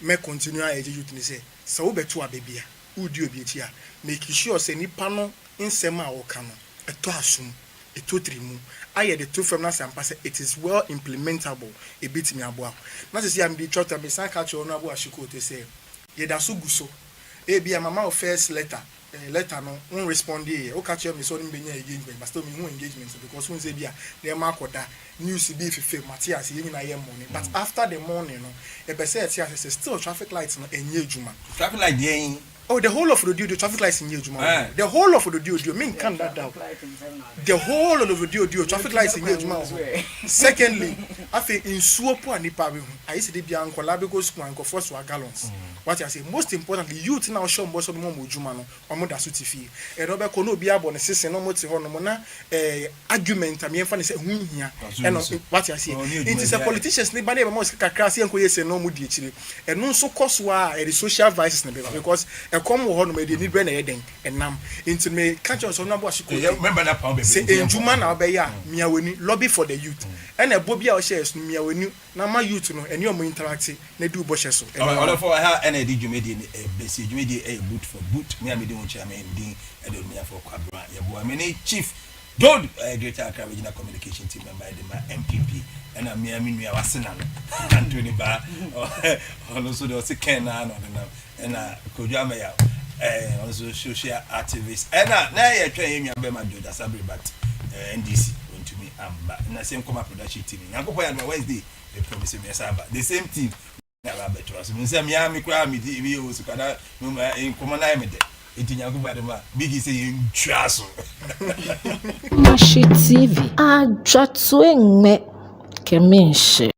me continue a youth ni say so we beto abebia udi obi here make sure say nipa no nsem a wo ka no eto asum eto trimu aye the two from na sampa say it is well implementable e bit me aboa na say am the church am san catch on abo ashiko to say ye da so gu so e bia mama o first letter no won respond here o catch me so no be engagement but still me won engagement because won say bia na ma akoda news be fife Matthias ye nyina ye money but after the morning no e be say say still traffic lights no enye ejuma traffic light dey. Oh, the whole of the Dio traffic lights in Yejuma. The whole of the Dio, mean can that down. The whole of the Dio traffic lights in Yejuma. Secondly, I think in Suopo and Nipabi, I used to be an Colabego school and go first to gallons. What I say, most importantly, youth now show most of the Momo Jumano or Moda Sutifi. A Robert Kono Biabo, a sister, no more Honomona, argument. I mean, funny say, here. And what I say, it is a politician's name, but most Kakasi and Koyes and no Mudi, and no so cost why the social vices because. Come on, me need brand heading and nam into me catch us on number. Remember that pound say Juman Abeya, Miaweni, lobby for the youth. And a Bobia shares Miaweni, Nama youth, and you're more interactive, they do bushes. All for her and I did you made a message, made a boot for boot, Miami don't chairman, Dean, and then for Quabra, Yabo, I mean, chief. Good, Greater Accra Regional Communication Team member, my MPP, and I'm Miami Wasanan, Anthony Bar, or also there was a Kenan and Kojamaya, also social activists. And now you're trying to be my daughter, Sabri, but NDC went to me, and the same comma production team. I'm going to Wednesday, they promised me a Sabbath. The same team, never better. So, Miami Crowd, we was in common name. Biggie saying trash. Mashi TV. Ajatwenge kemenshi.